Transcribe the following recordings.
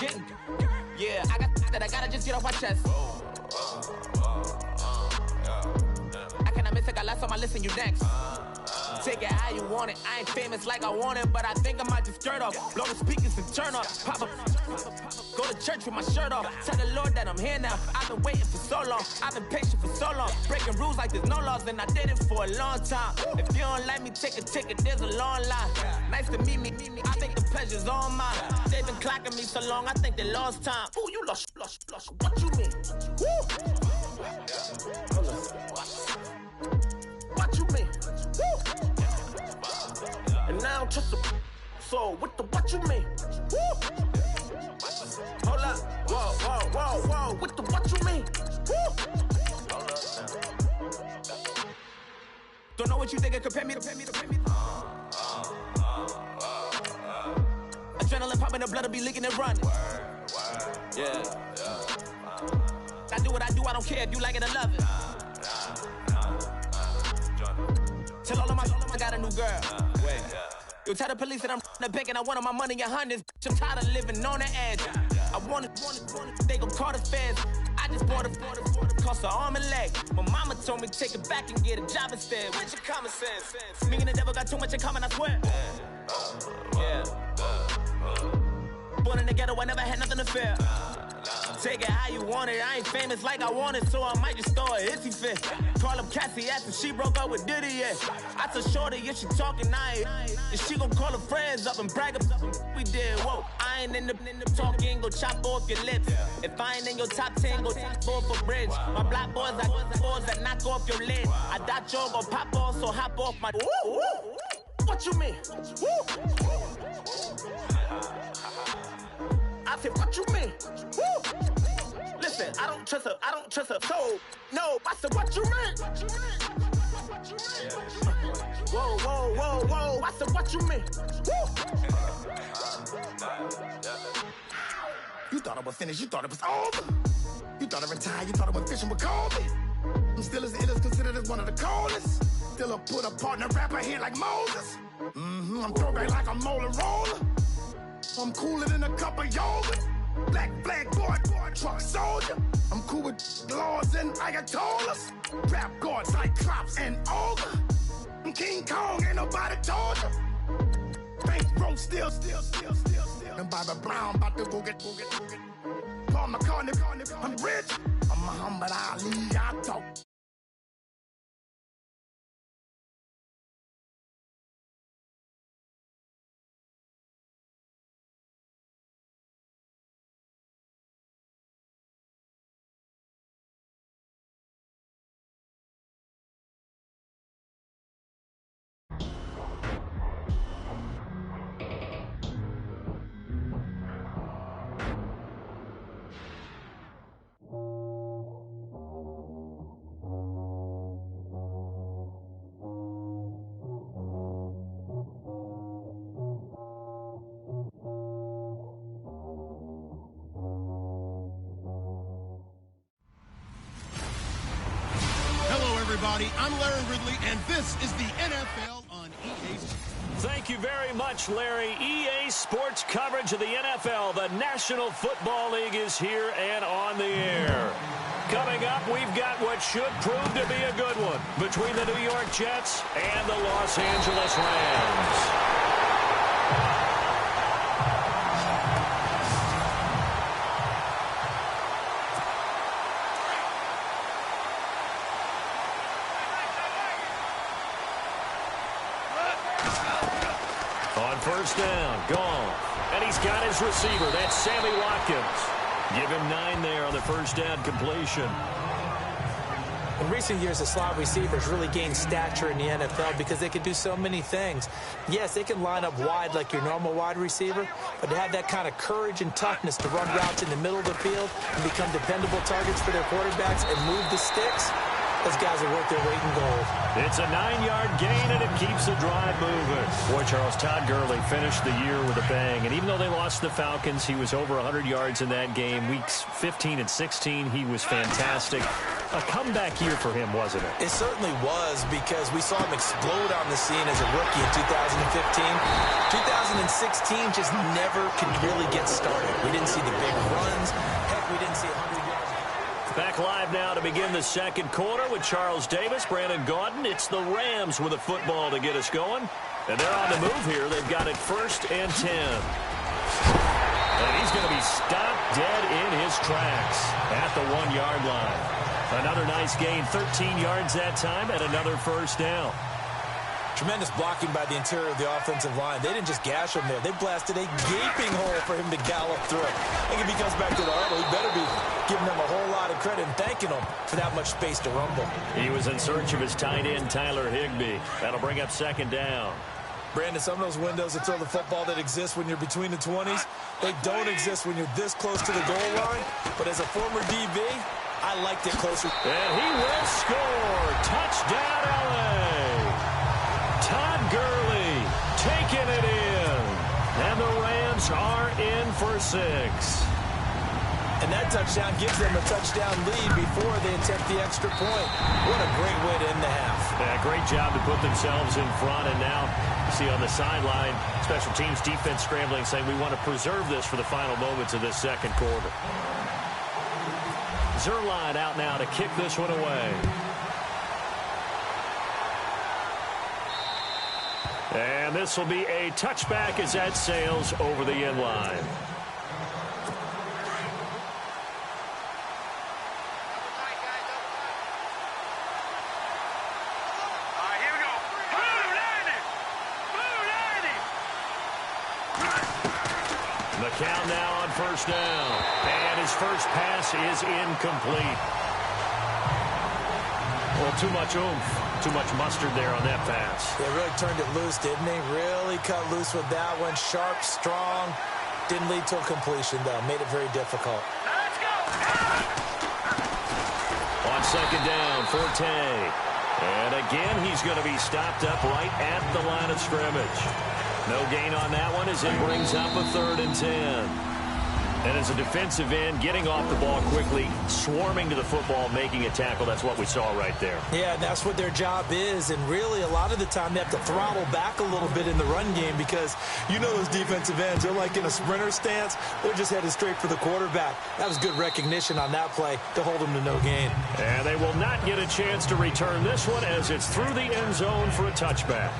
getting. Yeah, I got that. I gotta just get off my chest. I cannot miss it. Got last on my list and you next. Take it how you want it. I ain't famous like I want it, but I think I might just skirt off. Blow the speakers and turn up. Pop up. Go to church with my shirt off. Tell the Lord that I'm here now. I've been waiting for so long. I've been patient for so long. Breaking rules like there's no laws, and I did it for a long time. If you don't like me, take a ticket. There's a long line. Nice to meet me. I think the pleasure's all mine. They've been clocking me so long, I think they lost time. Ooh, you lost. What you mean? Woo! What you mean? Woo! And now I don't trust the so what you mean? Woo! Hold up. Whoa. What you mean? Woo! Don't know what you think it compare me to. Adrenaline popping, the blood'll be leaking and running. Yeah. I do what I do, I don't care if you like it or love it. Tell all of my I got a new girl. Wait. You tell the police that I'm the bank and I want all my money in hundreds. I'm tired of living on the edge. I want it, they gon' call the feds. I just bought it, cost an arm and leg. My mama told me take it back and get a job instead. Where's your common sense? Me and the devil got too much in common, I swear. Yeah. Born in the ghetto, I never had nothing to fear. Take it how you want it. I ain't famous like I want it, so I might just throw a hissy fit. Call up Cassie after she broke up with Diddy, yeah. I told Shorty if she talking, I ain't. And she gon' call her friends up and brag about we did. Whoa, I ain't in the talking, go chop off your lips. If I ain't in your top 10, go top 4 for bridge. My black boys, I boys that knock off your lid. I thought you gon' pop off, so hop off my. What you mean? I said, what you mean? Woo! Listen, I don't trust her, so, no, I said, what you mean? Whoa, I said, what you mean? Woo! You thought I was finished, you thought it was over. You thought I retired, you thought I went fishing with Kobe. I'm still as ill as considered as one of the coldest. Still a put a partner rapper here like Moses. I'm throwback like a molar roller. I'm cooler than a cup of yogurt. Black flag boy, truck soldier. I'm cool with laws and Ayatollahs. Rap gods like Klops and Olga. I'm King Kong, ain't nobody told you. Bankroll still. And Bobby Brown about to go get. Paul McCartney, I'm rich. I'm Muhammad Ali, I talk. Everybody, I'm Larry Ridley, and this is the NFL on EA Sports. Thank you very much, Larry. EA Sports coverage of the NFL. The National Football League is here and on the air. Coming up, we've got what should prove to be a good one between the New York Jets and the Los Angeles Rams. First down, gone. And he's got his receiver. That's Sammy Watkins. Give him 9 there on the first down completion. In recent years, the slot receivers really gained stature in the NFL because they can do so many things. Yes, they can line up wide like your normal wide receiver, but to have that kind of courage and toughness to run routes in the middle of the field and become dependable targets for their quarterbacks and move the sticks, those guys are worth their weight in gold. It's a 9-yard gain, and it keeps the drive moving. Boy, Charles, Todd Gurley finished the year with a bang. And even though they lost the Falcons, he was over 100 yards in that game. Weeks 15 and 16, he was fantastic. a comeback year for him, wasn't it? It certainly was, because we saw him explode on the scene as a rookie in 2015. 2016 just never could really get started. We didn't see the big runs. Heck, we didn't see 100 yards. Back live now to begin the second quarter with Charles Davis, Brandon Gaudin. It's the Rams with a football to get us going. And they're on the move here. They've got it 1st and 10. And he's going to be stopped dead in his tracks at the 1-yard line. Another nice gain, 13 yards that time, and another first down. Tremendous blocking by the interior of the offensive line. They didn't just gash him there. They blasted a gaping hole for him to gallop through. I think if he comes back to the huddle, he better be giving them a whole lot of credit and thanking them for that much space to rumble. He was in search of his tight end, Tyler Higbee. That'll bring up 2nd down. Brandon, some of those windows to throw the football that exist when you're between the 20s, they don't exist when you're this close to the goal line. But as a former DB, I liked it closer. And he will score. Touchdown, LA. Todd Gurley taking it in. And the Rams are in for 6. And that touchdown gives them a touchdown lead before they attempt the extra point. What a great way to end the half. Yeah, great job to put themselves in front. And now you see on the sideline, special teams defense scrambling, saying we want to preserve this for the final moments of this second quarter. Zuerlein out now to kick this one away. And this will be a touchback as that sails over the end line. McCown now on 1st down. And his first pass is incomplete. Well, too much oomph. Too much mustard there on that pass. They really turned it loose, didn't they? Really cut loose with that one. Sharp, strong. Didn't lead to a completion, though. Made it very difficult. Let's go! On 2nd down, Forte. And again, he's going to be stopped up right at the line of scrimmage. No gain on that one as it brings up a 3rd and 10. And as a defensive end, getting off the ball quickly, swarming to the football, making a tackle, that's what we saw right there. Yeah, that's what their job is. And really, a lot of the time, they have to throttle back a little bit in the run game because you know those defensive ends, they're like in a sprinter stance. They're just headed straight for the quarterback. That was good recognition on that play to hold them to no gain. And they will not get a chance to return this one as it's through the end zone for a touchback.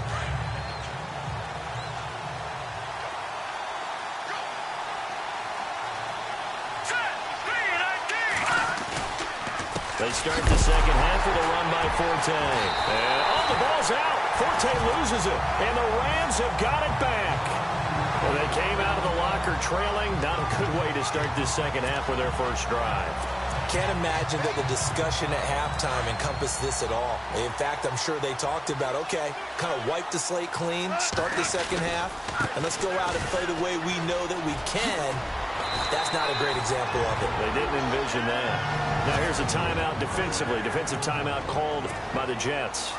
They start the second half with a run by Forte. And, the ball's out. Forte loses it. And the Rams have got it back. Well, they came out of the locker trailing. Not a good way to start this second half with their first drive. Can't imagine that the discussion at halftime encompassed this at all. In fact, I'm sure they talked about, okay, kind of wipe the slate clean, start the second half, and let's go out and play the way we know that we can. That's not a great example of it. They didn't envision that. Now here's a timeout defensively. Defensive timeout called by the Jets.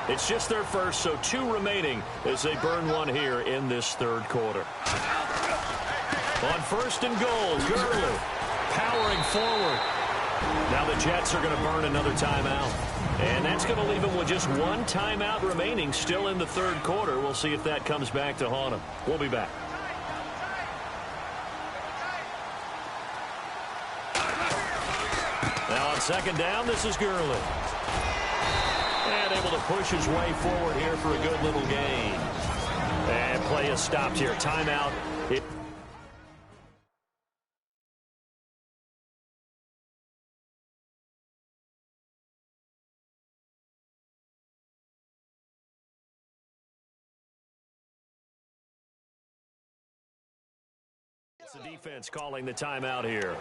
It's just their first, so 2 remaining as they burn one here in this 3rd quarter. On 1st and goal, Gurley powering forward. Now the Jets are going to burn another timeout. And that's going to leave them with just 1 timeout remaining still in the 3rd quarter. We'll see if that comes back to haunt them. We'll be back. Now on 2nd down, this is Gurley. And able to push his way forward here for a good little gain. And play is stopped here. Timeout. It's the defense calling the timeout here.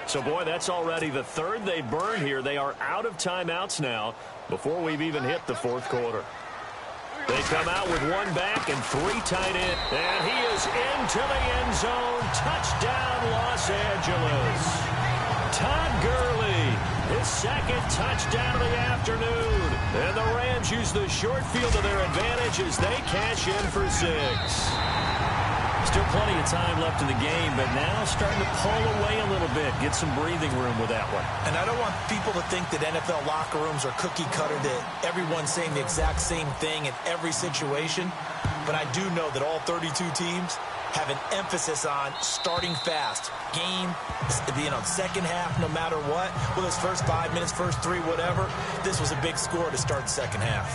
So, boy, that's already the 3rd they burn here. They are out of timeouts now before we've even hit the 4th quarter. They come out with 1 back and 3 tight end. And he is into the end zone. Touchdown, Los Angeles. Todd Gurley, his 2nd touchdown of the afternoon. And the Rams use the short field to their advantage as they cash in for 6. Still plenty of time left in the game, but now starting to pull away a little bit. Get some breathing room with that one. And I don't want people to think that NFL locker rooms are cookie cutter, that everyone's saying the exact same thing in every situation. But I do know that all 32 teams have an emphasis on starting fast. Game, second half, no matter what. Well, it's first 5 minutes, first 3, whatever. This was a big score to start the second half.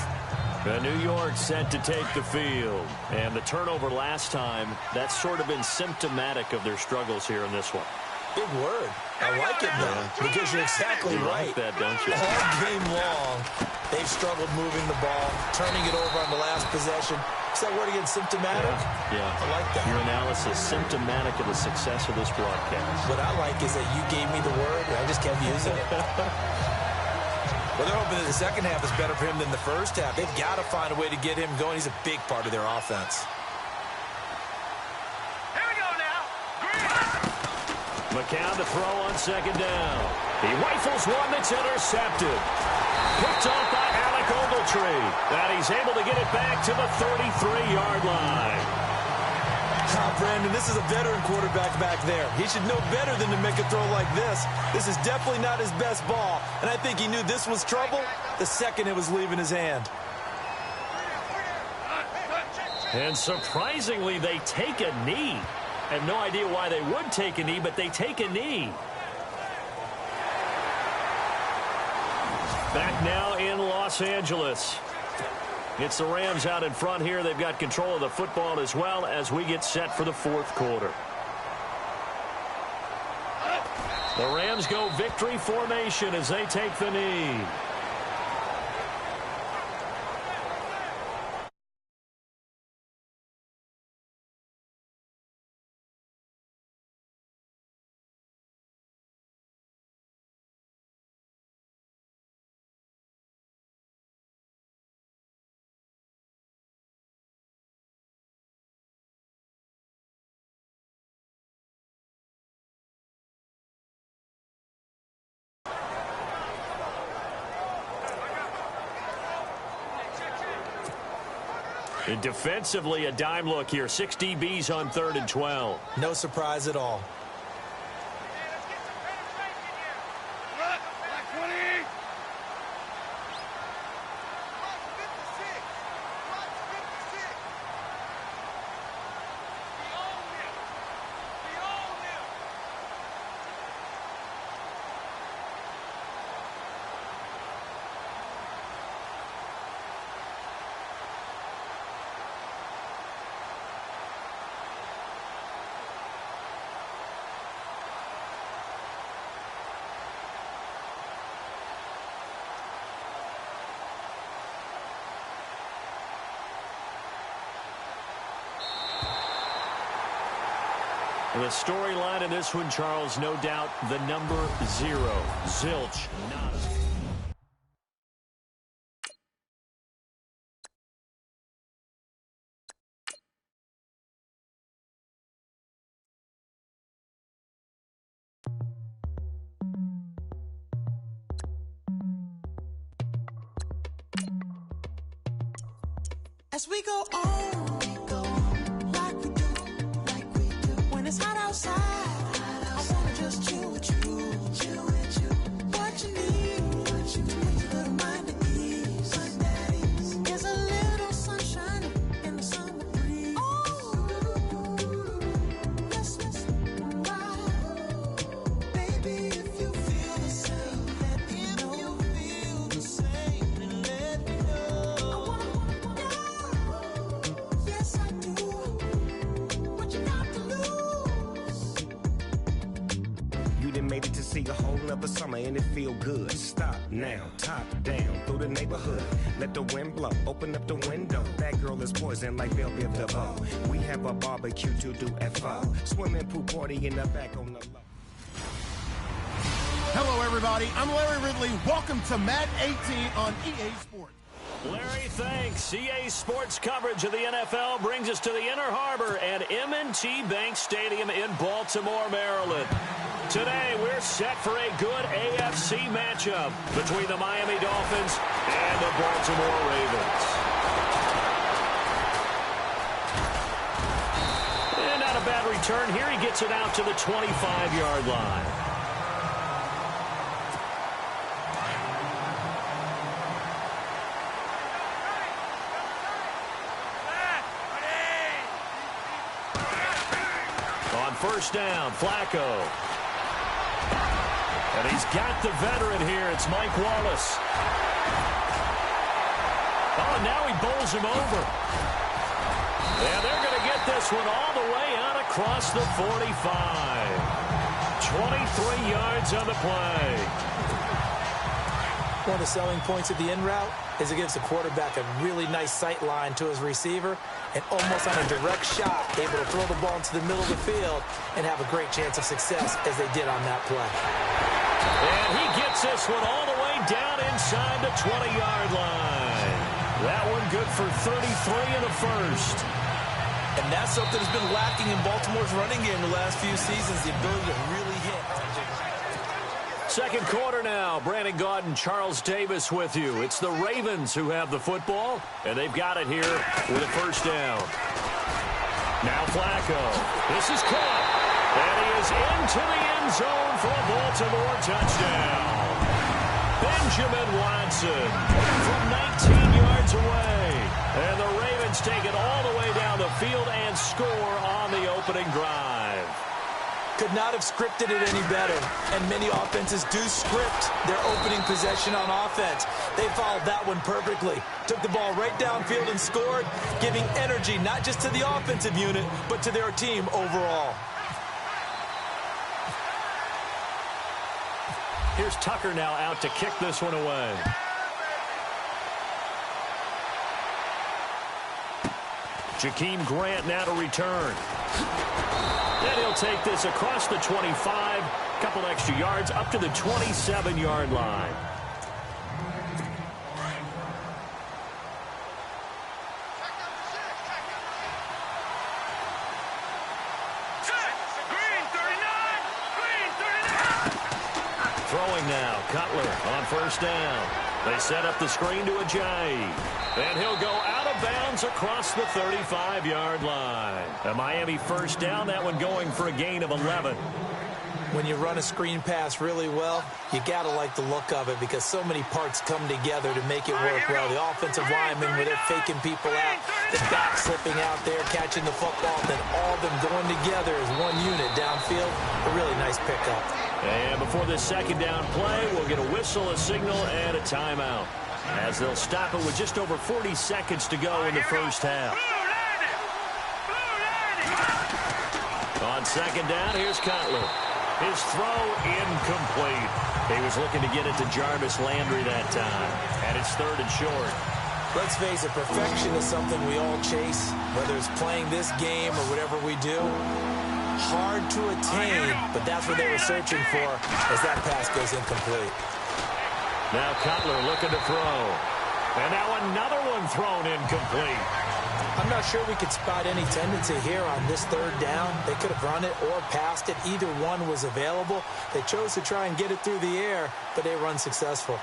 New York set to take the field. And the turnover last time, that's sort of been symptomatic of their struggles here in this one. Big word. I like it, though, because you're exactly right. You like that, don't you? All game long, they've struggled moving the ball, turning it over on the last possession. Is that word again, symptomatic? Yeah. I like that. Your analysis, symptomatic of the success of this broadcast. What I like is that you gave me the word, and I just kept using it. Well, they're hoping that the second half is better for him than the first half. They've got to find a way to get him going. He's a big part of their offense. Here we go now. McCown to throw on second down. He rifles one that's intercepted. Picked off by Alec Ogletree. And he's able to get it back to the 33-yard line. Brandon, this is a veteran quarterback back there. He should know better than to make a throw like this. This is definitely not his best ball. And I think he knew this was trouble the second it was leaving his hand. And surprisingly, they take a knee. I have no idea why they would take a knee, but they take a knee. Back now in Los Angeles. It's the Rams out in front here. They've got control of the football as well as we get set for the fourth quarter. The Rams go victory formation as they take the knee. And defensively, a dime look here. 6 DBs on 3rd and 12. No surprise at all. The storyline in this one, Charles, no doubt the number 0, Zilch. As we go on. It's hot outside. I wanna just chill with you. What you need to put your little mind at ease. There's a little sunshine in the summer breeze. Oh, yes, right. Baby, if you feel the same, let me know. Let me know. I wanna, yes, I do. What you got to lose? Made it to see a whole nother summer and it feel good. Stop now, top down through the neighborhood. Let the wind blow, open up the window. That girl is poison like Belleville DeVoe. We have a barbecue to do FO. Swimming pool party in the back on the low. Hello, everybody. I'm Larry Ridley. Welcome to Madden 18 on EA Sports. Larry, thanks. EA Sports coverage of the NFL brings us to the Inner Harbor at M&T Bank Stadium in Baltimore, Maryland. Today, we're set for a good AFC matchup between the Miami Dolphins and the Baltimore Ravens. And out bad return here. He gets it out to the 25-yard line. On first down, Flacco. And he's got the veteran here. It's Mike Wallace. Oh, now he bowls him over. And they're going to get this one all the way out across the 45. 23 yards on the play. One of the selling points of the in route is it gives the quarterback a really nice sight line to his receiver and almost on a direct shot able to throw the ball into the middle of the field and have a great chance of success as they did on that play. And he gets this one all the way down inside the 20-yard line. That one good for 33 in the first. And that's something that's been lacking in Baltimore's running game the last few seasons, the ability to really hit. Second quarter now. Brandon Gaudin, Charles Davis with you. It's the Ravens who have the football, and they've got it here with a first down. Now Flacco. This is caught. And he is into the end zone for a Baltimore touchdown. Benjamin Watson from 19 yards away. And the Ravens take it all the way down the field and score on the opening drive. Could not have scripted it any better. And many offenses do script their opening possession on offense. They followed that one perfectly. Took the ball right downfield and scored, giving energy not just to the offensive unit, but to their team overall. Here's Tucker now out to kick this one away. Jakeem Grant now to return. And he'll take this across the 25, couple extra yards up to the 27-yard line. Throwing now, Cutler on first down. They set up the screen to Ajayi. And he'll go out of bounds across the 35-yard line. A Miami first down, that one going for a gain of 11. When you run a screen pass really well, you got to like the look of it because so many parts come together to make it work well. The offensive linemen, where they're faking people out, the back slipping out there, catching the football, then all of them going together as one unit downfield. A really nice pickup. And before this second down play, we'll get a whistle, a signal, and a timeout, as they'll stop it with just over 40 seconds to go in the first half. On second down, here's Cutler. His throw incomplete. He was looking to get it to Jarvis Landry that time. And it's third and short. Let's face it, perfection is something we all chase, whether it's playing this game or whatever we do. Hard to attain, but that's what they were searching for as that pass goes incomplete. Now Cutler looking to throw. And now another one thrown incomplete. I'm not sure we could spot any tendency here on this third down. They could have run it or passed it. Either one was available. They chose to try and get it through the air, but they were unsuccessful.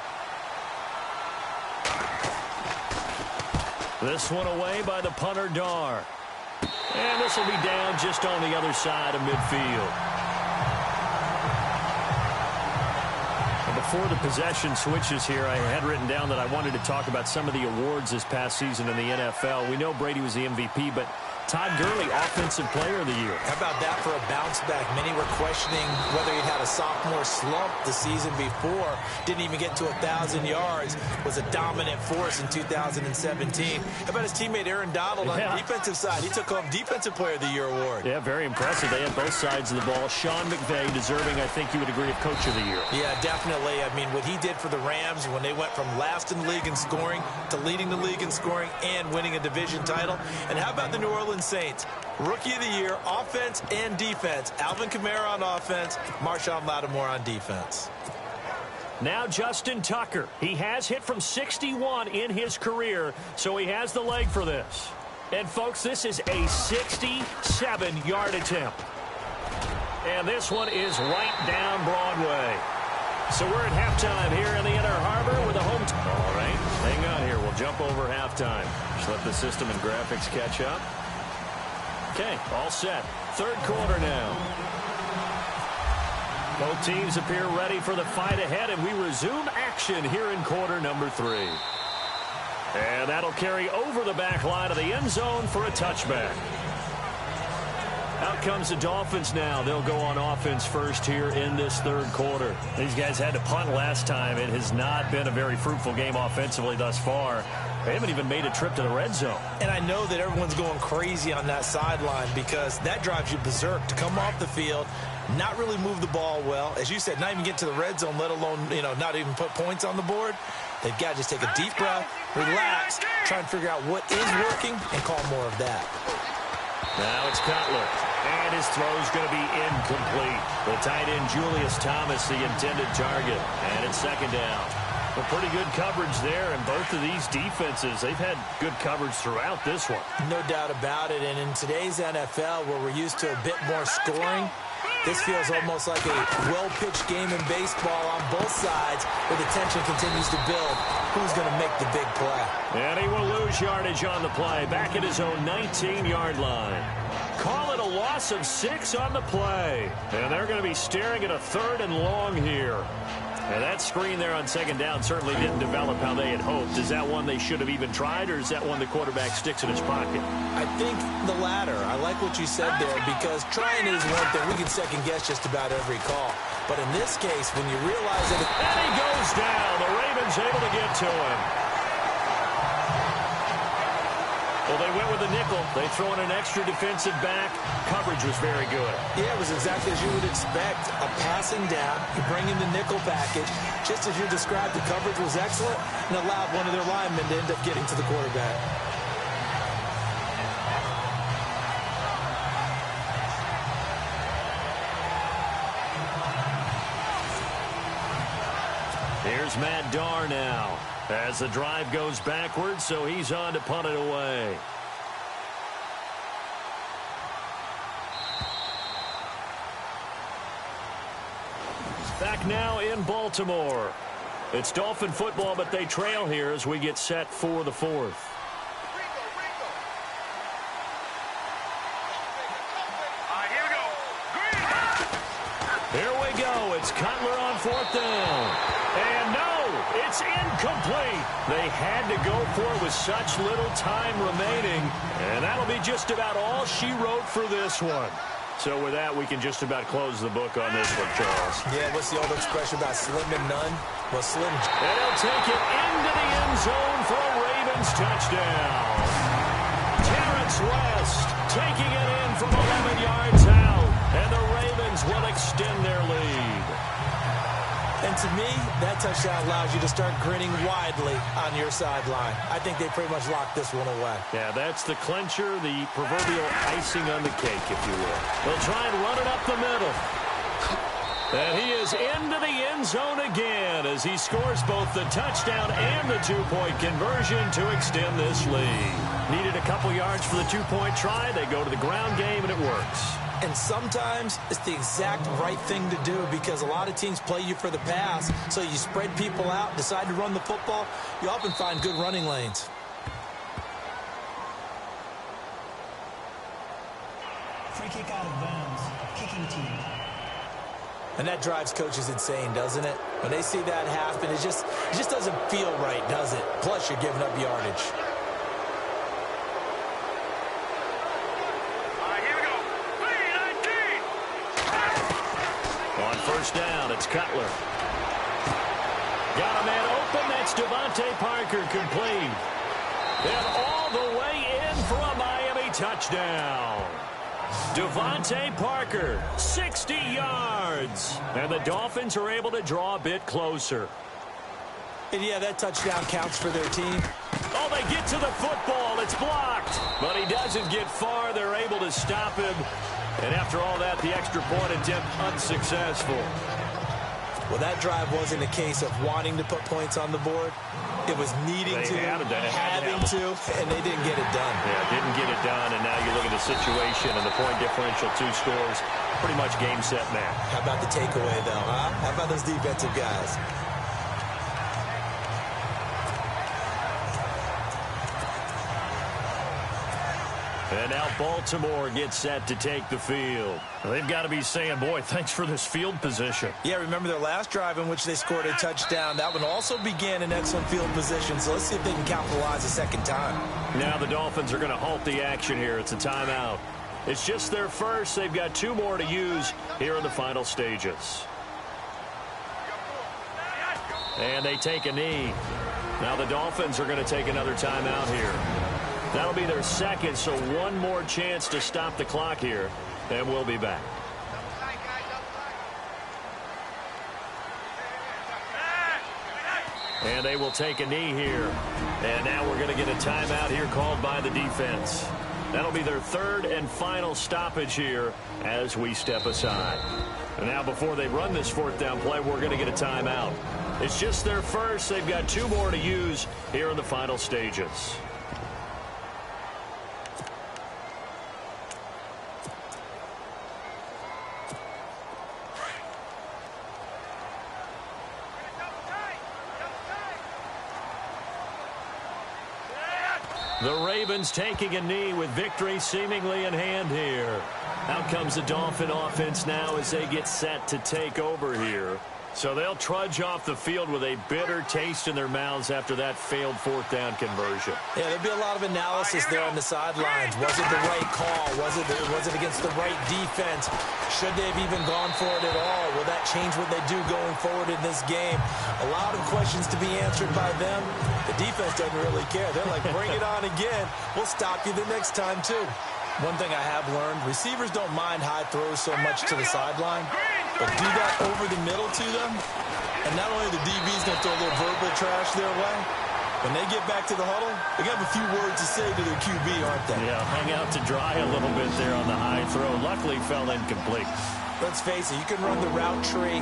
This one away by the punter, Dar. And this will be down just on the other side of midfield. Before the possession switches here, I had written down that I wanted to talk about some of the awards this past season in the NFL. We know Brady was the MVP, but Todd Gurley, Offensive Player of the Year. How about that for a bounce back? Many were questioning whether he'd had a sophomore slump the season before. Didn't even get to 1,000 yards. Was a dominant force in 2017. How about his teammate Aaron Donald on the defensive side? He took home Defensive Player of the Year award. Yeah, very impressive. They had both sides of the ball. Sean McVay deserving, I think you would agree, of Coach of the Year. Yeah, definitely. I mean, what he did for the Rams when they went from last in the league in scoring to leading the league in scoring and winning a division title. And how about the New Orleans Saints? Rookie of the Year, offense and defense. Alvin Kamara on offense, Marshawn Lattimore on defense. Now Justin Tucker. He has hit from 61 in his career, so he has the leg for this. And, folks, this is a 67-yard attempt. And this one is right down Broadway. So we're at halftime here in the Inner Harbor with a home team. All right, hang on here. We'll jump over halftime. Just let the system and graphics catch up. Okay, all set. Third quarter now. Both teams appear ready for the fight ahead, and we resume action here in quarter number 3. And that'll carry over the back line of the end zone for a touchback. Out comes the Dolphins now. They'll go on offense first here in this third quarter. These guys had to punt last time. It has not been a very fruitful game offensively thus far. They haven't even made a trip to the red zone. And I know that everyone's going crazy on that sideline because that drives you berserk to come off the field, not really move the ball well. As you said, not even get to the red zone, let alone, not even put points on the board. They've got to just take a deep breath, relax, try and figure out what is working, and call more of that. Now it's Cutler, and his throw's going to be incomplete. The tight end Julius Thomas, the intended target, and it's second down. Well, pretty good coverage there, and both of these defenses, they've had good coverage throughout this one. No doubt about it, and in today's NFL, where we're used to a bit more scoring, this feels almost like a well-pitched game in baseball on both sides where the tension continues to build. Who's going to make the big play? And he will lose yardage on the play, back at his own 19-yard line. Call it a loss of 6 on the play. And they're going to be staring at a 3rd and long here. And that screen there on second down certainly didn't develop how they had hoped. Is that one they should have even tried, or is that one the quarterback sticks in his pocket? I think the latter. I like what you said there, because trying it is one thing. We can second-guess just about every call. But in this case, when you realize that... And he goes down. The Ravens able to get to him. Well, they went with a nickel. They throw in an extra defensive back. Coverage was very good. Yeah, it was exactly as you would expect. A passing down. You bring in the nickel package. Just as you described, the coverage was excellent and allowed one of their linemen to end up getting to the quarterback. Here's Matt Darr now as the drive goes backwards, so he's on to punt it away. Back now in Baltimore. It's Dolphin football, but they trail here as we get set for the 4th. Here we go. It's Cutler on 4th down. And no, it's incomplete. They had to go for it with such little time remaining. And that'll be just about all she wrote for this one. So with that, we can just about close the book on this one, Charles. Yeah, what's the old expression about slim and none? Well, slim. And he'll take it into the end zone for a Ravens touchdown. Terrence West taking it in from 11 yards out. And the Ravens will extend their lead. And to me, that touchdown allows you to start grinning widely on your sideline. I think they pretty much locked this one away. Yeah, that's the clincher, the proverbial icing on the cake, if you will. They'll try and run it up the middle. And he is into the end zone again as he scores both the touchdown and the 2-point conversion to extend this lead. Needed a couple yards for the 2-point try. They go to the ground game, and it works. And sometimes it's the exact right thing to do, because a lot of teams play you for the pass, so you spread people out, decide to run the football. You often find good running lanes. Free kick out of bounds. Kicking team. And that drives coaches insane, doesn't it? When they see that happen, it just doesn't feel right, does it? Plus, you're giving up yardage. First down, it's Cutler. Got a man open. That's Devontae Parker, complete. And all the way in for a Miami touchdown. Devontae Parker, 60 yards. And the Dolphins are able to draw a bit closer. And yeah, that touchdown counts for their team. Oh, they get to the football. It's blocked. But he doesn't get far. They're able to stop him. And after all that, the extra point attempt unsuccessful. Well, that drive wasn't a case of wanting to put points on the board. It was needing to, having to, and they didn't get it done. Yeah, didn't get it done, and now you look at the situation and the point differential, 2 scores, pretty much game, set, match. How about the takeaway, though, huh? How about those defensive guys? And now Baltimore gets set to take the field. They've got to be saying, boy, thanks for this field position. Yeah, remember their last drive in which they scored a touchdown. That one also began in excellent field position, so let's see if they can capitalize a second time. Now the Dolphins are going to halt the action here. It's a timeout. It's just their first. They've got 2 more to use here in the final stages. And they take a knee. Now the Dolphins are going to take another timeout here. That'll be their second, so 1 more chance to stop the clock here, and we'll be back. And they will take a knee here. And now we're going to get a timeout here called by the defense. That'll be their 3rd and final stoppage here as we step aside. And now before they run this 4th down play, we're going to get a timeout. It's just their first. They've got 2 more to use here in the final stages. The Ravens taking a knee with victory seemingly in hand here. Out comes the Dolphin offense now as they get set to take over here. So they'll trudge off the field with a bitter taste in their mouths after that failed 4th down conversion. Yeah, there'll be a lot of analysis there on the sidelines. Was it the right call? Was it against the right defense? Should they have even gone for it at all? Will that change what they do going forward in this game? A lot of questions to be answered by them. The defense doesn't really care. They're like, bring it on again. We'll stop you the next time, too. One thing I have learned, receivers don't mind high throws so much to the sideline, but do that over the middle to them, and not only the DB's going to throw a little verbal trash their way, when they get back to the huddle, they have a few words to say to their QB, aren't they? Yeah, hang out to dry a little bit there on the high throw. Luckily fell incomplete. Let's face it, you can run the route tree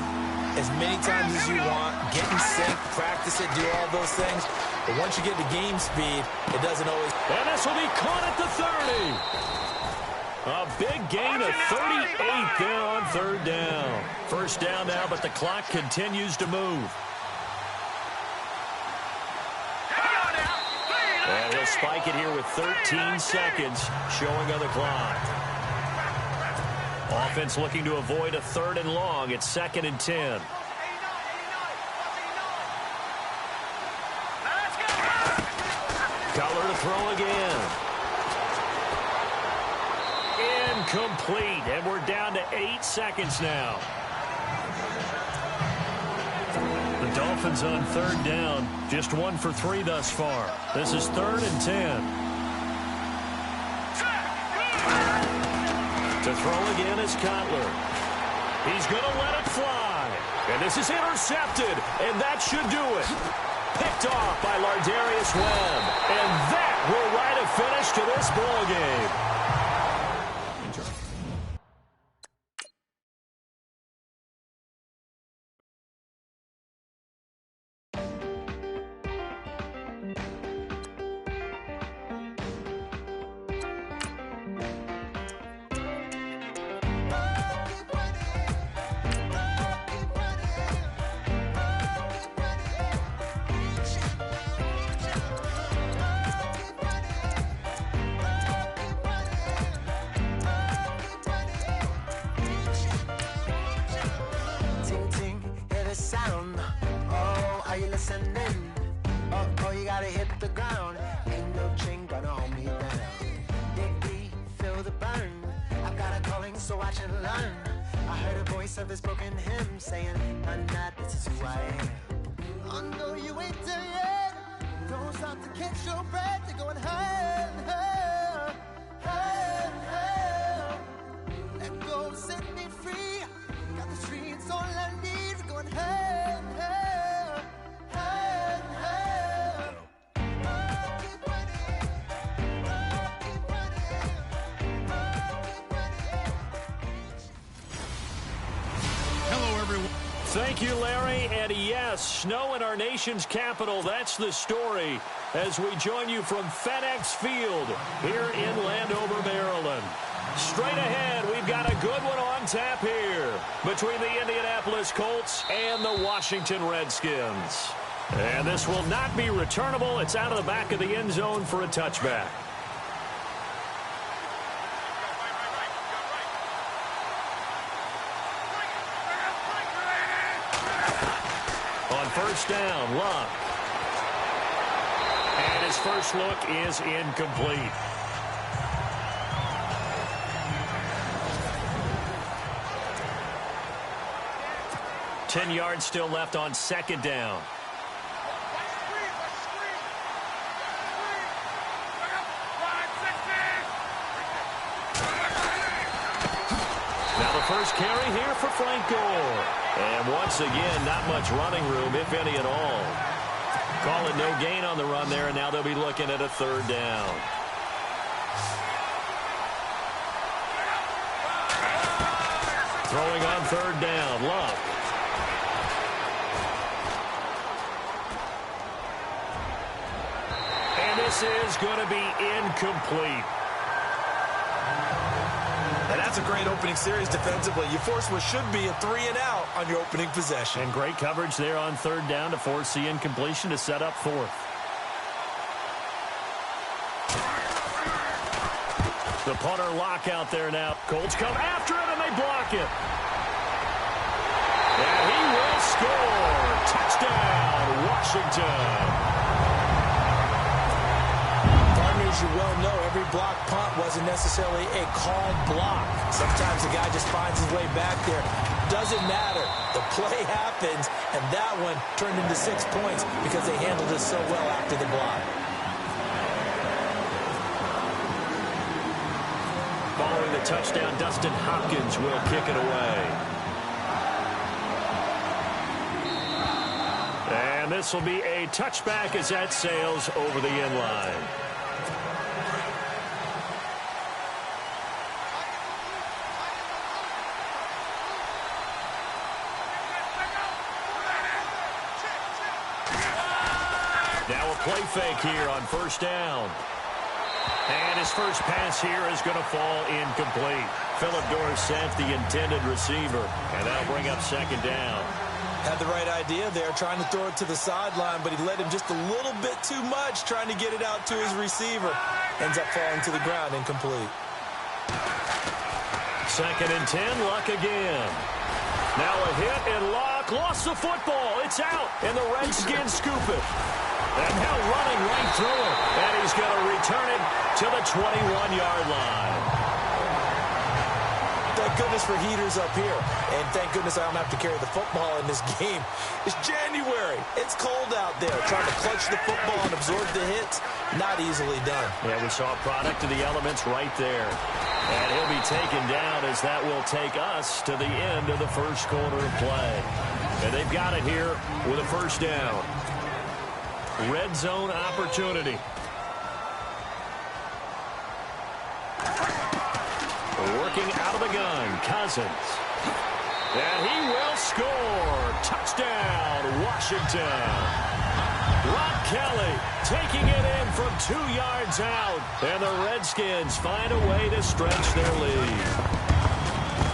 as many times as you want, get in sync, practice it, do all those things, but once you get to game speed, it doesn't always. And this will be caught at the 30. A big gain of 38 there on 3rd down. First down now, but the clock continues to move. And he'll spike it here with 13 seconds showing on the clock. Offense looking to avoid a 3rd and long. It's 2nd and 10. Cutler to throw again. Incomplete, and we're down to 8 seconds now. The Dolphins on 3rd down, just 1 for 3 thus far. This is 3rd and 10. To throw again is Cutler. He's going to let it fly. And this is intercepted, and that should do it. Picked off by Lardarius Webb. And that will write a finish to this ball game. Thank you, Larry. And yes, snow in our nation's capital. That's the story as we join you from FedEx Field here in Landover, Maryland. Straight ahead, we've got a good one on tap here between the Indianapolis Colts and the Washington Redskins. And this will not be returnable. It's out of the back of the end zone for a touchback. first down. Luck. And his first look is incomplete. Ten yards still left on second down. Now the first carry here for Frank Gore. And once again, not much running room, if any at all. Call it no gain on the run there, and now they'll be looking at a third down. Throwing on third down, Luck. And this is going to be incomplete. And that's a great opening series defensively. You force what should be a 3-and-out on your opening possession. And great coverage there on third down to force the incompletion to set up fourth. The punter lock out there now. Colts come after it, and they block it. And he will score. Touchdown, Washington. Partners, you well know every block punt wasn't necessarily a called block. Sometimes the guy just finds his way back there. Doesn't matter. The play happens, and that one turned into 6 points because they handled it so well after the block. Following the touchdown, Dustin Hopkins will kick it away. And this will be a touchback as that sails over the end line. Now a play fake here on first down. And his first pass here is going to fall incomplete. Philip Dorsett, the intended receiver. And that'll bring up second down. Had the right idea there, trying to throw it to the sideline, but he led him just a little bit too much, trying to get it out to his receiver. Ends up falling to the ground, incomplete. Second and 10, Luck again. Now a hit, and Luck lost the football. It's out, and the Redskins scoop it. And now running right through it. And he's going to return it to the 21-yard line. Thank goodness for heaters up here. And thank goodness I don't have to carry the football in this game. It's January. It's cold out there. Trying to clutch the football and absorb the hits, not easily done. Yeah, we saw a product of the elements right there. And he'll be taken down as that will take us to the end of the first quarter of play. And they've got it here with a first down. Red zone opportunity. Working out of the gun, Cousins. And he will score. Touchdown, Washington. Rob Kelly taking it in from 2 yards out. And the Redskins find a way to stretch their lead.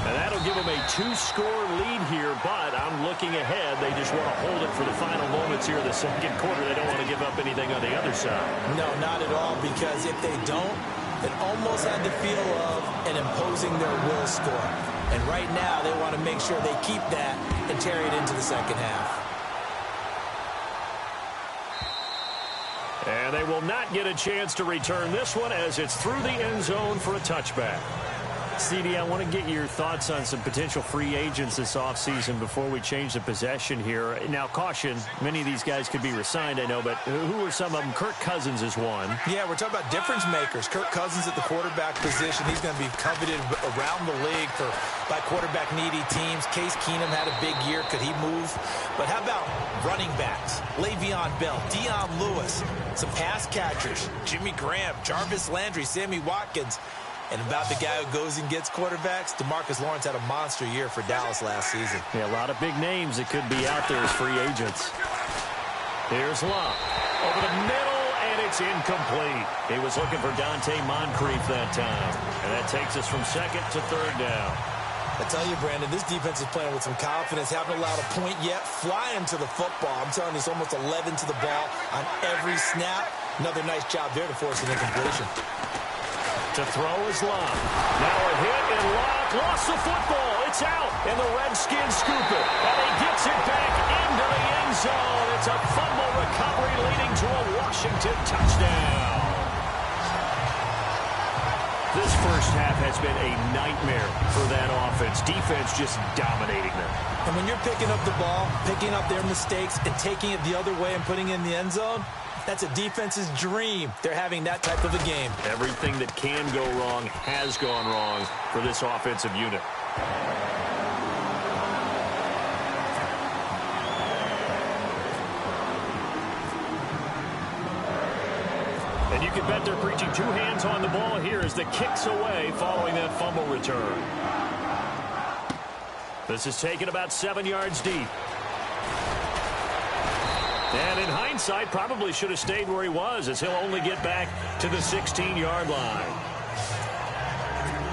And that'll give them a 2-score lead here, but I'm looking ahead. They just want to hold it for the final moments here of the second quarter. They don't want to give up anything on the other side. No, not at all, because if they don't, it almost had the feel of an imposing their will score. And right now, they want to make sure they keep that and carry it into the second half. And they will not get a chance to return this one as it's through the end zone for a touchback. CD, I want to get your thoughts on some potential free agents this offseason before we change the possession here. Now, caution, many of these guys could be re-signed, I know, but who are some of them? Kirk Cousins is one. Yeah, we're talking about difference makers. Kirk Cousins at the quarterback position. He's going to be coveted around the league by quarterback-needy teams. Case Keenum had a big year. Could he move? But how about running backs? Le'Veon Bell, Dion Lewis, some pass catchers, Jimmy Graham, Jarvis Landry, Sammy Watkins. And about the guy who goes and gets quarterbacks, DeMarcus Lawrence had a monster year for Dallas last season. Yeah, a lot of big names that could be out there as free agents. Here's Luck. Over the middle, and it's incomplete. He was looking for Dante Moncrief that time. And that takes us from second to third down. I tell you, Brandon, this defense is playing with some confidence. Haven't allowed a point yet. Flying to the football. I'm telling you, it's almost 11 to the ball on every snap. Another nice job there to force an incompletion. To throw is Luck. Now a hit, and Luck lost the football. It's out, and the Redskins scoop it. And he gets it back into the end zone. has been a nightmare for that offense. Defense just dominating them. And when you're picking up the ball, picking up their mistakes, and taking it the other way and putting it in the end zone, that's a defense's dream. They're having that type of a game. Everything that can go wrong has gone wrong for this offensive unit. And you can bet they're preaching two hands on the ball here as the kick's away following that fumble return. This is taken about 7 yards deep. And in hindsight, probably should have stayed where he was, as he'll only get back to the 16-yard line.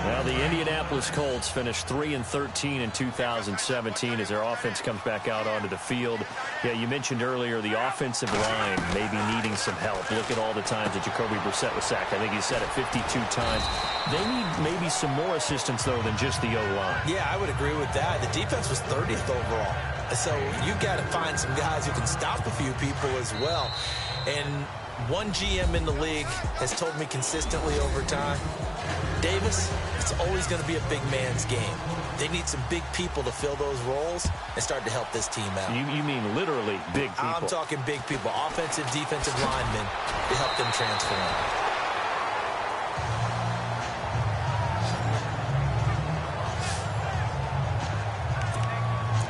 Well, the Indianapolis Colts finished 3-13 in 2017 as their offense comes back out onto the field. Yeah, you mentioned earlier the offensive line maybe needing some help. Look at all the times that Jacoby Brissett was sacked. I think he said it 52 times. They need maybe some more assistance, though, than just the O-line. Yeah, I would agree with that. The defense was 30th overall. So you've got to find some guys who can stop a few people as well. And one GM in the league has told me consistently over time, Davis, it's always going to be a big man's game. They need some big people to fill those roles and start to help this team out. You mean literally big people? I'm talking big people, offensive, defensive linemen, to help them transform.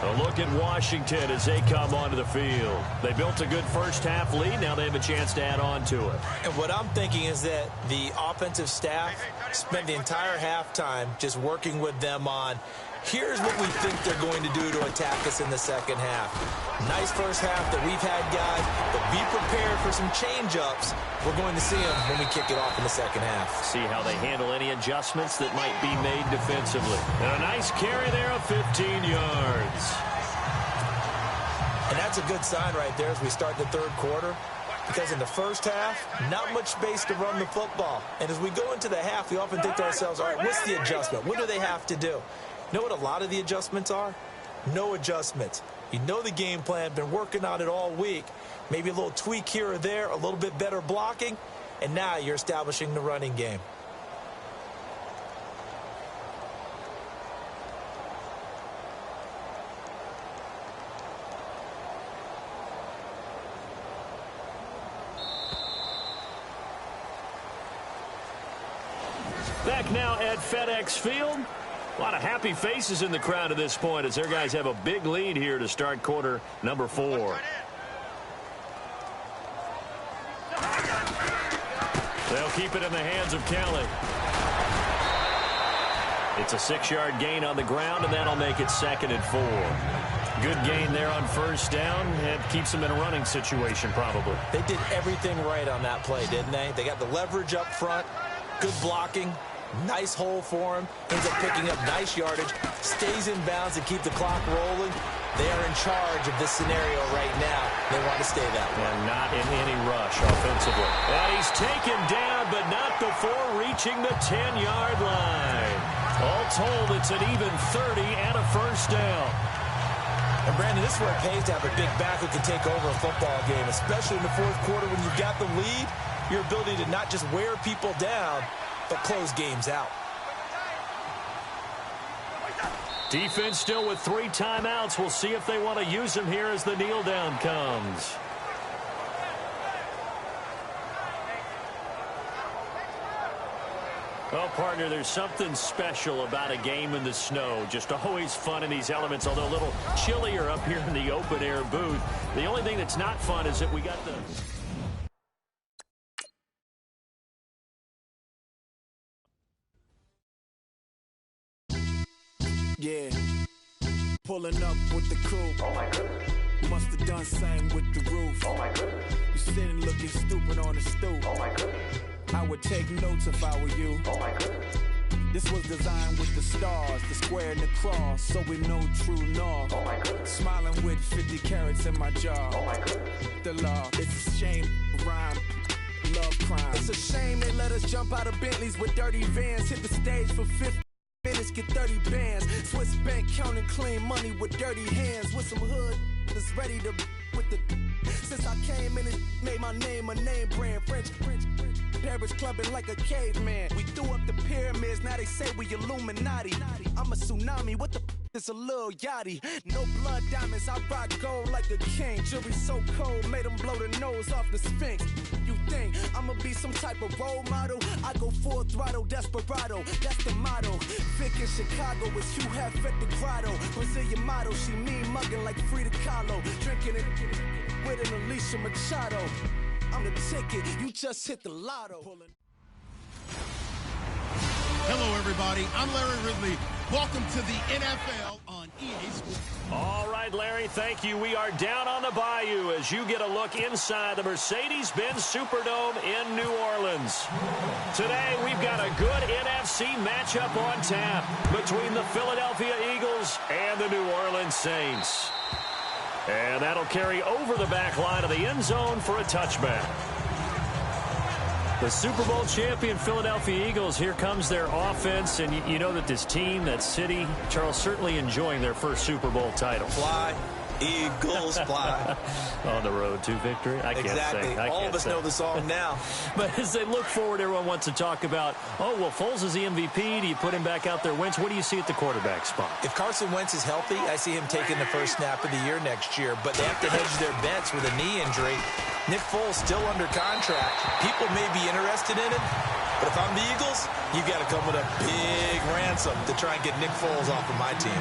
A look at Washington as they come onto the field. They built a good first-half lead. Now they have a chance to add on to it. And what I'm thinking is that the offensive staff spent the entire halftime just working with them on, here's what we think they're going to do to attack us in the second half. Nice first half that we've had, guys, but be prepared for some change-ups. We're going to see them when we kick it off in the second half. See how they handle any adjustments that might be made defensively. And a nice carry there of 15 yards. And that's a good sign right there as we start the third quarter. Because in the first half, not much space to run the football. And as we go into the half, we often think to ourselves, all right, what's the adjustment? What do they have to do? You know what a lot of the adjustments are? No adjustments. You know the game plan, been working on it all week. Maybe a little tweak here or there, a little bit better blocking, and now you're establishing the running game. Back now at FedEx Field. A lot of happy faces in the crowd at this point as their guys have a big lead here to start quarter number 4. They'll keep it in the hands of Kelly. It's a 6-yard gain on the ground, and that'll make it 2nd and 4. Good gain there on first down. It keeps them in a running situation probably. They did everything right on that play, didn't they? They got the leverage up front, good blocking. Nice hole for him. Ends up picking up nice yardage. Stays in bounds to keep the clock rolling. They are in charge of this scenario right now. They want to stay that way. And not in any rush offensively. And he's taken down, but not before reaching the 10-yard line. All told, it's an even 30 and a first down. And, Brandon, this is where it pays to have a big back who can take over a football game, especially in the fourth quarter when you've got the lead. Your ability to not just wear people down, but close games out. Defense still with 3 timeouts. We'll see if they want to use them here as the kneel down comes. Well, partner, there's something special about a game in the snow. Just always fun in these elements, although a little chillier up here in the open-air booth. The only thing that's not fun is that we got the... Yeah, pulling up with the crew. Oh my goodness. Must have done same with the roof. Oh my goodness. You sitting looking stupid on the stoop. Oh my goodness. I would take notes if I were you. Oh my goodness. This was designed with the stars, the square and the cross, so we know true north. Oh my goodness. Smiling with 50 carats in my jaw. Oh my goodness. The law, it's a shame, rhyme. Love crime. It's a shame they let us jump out of Bentleys with dirty vans, hit the stage for 50 minutes, get 30 bands. Swiss bank counting clean money with dirty hands, with some hood that's ready to with the. Since I came in, it made my name a name brand. French. Paris clubbing like a caveman. We threw up the pyramids, now they say we Illuminati. I'm a tsunami, what the is a little yachty. No blood diamonds, I rock gold like a king. Jewelry so cold, made them blow the nose off the Sphinx. You think I'ma be some type of role model? I go full throttle, desperado, that's the motto. Vic in Chicago, it's Hugh Hef at the grotto. Brazilian model, she mean mugging like Frida Kahlo. Drinking it with an Alicia Machado. I'm the ticket, you just hit the lotto. Hello, everybody. I'm Larry Ridley. Welcome to the NFL on EA Sports. All right, Larry, thank you. We are down on the bayou as you get a look inside the Mercedes-Benz Superdome in New Orleans. Today, we've got a good NFC matchup on tap between the Philadelphia Eagles and the New Orleans Saints. And that'll carry over the back line of the end zone for a touchback. The Super Bowl champion Philadelphia Eagles, here comes their offense. And you know that this team, that city, Charles, certainly enjoying their first Super Bowl title. Fly, Eagles, fly. On the road to victory. I can't exactly. sing. All of us know the song now. But as they look forward, everyone wants to talk about, oh, well, Foles is the MVP. Do you put him back out there? Wentz, what do you see at the quarterback spot? If Carson Wentz is healthy, I see him taking the first snap of the year next year. But they have to hedge their bets with a knee injury. Nick Foles still under contract. People may be interested in it, but if I'm the Eagles, you got to come with a big ransom to try and get Nick Foles off of my team.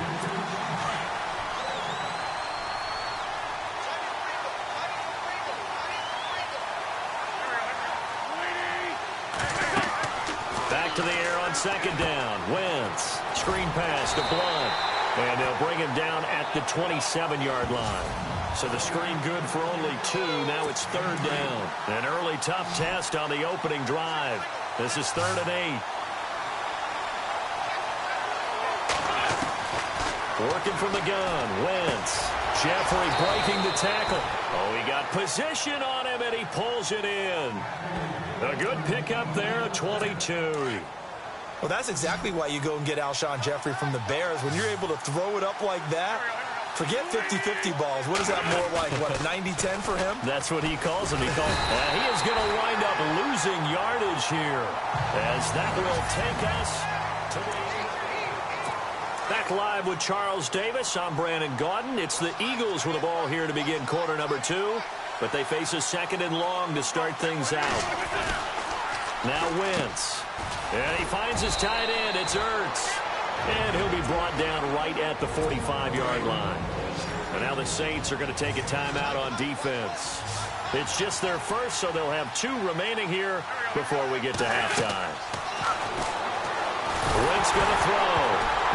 Back to the air on second down. Wentz, screen pass to Blunt, and they'll bring him down at the 27-yard line. So the screen good for only 2. Now it's third down. An early tough test on the opening drive. This is 3rd and 8. Working from the gun. Wentz. Jeffrey breaking the tackle. Oh, he got position on him, and he pulls it in. A good pickup there at 22. Well, that's exactly why you go and get Alshon Jeffrey from the Bears. When you're able to throw it up like that, forget 50-50 balls. What is that more like? What, a 90-10 for him? That's what he calls them. He is going to wind up losing yardage here, as that will take us to the... Back live with Charles Davis. I'm Brandon Gaudin. It's the Eagles with the ball here to begin quarter number 2, but they face a 2nd and long to start things out. Now Wentz. And he finds his tight end. It's Ertz. And he'll be brought down right at the 45-yard line. And now the Saints are going to take a timeout on defense. It's just their first, so they'll have 2 remaining here before we get to halftime. Wentz going to throw.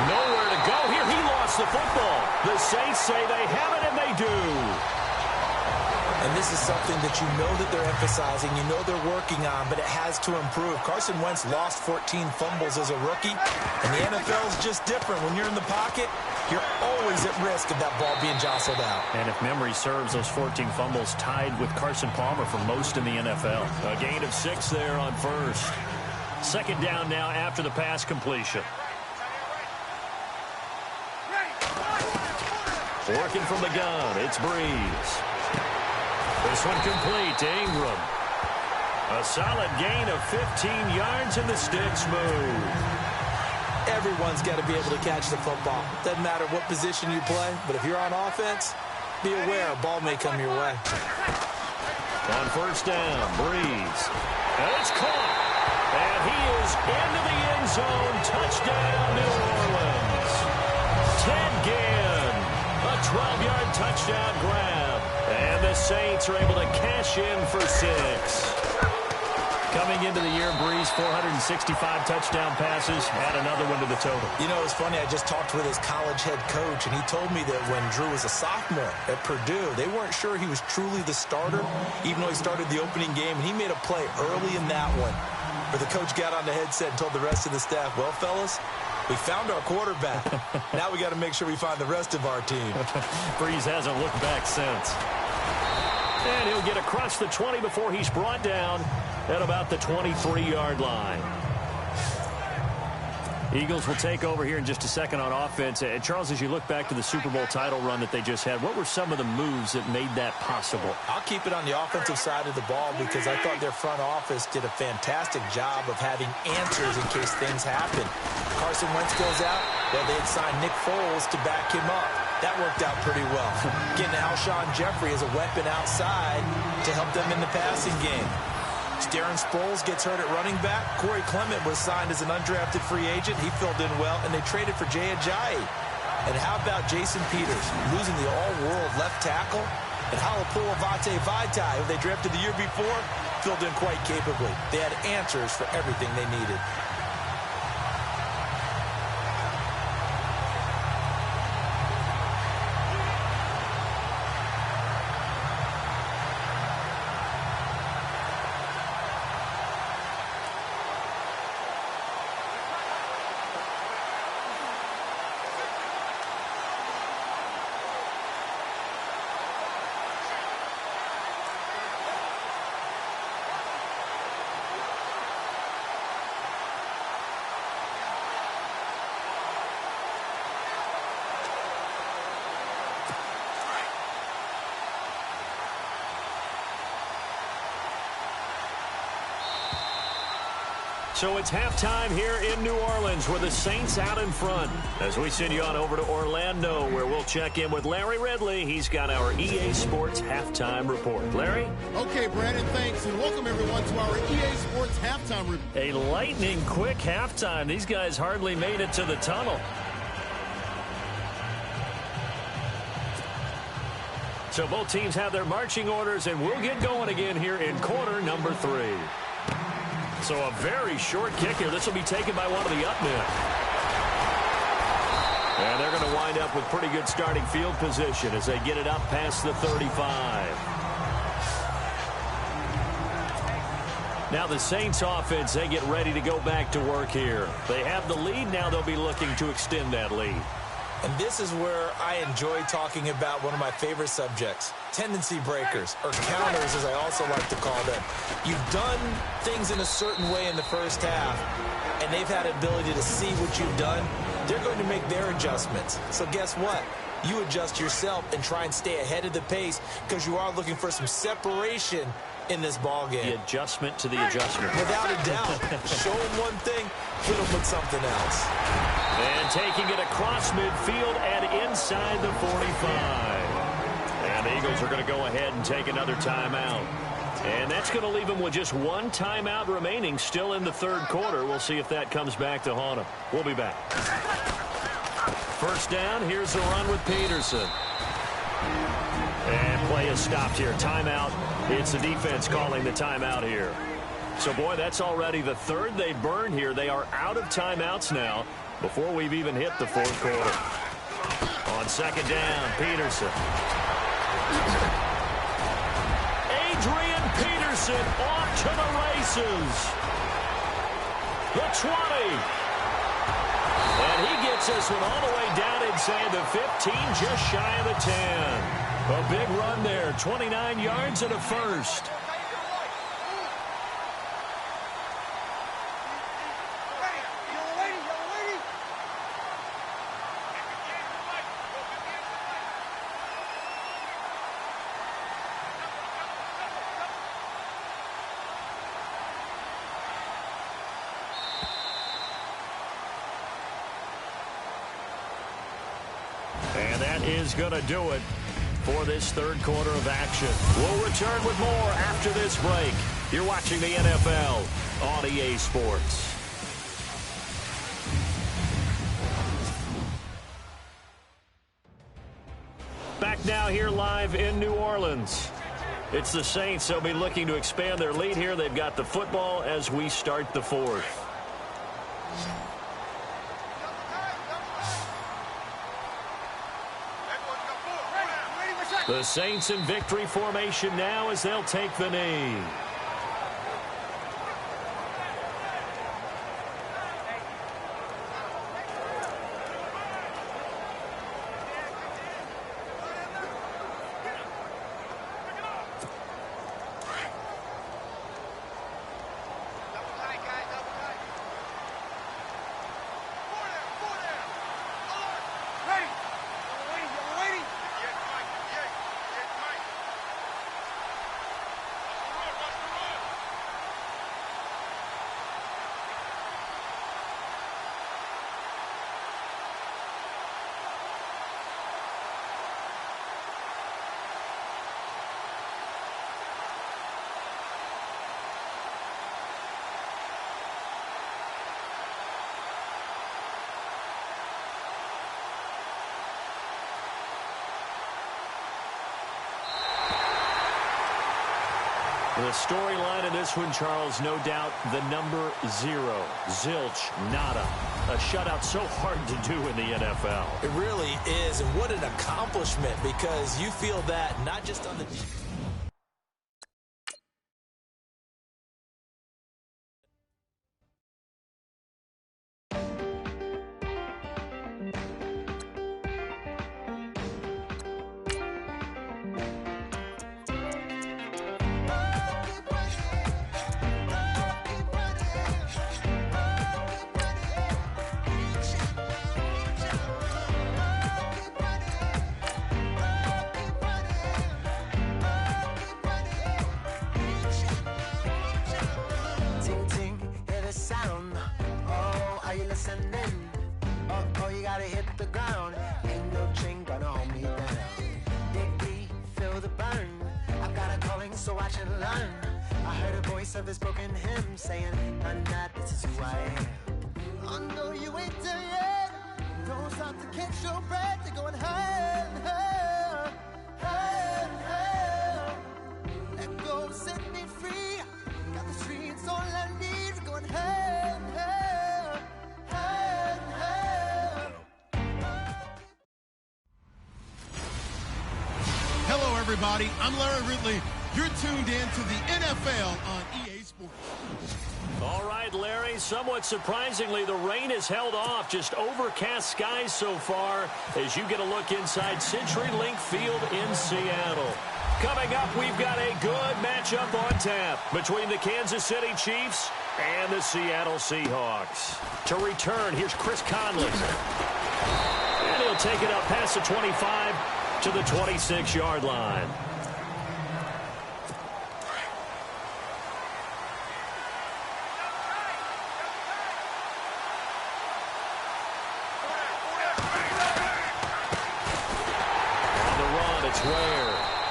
Nowhere to go here. He lost the football. The Saints say they have it, and they do. And this is something that you know that they're emphasizing, you know they're working on, but it has to improve. Carson Wentz lost 14 fumbles as a rookie, and the NFL is just different. When you're in the pocket, you're always at risk of that ball being jostled out. And if memory serves, those 14 fumbles tied with Carson Palmer for most in the NFL. A gain of 6 there on first. 2nd down now after the pass completion. Working from the gun, it's Breeze. This one complete to Ingram. A solid gain of 15 yards and the sticks move. Everyone's got to be able to catch the football. Doesn't matter what position you play, but if you're on offense, be aware a ball may come your way. On first down, Breeze. And it's caught. And he is into the end zone. Touchdown, New Orleans. Ted Ginn. A 12-yard touchdown grab. And the Saints are able to cash in for 6. Coming into the year, Breeze, 465 touchdown passes, add another one to the total. You know, it's funny, I just talked with his college head coach, and he told me that when Drew was a sophomore at Purdue, they weren't sure he was truly the starter, even though he started the opening game, and he made a play early in that one, where the coach got on the headset and told the rest of the staff, well, fellas, we found our quarterback. Now we got to make sure we find the rest of our team. Breeze hasn't looked back since. And he'll get across the 20 before he's brought down at about the 23-yard line. Eagles will take over here in just a second on offense. And Charles, as you look back to the Super Bowl title run that they just had, what were some of the moves that made that possible? I'll keep it on the offensive side of the ball because I thought their front office did a fantastic job of having answers in case things happen. Carson Wentz goes out. Well, they had signed Nick Foles to back him up. That worked out pretty well. Getting Alshon Jeffrey as a weapon outside to help them in the passing game. Darren Sproles gets hurt at running back. Corey Clement was signed as an undrafted free agent. He filled in well, and they traded for Jay Ajayi. And how about Jason Peters losing the all-world left tackle? And Halapoulivaati Vaitai, who they drafted the year before, filled in quite capably. They had answers for everything they needed. So it's halftime here in New Orleans with the Saints out in front. As we send you on over to Orlando, where we'll check in with Larry Ridley. He's got our EA Sports halftime report. Larry? Okay, Brandon, thanks, and welcome everyone to our EA Sports halftime report. A lightning quick halftime. These guys hardly made it to the tunnel. So both teams have their marching orders, and we'll get going again here in quarter number 3. So a very short kick here. This will be taken by one of the up men. And they're going to wind up with pretty good starting field position as they get it up past the 35. Now the Saints offense, they get ready to go back to work here. They have the lead. Now they'll be looking to extend that lead. And this is where I enjoy talking about one of my favorite subjects, tendency breakers, or counters as I also like to call them. You've done things in a certain way in the first half, and they've had ability to see what you've done. They're going to make their adjustments. So guess what? You adjust yourself and try and stay ahead of the pace because you are looking for some separation in this ball game. The adjustment to the adjustment. Without a doubt. Show them one thing, hit them with something else. And taking it across midfield and inside the 45. And the Eagles are going to go ahead and take another timeout. And that's going to leave them with just one timeout remaining still in the third quarter. We'll see if that comes back to haunt them. We'll be back. First down, here's the run with Peterson. And play is stopped here. Timeout. It's the defense calling the timeout here. So, boy, that's already the third they burned here. They are out of timeouts now before we've even hit the fourth quarter. On second down, Peterson. Adrian Peterson off to the races. The 20. And he gets this one all the way down inside the 15, just shy of the 10. A big run there, 29 yards and a first. And that is going to do it for this third quarter of action. We'll return with more after this break. You're watching the NFL on EA Sports. Back now here live in New Orleans. It's the Saints. They'll be looking to expand their lead here. They've got the football as we start the fourth. The Saints in victory formation now as they'll take the knee. The storyline in this one, Charles, no doubt the number 0. Zilch, nada. A shutout so hard to do in the NFL. It really is, and what an accomplishment, because you feel that not just on the... Oh, you gotta hit the ground. Ain't no chain gonna hold me down. Dig deep, feel the burn. I've got a calling, so watch and learn. I heard a voice of this broken hymn saying, "None that this is who I am." I know you ain't there yet. Don't stop to catch your breath. You're going higher and higher, higher and higher. Let go, set me free. Got the streets all I need. We're going higher and higher, higher and higher. Hello, everybody. I'm Larry Ridley. You're tuned in to the NFL on EA Sports. All right, Larry, somewhat surprisingly, the rain has held off. Just overcast skies so far as you get a look inside CenturyLink Field in Seattle. Coming up, we've got a good matchup on tap between the Kansas City Chiefs and the Seattle Seahawks. To return, here's Chris Conley. And he'll take it up past the 25 to the 26-yard line.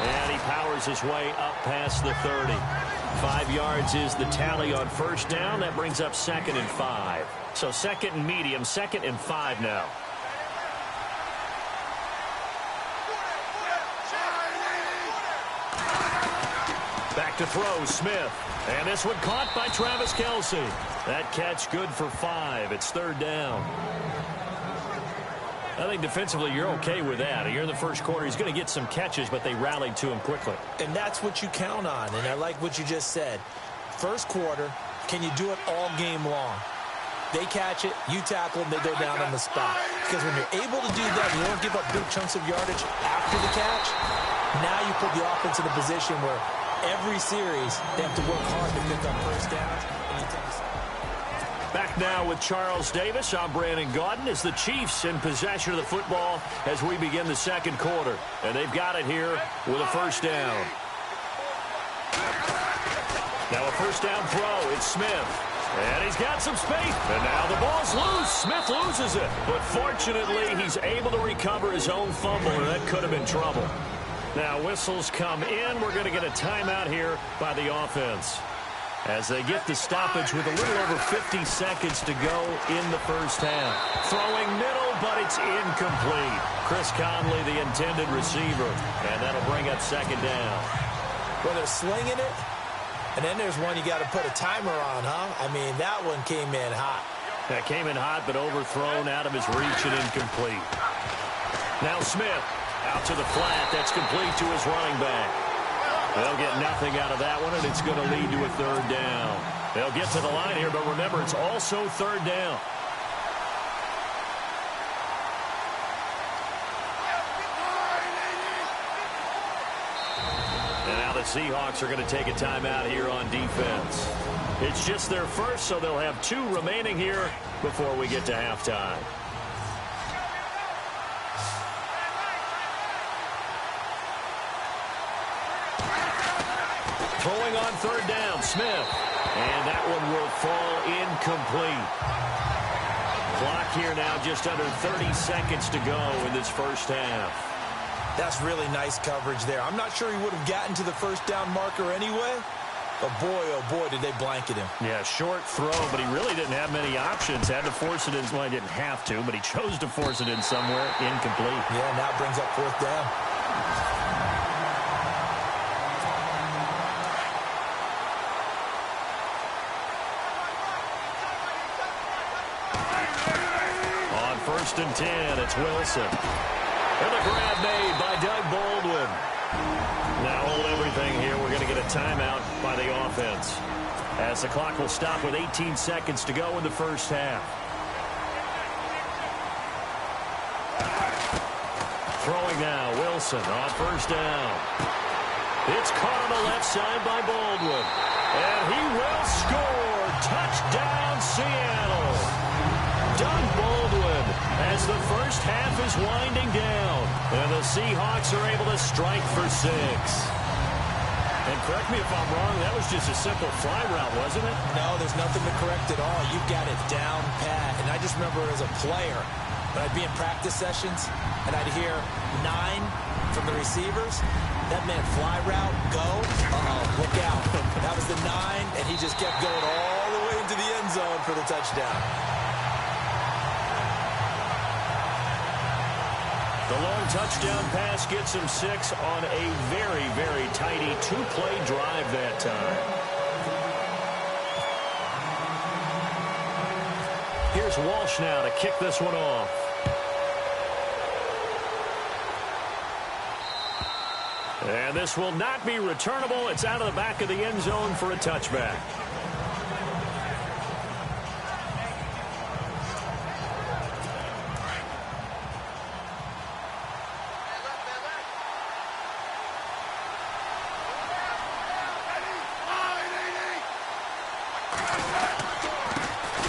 And he powers his way up past the 30. 5 yards is the tally on first down. That brings up 2nd and 5. So 2nd and medium, 2nd and 5 now. Back to throw, Smith. And this one caught by Travis Kelce. That catch good for 5. It's 3rd down. I think defensively you're okay with that. You're in the first quarter. He's going to get some catches, but they rallied to him quickly. And that's what you count on, and I like what you just said. First quarter, can you do it all game long? They catch it, you tackle them, they go down on the spot. Because when you're able to do that, you don't give up big chunks of yardage after the catch. Now you put the offense in a position where every series they have to work hard to pick up first downs. Back now with Charles Davis. I'm Brandon Gaudin as the Chiefs in possession of the football as we begin the second quarter. And they've got it here with a first down. Now a first down throw. It's Smith. And he's got some space. And now the ball's loose. Smith loses it. But fortunately, he's able to recover his own fumble, and that could have been trouble. Now whistles come in. We're going to get a timeout here by the offense, as they get the stoppage with a little over 50 seconds to go in the first half. Throwing middle, but it's incomplete. Chris Conley, the intended receiver, and that'll bring up 2nd down. Well, they're slinging it, and then there's one you got to put a timer on, huh? I mean, that one came in hot. That came in hot, but overthrown out of his reach and incomplete. Now Smith out to the flat. That's complete to his running back. They'll get nothing out of that one, and it's going to lead to a 3rd down. They'll get to the line here, but remember, it's also 3rd down. And now the Seahawks are going to take a timeout here on defense. It's just their first, so they'll have 2 remaining here before we get to halftime. Throwing on 3rd down, Smith. And that one will fall incomplete. Clock here now just under 30 seconds to go in this first half. That's really nice coverage there. I'm not sure he would have gotten to the first down marker anyway. But boy, oh boy, did they blanket him. Yeah, short throw, but he really didn't have many options. Had to force it in. Well, he didn't have to, but he chose to force it in somewhere. Incomplete. Yeah, now brings up 4th down. 1st and 10. It's Wilson. And the grab made by Doug Baldwin. Now hold everything here. We're going to get a timeout by the offense, as the clock will stop with 18 seconds to go in the first half. Throwing now, Wilson on 1st down. It's caught on the left side by Baldwin. And he will score. Touchdown, Seattle. Doug Baldwin, as the first half is winding down. And the Seahawks are able to strike for 6. And correct me if I'm wrong, that was just a simple fly route, wasn't it? No, there's nothing to correct at all. You got it down pat. And I just remember as a player, when I'd be in practice sessions and I'd hear 9 from the receivers, that meant fly route, go, look out. That was the 9, and he just kept going all the way into the end zone for the touchdown. The long touchdown pass gets him 6 on a very, very tidy 2-play drive that time. Here's Walsh now to kick this one off. And this will not be returnable. It's out of the back of the end zone for a touchback.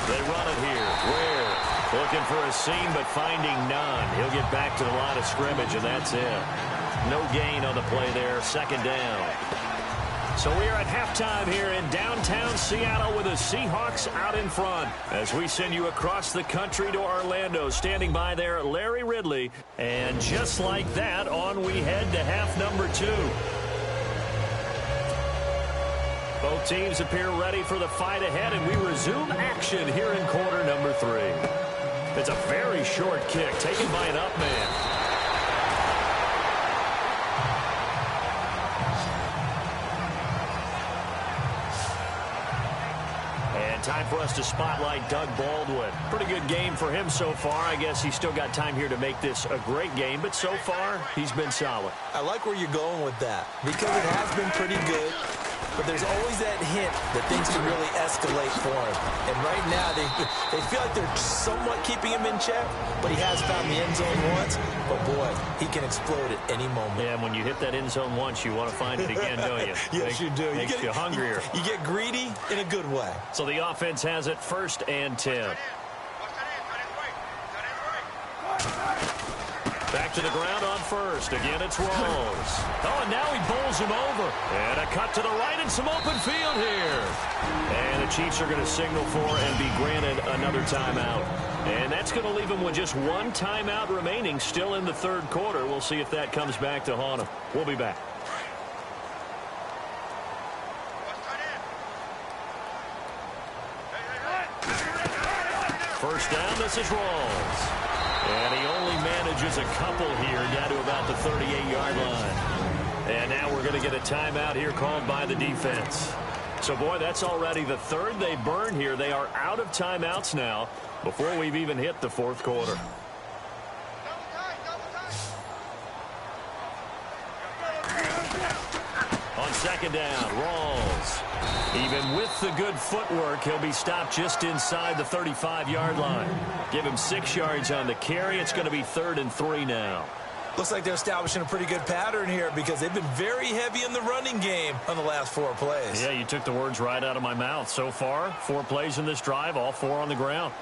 They run it here. Ware looking for a seam, but finding none. He'll get back to the line of scrimmage, and that's it. No gain on the play there, 2nd down. So we are at halftime here in downtown Seattle with the Seahawks out in front. As we send you across the country to Orlando, standing by there, Larry Ridley. And just like that, on we head to half number 2. Both teams appear ready for the fight ahead, and we resume action here in quarter number 3. It's a very short kick taken by an up man. Time for us to spotlight Doug Baldwin. Pretty good game for him so far. I guess he's still got time here to make this a great game, but so far, he's been solid. I like where you're going with that, because it has been pretty good, but there's always that hint that things can really escalate for him. And right now, they feel like they're somewhat keeping him in check, but he has found the end zone once. But, boy, he can explode at any moment. Yeah, and when you hit that end zone once, you want to find it again, don't you? Yes, you do. Makes you hungrier. You get greedy in a good way. So the offense has it 1st and 10. Back to the ground on 1st. Again, it's Rawls. Oh, and now he bowls him over. And a cut to the right and some open field here. And the Chiefs are going to signal for and be granted another timeout. And that's going to leave them with just 1 timeout remaining still in the 3rd quarter. We'll see if that comes back to haunt them. We'll be back. First down, this is Rawls. And he only manages a couple here down to about the 38-yard line. And now we're going to get a timeout here called by the defense. So, boy, that's already the 3rd they burned here. They are out of timeouts now before we've even hit the 4th quarter. On 2nd down, Rawls. Even with the good footwork, he'll be stopped just inside the 35-yard line. Give him 6 yards on the carry. It's going to be 3rd and 3 now. Looks like they're establishing a pretty good pattern here, because they've been very heavy in the running game on the last 4 plays. Yeah, you took the words right out of my mouth. So far, 4 plays in this drive, all 4 on the ground.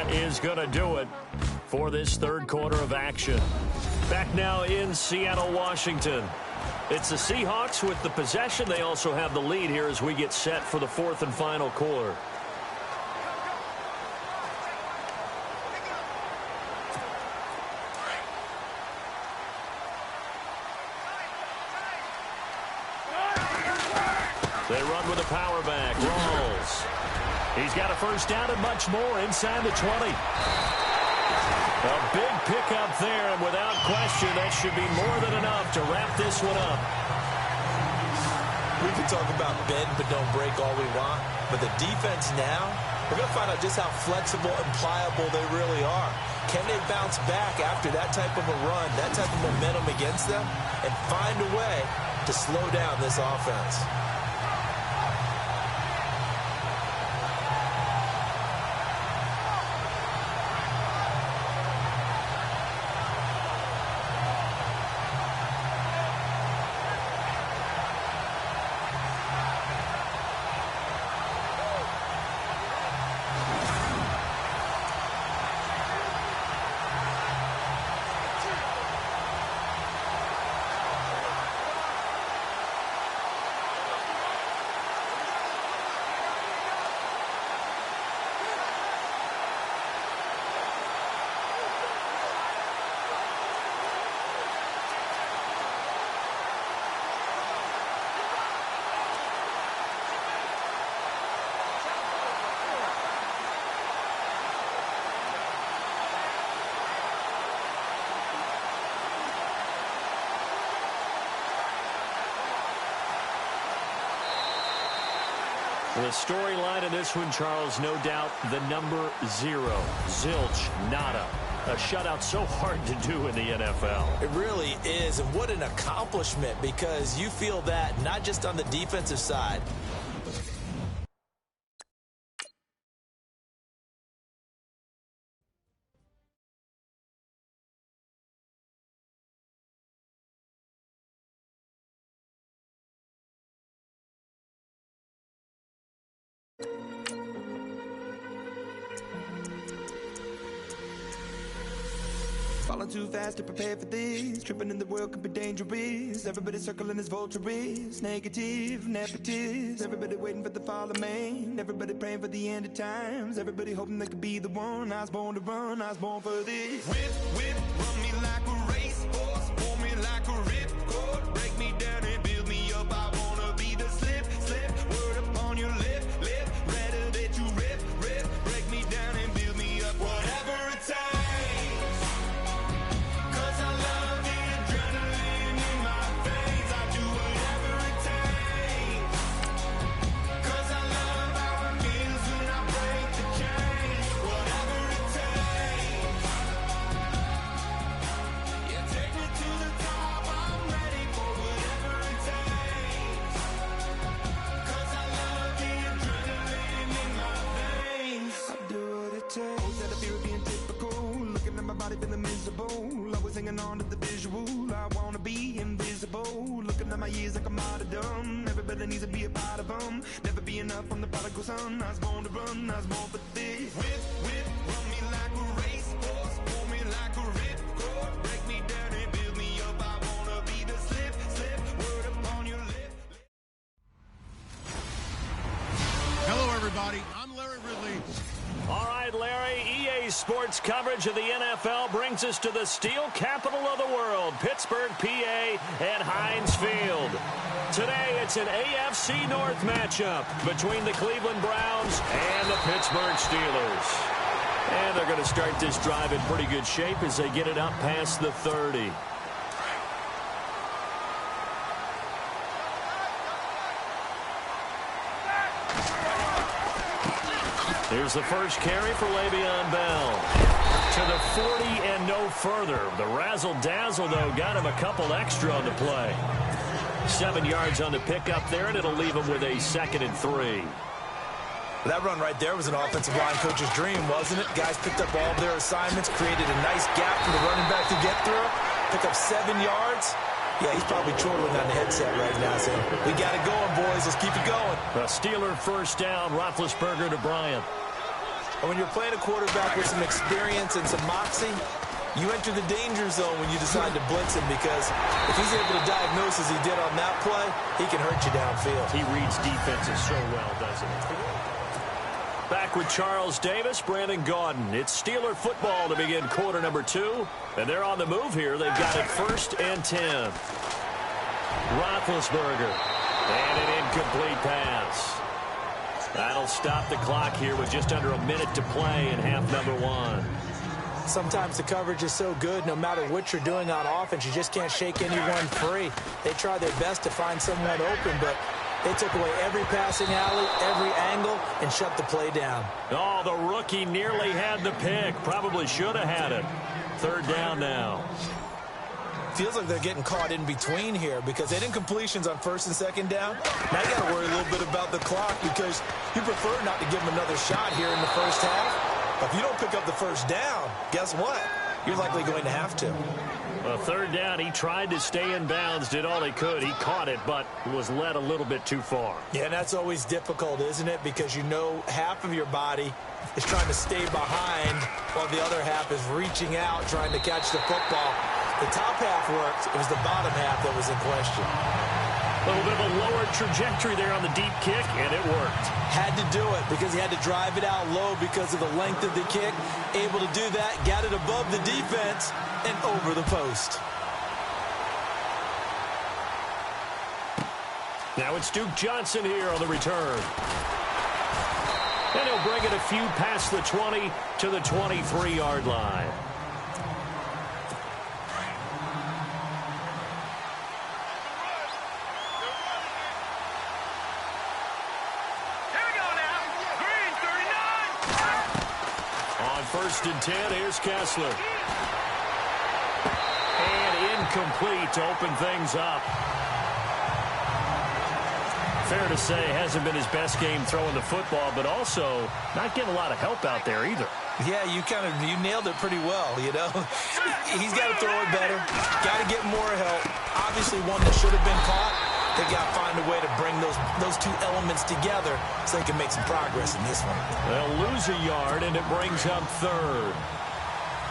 Is going to do it for this 3rd quarter of action. Back now in Seattle, Washington. It's the Seahawks with the possession. They also have the lead here as we get set for the 4th and final quarter. They run with a power back. Rawls. He's got a first down and much more inside the 20. A big pickup there, and without question, that should be more than enough to wrap this one up. We can talk about bend but don't break all we want, but the defense now, we're going to find out just how flexible and pliable they really are. Can they bounce back after that type of a run, that type of momentum against them, and find a way to slow down this offense? The storyline of this one, Charles, no doubt the number 0. Zilch, nada. A shutout so hard to do in the NFL. It really is, and what an accomplishment, because you feel that not just on the defensive side. Falling too fast to prepare for this. Tripping in the world could be dangerous. Everybody circling as vultures. Negative, nepotist. Everybody waiting for the fall of man. Everybody praying for the end of times. Everybody hoping they could be the one. I was born to run, I was born for this. Whip, whip, run me like a racehorse. Pull me like a ripcord. Break me down and build me up. I wanna be the slip, slip. Word upon your lip, lip. Rather that you rip, rip. Break me down and build me up. Whatever it takes. Feeling miserable, always hanging on to the visual. I wanna be invisible, looking at my years like I'm martyrdom. Everybody needs to be a part of them. Never be enough from the prodigal son. I was born to run, I was born for this. Whip, whip, run me like a racehorse. Pull me like a ripcord. Break me down and build me up. I wanna be the slip, slip. Word upon your lip. Hello, everybody. I'm Larry Ridley. All right, Larry, EA Sports coverage of the NFL brings us to the steel capital of the world, Pittsburgh, PA, and Heinz Field. Today, it's an AFC North matchup between the Cleveland Browns and the Pittsburgh Steelers. And they're going to start this drive in pretty good shape as they get it up past the 30. Here's the first carry for Le'Veon Bell. To the 40 and no further. The razzle-dazzle, though, got him a couple extra on the play. 7 yards on the pickup there, and it'll leave him with a 2nd and 3. That run right there was an offensive line coach's dream, wasn't it? Guys picked up all of their assignments, created a nice gap for the running back to get through. Pick up 7 yards. Yeah, he's probably chortling on the headset right now saying, we got it going, boys. Let's keep it going. A Steeler first down, Roethlisberger to Bryant. And when you're playing a quarterback with some experience and some moxie, you enter the danger zone when you decide to blitz him, because if he's able to diagnose as he did on that play, he can hurt you downfield. He reads defenses so well, doesn't he? Back with Charles Davis, Brandon Gaudin. It's Steeler football to begin quarter number 2. And they're on the move here. They've got it 1st and 10. Roethlisberger And an incomplete pass. That'll stop the clock here with just under a minute to play in half number 1. Sometimes the coverage is so good, no matter what you're doing on offense, you just can't shake anyone free. They try their best to find someone open, but they took away every passing alley, every angle, and shut the play down. Oh, the rookie nearly had the pick. Probably should have had it. Third down now. Feels like they're getting caught in between here because they didn't completions on first and second down. Now you got to worry a little bit about the clock because you prefer not to give them another shot here in the first half. But if you don't pick up the first down, guess what? You're likely going to have to. Well, third down, he tried to stay in bounds, did all he could. He caught it, but was led a little bit too far. Yeah, and that's always difficult, isn't it? Because you know half of your body is trying to stay behind while the other half is reaching out, trying to catch the football. The top half worked. It was the bottom half that was in question. A little bit of a lower trajectory there on the deep kick, and it worked. Had to do it because he had to drive it out low because of the length of the kick. Able to do that, got it above the defense and over the post. Now it's Duke Johnson here on the return. And he'll bring it a few past the 20 to the 23-yard line. First and 10, here's Kessler. And incomplete to open things up. Fair to say, hasn't been his best game throwing the football, but also not getting a lot of help out there either. Yeah, you nailed it pretty well, you know. He's got to throw it better. Got to get more help. Obviously one that should have been caught. They got to find a way to bring those two elements together so they can make some progress in this one. They'll lose a yard, and it brings up third.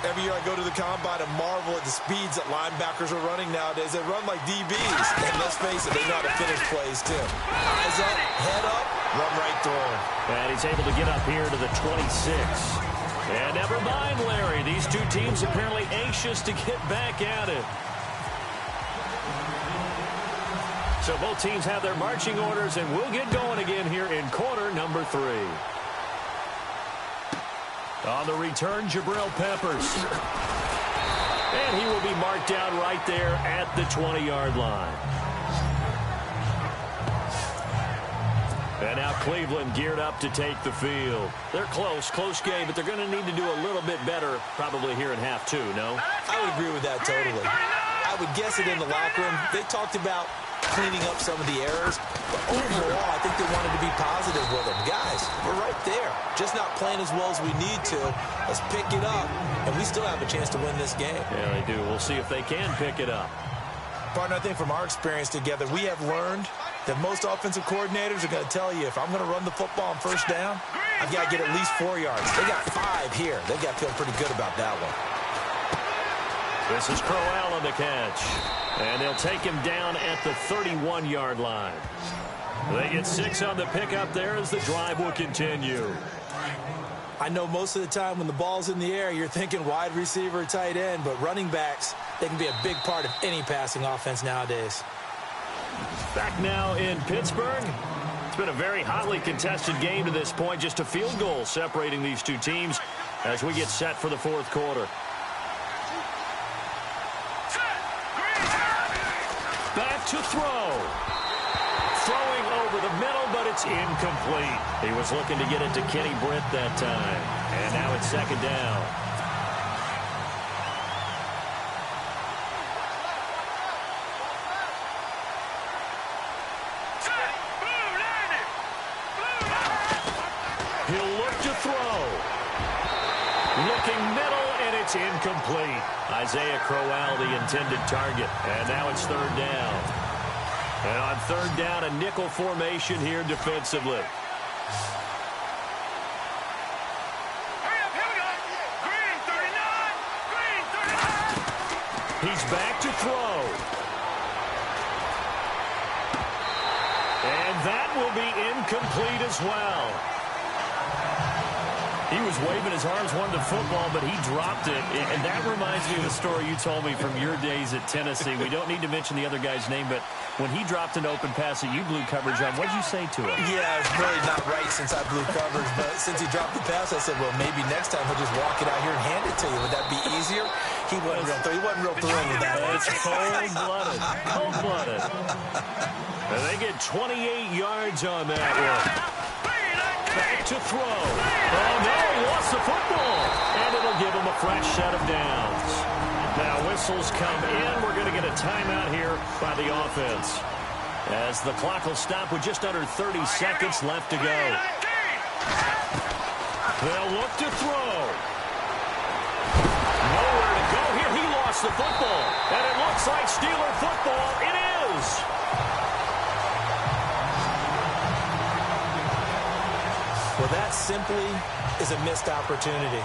Every year I go to the combine and marvel at the speeds that linebackers are running nowadays. They run like DBs. And let's face it, they know how to finish plays, too. Eyes up, head up, run right through him. And he's able to get up here to the 26. And never mind, Larry. These two teams apparently anxious to get back at it. So both teams have their marching orders, and we'll get going again here in quarter number 3. On the return, Jabril Peppers. And he will be marked down right there at the 20-yard line. And now Cleveland geared up to take the field. They're close game, but they're going to need to do a little bit better probably here in half 2, no? I would agree with that totally. I would guess it in the locker room. They talked about cleaning up some of the errors, but overall, I think they wanted to be positive with them. Guys, we're right there. Just not playing as well as we need to. Let's pick it up, and we still have a chance to win this game. Yeah, they do. We'll see if they can pick it up. Partner, I think from our experience together, we have learned that most offensive coordinators are going to tell you, if I'm going to run the football on first down, I've got to get at least 4 yards. They got 5 here. They've got to feel pretty good about that one. This is Crowell on the catch. And they'll take him down at the 31-yard line. They get 6 on the pickup there as the drive will continue. I know most of the time when the ball's in the air, you're thinking wide receiver, tight end, but running backs, they can be a big part of any passing offense nowadays. Back now in Pittsburgh. It's been a very hotly contested game to this point. Just a field goal separating these two teams as we get set for the fourth quarter. Back to throw. Throwing over the middle, but it's incomplete. He was looking to get it to Kenny Britt that time. And now it's second down. He'll look to throw. Looking middle, and it's incomplete. Isaiah Crowell, the intended target. And now it's third down. And on third down, a nickel formation here defensively. He's back to throw. And that will be incomplete as well. He was waving his arms, wanted the football, but he dropped it. And that reminds me of the story you told me from your days at Tennessee. We don't need to mention the other guy's name, but when he dropped an open pass that you blew coverage on, what did you say to him? Yeah, it's really not right since I blew coverage, but since he dropped the pass, I said, well, maybe next time he'll just walk it out here and hand it to you. Would that be easier? He wasn't real thrilled with that. It's cold-blooded. Cold-blooded. And they get 28 yards on that one. Back to throw. Oh, no, he lost the football. And it'll give him a fresh set of downs. Now whistles come in. We're going to get a timeout here by the offense, as the clock will stop with just under 30 seconds left to go. They'll look to throw. Nowhere to go here. He lost the football. And it looks like Steeler football. It is. Well, that simply is a missed opportunity.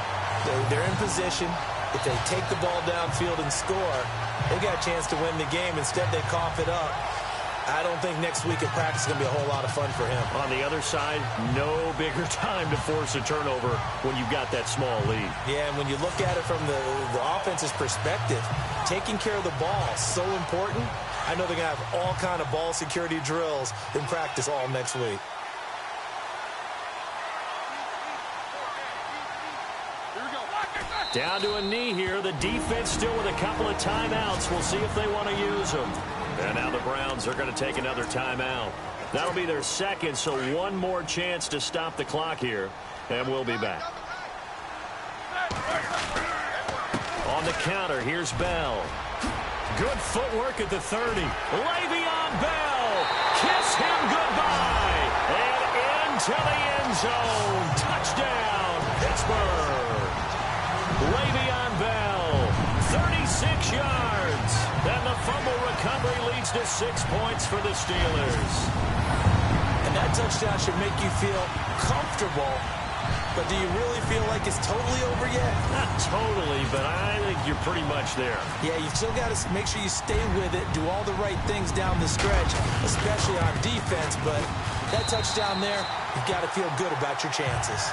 They're in position. If they take the ball downfield and score, they got a chance to win the game. Instead, they cough it up. I don't think next week in practice is going to be a whole lot of fun for him. On the other side, no bigger time to force a turnover when you've got that small lead. Yeah, and when you look at it from the offense's perspective, taking care of the ball is so important. I know they're going to have all kind of ball security drills in practice all next week. Down to a knee here. The defense still with a couple of timeouts. We'll see if they want to use them. And now the Browns are going to take another timeout. That'll be their second, so one more chance to stop the clock here. And we'll be back. On the counter, here's Bell. Good footwork at the 30. Le'Veon Bell. Kiss him goodbye. And into the end zone. Touchdown, Pittsburgh. Le'Veon Bell, 36 yards. And the fumble recovery leads to 6 points for the Steelers. And that touchdown should make you feel comfortable. But do you really feel like it's totally over yet? Not totally, but I think you're pretty much there. Yeah, you still got to make sure you stay with it, do all the right things down the stretch, especially on defense. But that touchdown there, you've got to feel good about your chances.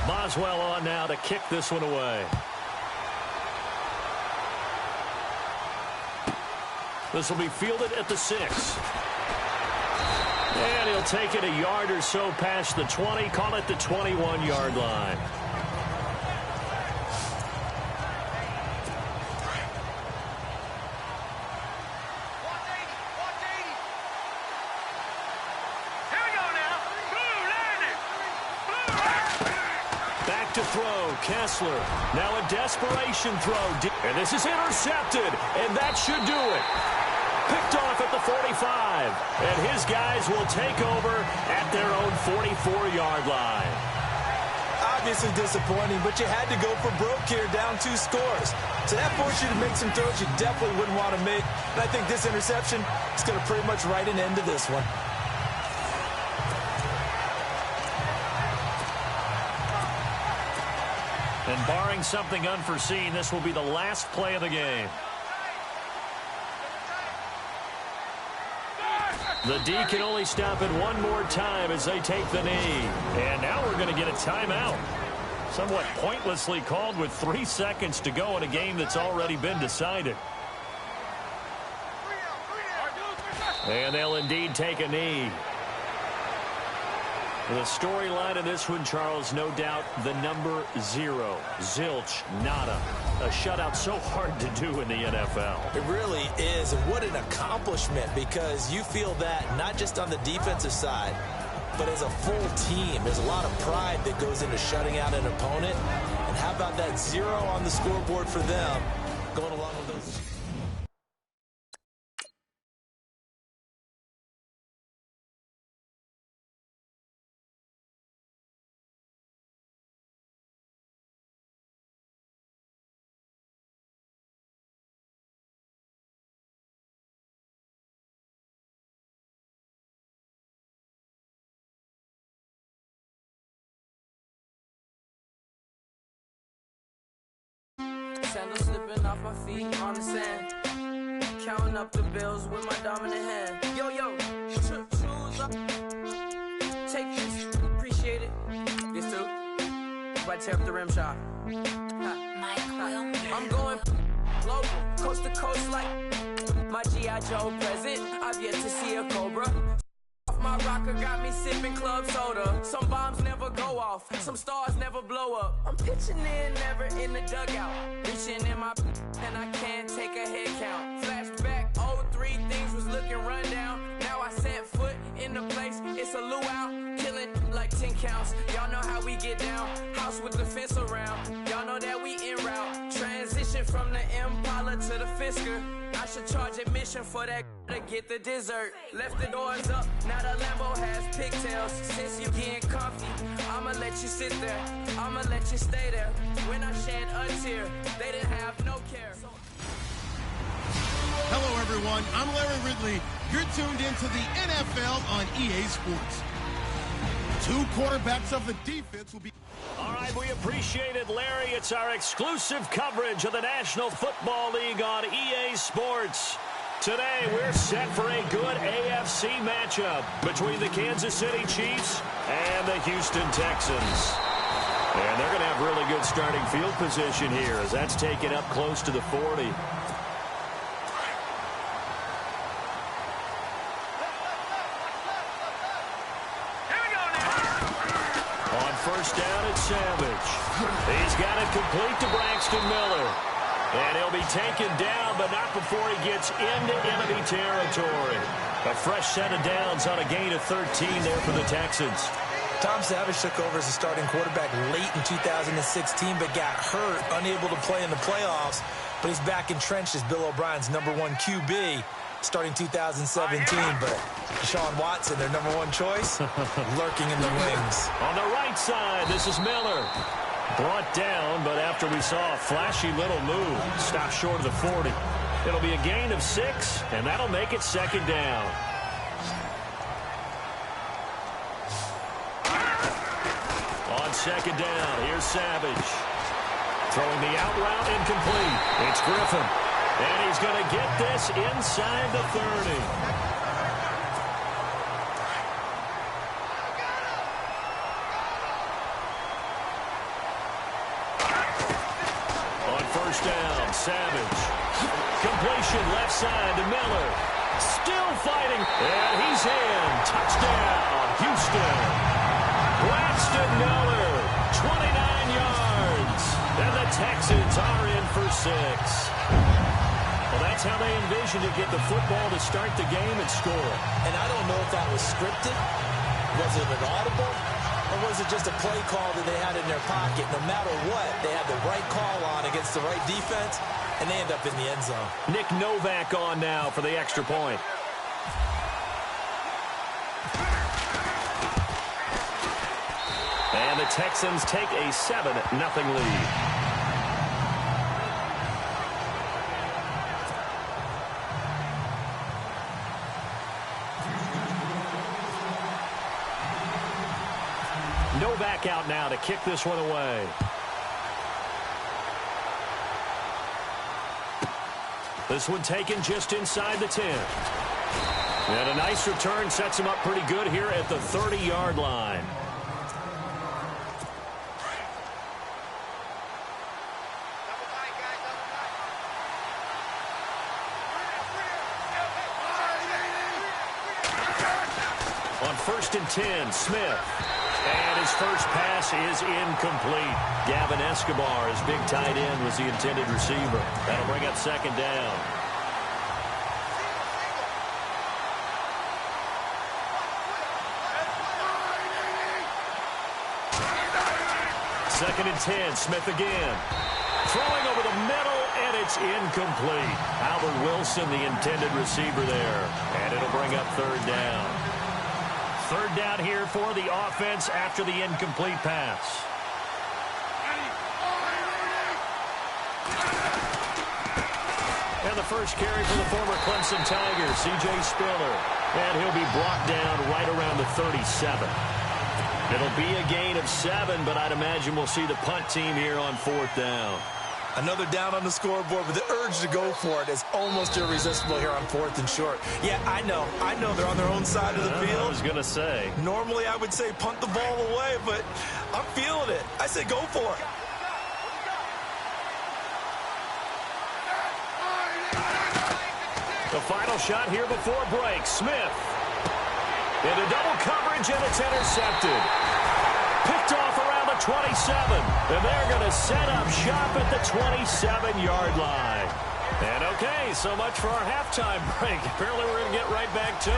Boswell on now to kick this one away. This will be fielded at the 6. And he'll take it a yard or so past the 20, call it the 21-yard line. To throw, Kessler. Now a desperation throw. And this is intercepted. And that should do it. Picked off at the 45. And his guys will take over at their own 44-yard line. Obviously disappointing, but you had to go for broke here, down 2 scores. So that forced you to make some throws you definitely wouldn't want to make. And I think this interception is going to pretty much write an end to this one. And barring something unforeseen, this will be the last play of the game. The D can only stop it one more time as they take the knee. And now we're going to get a timeout. Somewhat pointlessly called with 3 seconds to go in a game that's already been decided. And they'll indeed take a knee. The storyline of this one, Charles, no doubt the number 0. Zilch, nada. A shutout so hard to do in the NFL. It really is. And what an accomplishment, because you feel that not just on the defensive side, but as a full team. There's a lot of pride that goes into shutting out an opponent. And how about that 0 on the scoreboard for them going along with those... Sandals slip slipping off my feet on the sand. Counting up the bills with my dominant hand. Yo, choose up. Take this, appreciate it. This too. Right, tear up the rim shot. I'm going global, coast to coast like my G.I. Joe present. I've yet to see a Cobra. My rocker got me sipping club soda. Some bombs never go off, some stars never blow up. I'm pitching in, never in the dugout. Reaching in my and I can't take a head count. Flashback, 03, things was looking rundown. Now I set foot in the place, it's a luau. Killing like 10 counts, y'all know how we get down. House with the fence around, y'all know that we en route. Transition from the Impala to the Fisker. I should charge admission for that to get the dessert. Left the doors up, now the Lambo has pigtails. Since you getting comfy, I'ma let you sit there, I'ma let you stay there. When I shed a tear, they didn't have no care. Hello, everyone. I'm Larry Ridley. You're tuned into the NFL on EA Sports. Two quarterbacks of the defense will be... All right, we appreciate it, Larry. It's our exclusive coverage of the National Football League on EA Sports. Today, we're set for a good AFC matchup between the Kansas City Chiefs and the Houston Texans. And they're going to have really good starting field position here as that's taken up close to the 40. First down at Savage. He's got it complete to Braxton Miller. And he'll be taken down, but not before he gets into enemy territory. A fresh set of downs on a gain of 13 there for the Texans. Tom Savage took over as a starting quarterback late in 2016, but got hurt, unable to play in the playoffs. But he's back entrenched as Bill O'Brien's #1 QB. Starting 2017, but Deshaun Watson, their #1 choice, lurking in the wings. On the right side, this is Miller. Brought down, but after we saw a flashy little move, stopped short of the 40. It'll be a gain of 6, and that'll make it second down. On second down, here's Savage. Throwing the out route incomplete. It's Griffin. And he's going to get this inside the 30. On first down, Savage. Completion left side to Miller. Still fighting. And he's in. Touchdown, Houston. Braxton Miller, 29 yards. And the Texans are in for 6. Well, that's how they envisioned to get the football to start the game and score. And I don't know if that was scripted. Was it an audible? Or was it just a play call that they had in their pocket? No matter what, they had the right call on against the right defense, and they end up in the end zone. Nick Novak on now for the extra point. And the Texans take a 7-0 lead. Novak out now to kick this one away. This one taken just inside the 10. And a nice return sets him up pretty good here at the 30-yard line. On 1st and 10, Smith. And his first pass is incomplete. Gavin Escobar, his big tight end, was the intended receiver. That'll bring up second down. Second and 10, Smith again. Throwing over the middle, and it's incomplete. Albert Wilson, the intended receiver there. And it'll bring up third down. Third down here for the offense after the incomplete pass. And the first carry for the former Clemson Tiger, C.J. Spiller. And he'll be brought down right around the 37. It'll be a gain of 7, but I'd imagine we'll see the punt team here on 4th down. Another down on the scoreboard, but the urge to go for it is almost irresistible here on 4th and short. Yeah, I know they're on their own side of the field. I was going to say. Normally, I would say punt the ball away, but I'm feeling it. I say go for it. The final shot here before break. Smith into double coverage, and it's intercepted. Picked off around the 27. And they're going to set up shop at the 27-yard line. And okay, so much for our halftime break. Apparently we're going to get right back to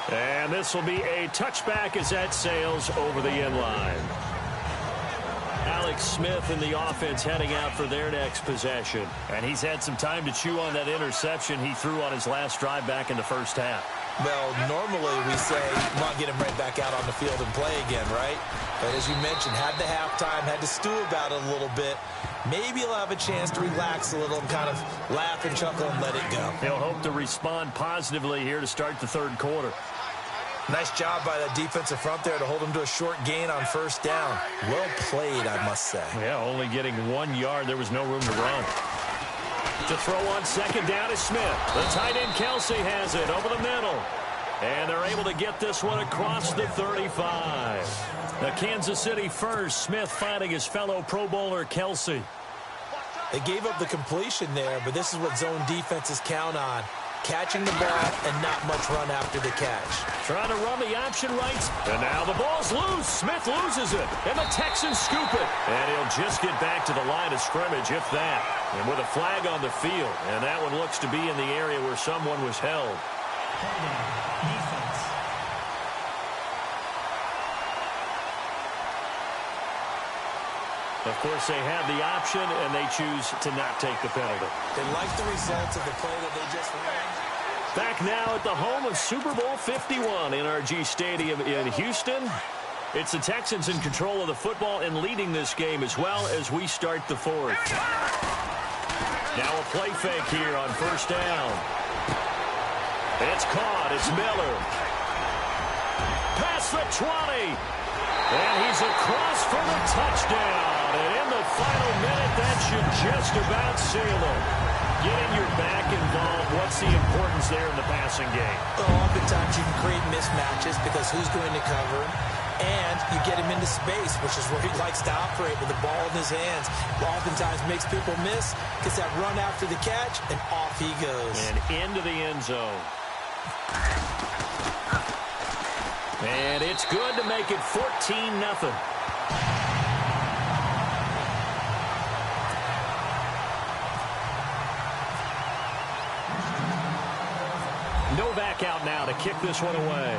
it. And this will be a touchback as that sails over the end line. Alex Smith in the offense heading out for their next possession. And he's had some time to chew on that interception he threw on his last drive back in the first half. Well, normally we say, come on, get him right back out on the field and play again, right? But as you mentioned, had the halftime, had to stew about it a little bit. Maybe he'll have a chance to relax a little and kind of laugh and chuckle and let it go. He'll hope to respond positively here to start the third quarter. Nice job by that defensive front there to hold him to a short gain on first down. Well played, I must say. Yeah, only getting 1 yard. There was no room to run. To throw on second down is Smith. The tight end Kelsey has it over the middle. And they're able to get this one across the 35. The Kansas City first. Smith finding his fellow Pro Bowler Kelsey. They gave up the completion there, but this is what zone defenses count on. Catching the ball and not much run after the catch. Trying to run the option right. And now the ball's loose. Smith loses it. And the Texans scoop it. And he'll just get back to the line of scrimmage, if that. And with a flag on the field. And that one looks to be in the area where someone was held. Defense. Of course, they have the option, and they choose to not take the penalty. They like the results of the play that they just ran. Back now at the home of Super Bowl 51, NRG Stadium in Houston. It's the Texans in control of the football and leading this game as well as we start the fourth. Now a play fake here on first down. It's caught. It's Miller. Past the 20. And he's across for the touchdown. And in the final minute, that should just about seal it. Getting your back involved, what's the importance there in the passing game? Well, oftentimes you can create mismatches because who's going to cover him? And you get him into space, which is where he likes to operate with the ball in his hands. Oftentimes makes people miss, gets that run after the catch, and off he goes. And into the end zone. And it's good to make it 14-0. Novak out now to kick this one away.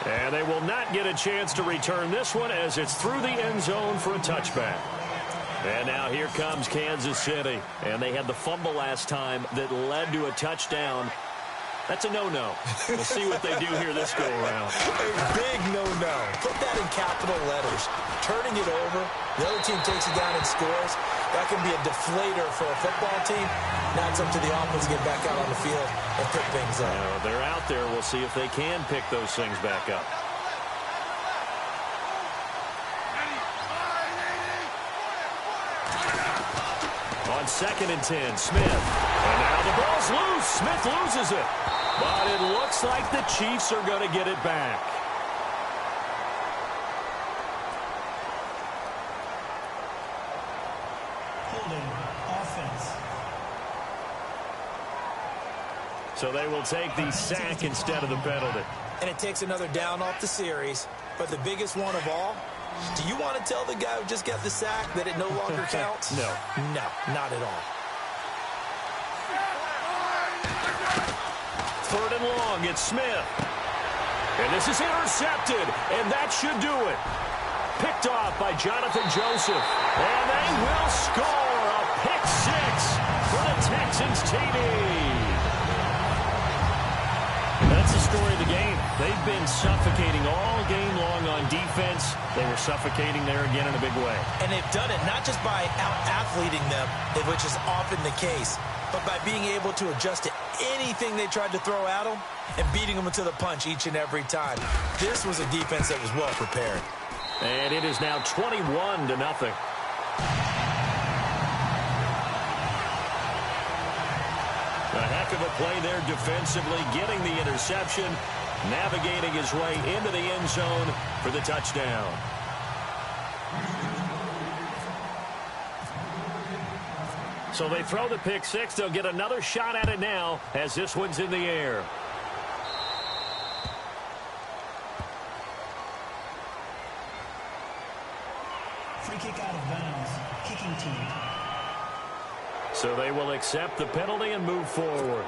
And they will not get a chance to return this one as it's through the end zone for a touchback. And now here comes Kansas City. And they had the fumble last time that led to a touchdown. That's a no-no. We'll see what they do here this go-around. A big no-no. Put that in capital letters. Turning it over, the other team takes it down and scores. That can be a deflator for a football team. Now it's up to the offense to get back out on the field and pick things up. They're out there. We'll see if they can pick those things back up. On 2nd and 10, Smith. And now the ball's loose. Smith loses it. But it looks like the Chiefs are going to get it back. Holding offense. So they will take the sack instead of the penalty. And it takes another down off the series. But the biggest one of all, do you want to tell the guy who just got the sack that it no longer counts? No. No, not at all. 3rd and long, it's Smith. And this is intercepted, and that should do it. Picked off by Jonathan Joseph. And they will score a pick six for the Texans TD. That's the story of the game. They've been suffocating all game long on on defense, they were suffocating there again in a big way. And they've done it not just by out-athleting them, which is often the case, but by being able to adjust to anything they tried to throw at them and beating them to the punch each and every time. This was a defense that was well prepared. And it is now 21-0. A heck of a play there defensively, getting the interception, navigating his way into the end zone for the touchdown. So they throw the pick six. They'll get another shot at it now as this one's in the air. Free kick out of bounds. Kicking team. So they will accept the penalty and move forward.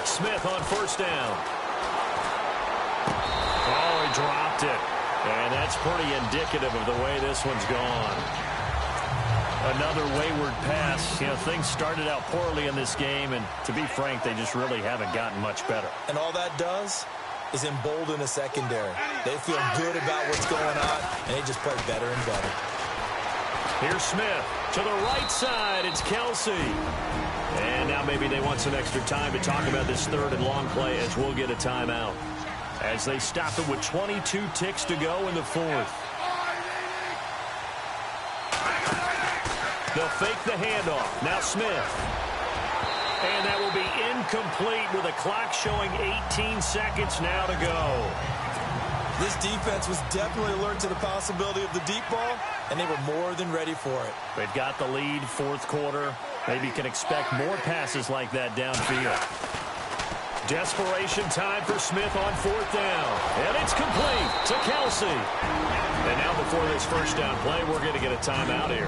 Smith on first down. Oh, he dropped it. And that's pretty indicative of the way this one's gone. Another wayward pass. You know, things started out poorly in this game, and to be frank, they just really haven't gotten much better. And all that does is embolden a secondary. They feel good about what's going on, and they just play better and better. Here's Smith to the right side. It's Kelsey. And now maybe they want some extra time to talk about this third and long play as we'll get a timeout. As they stop it with 22 ticks to go in the fourth. They'll fake the handoff. Now Smith. And that will be incomplete with a clock showing 18 seconds now to go. This defense was definitely alert to the possibility of the deep ball, and they were more than ready for it. They've got the lead, fourth quarter. Maybe you can expect more passes like that downfield. Desperation time for Smith on fourth down. And it's complete to Kelsey. And now before this first down play, we're going to get a timeout here,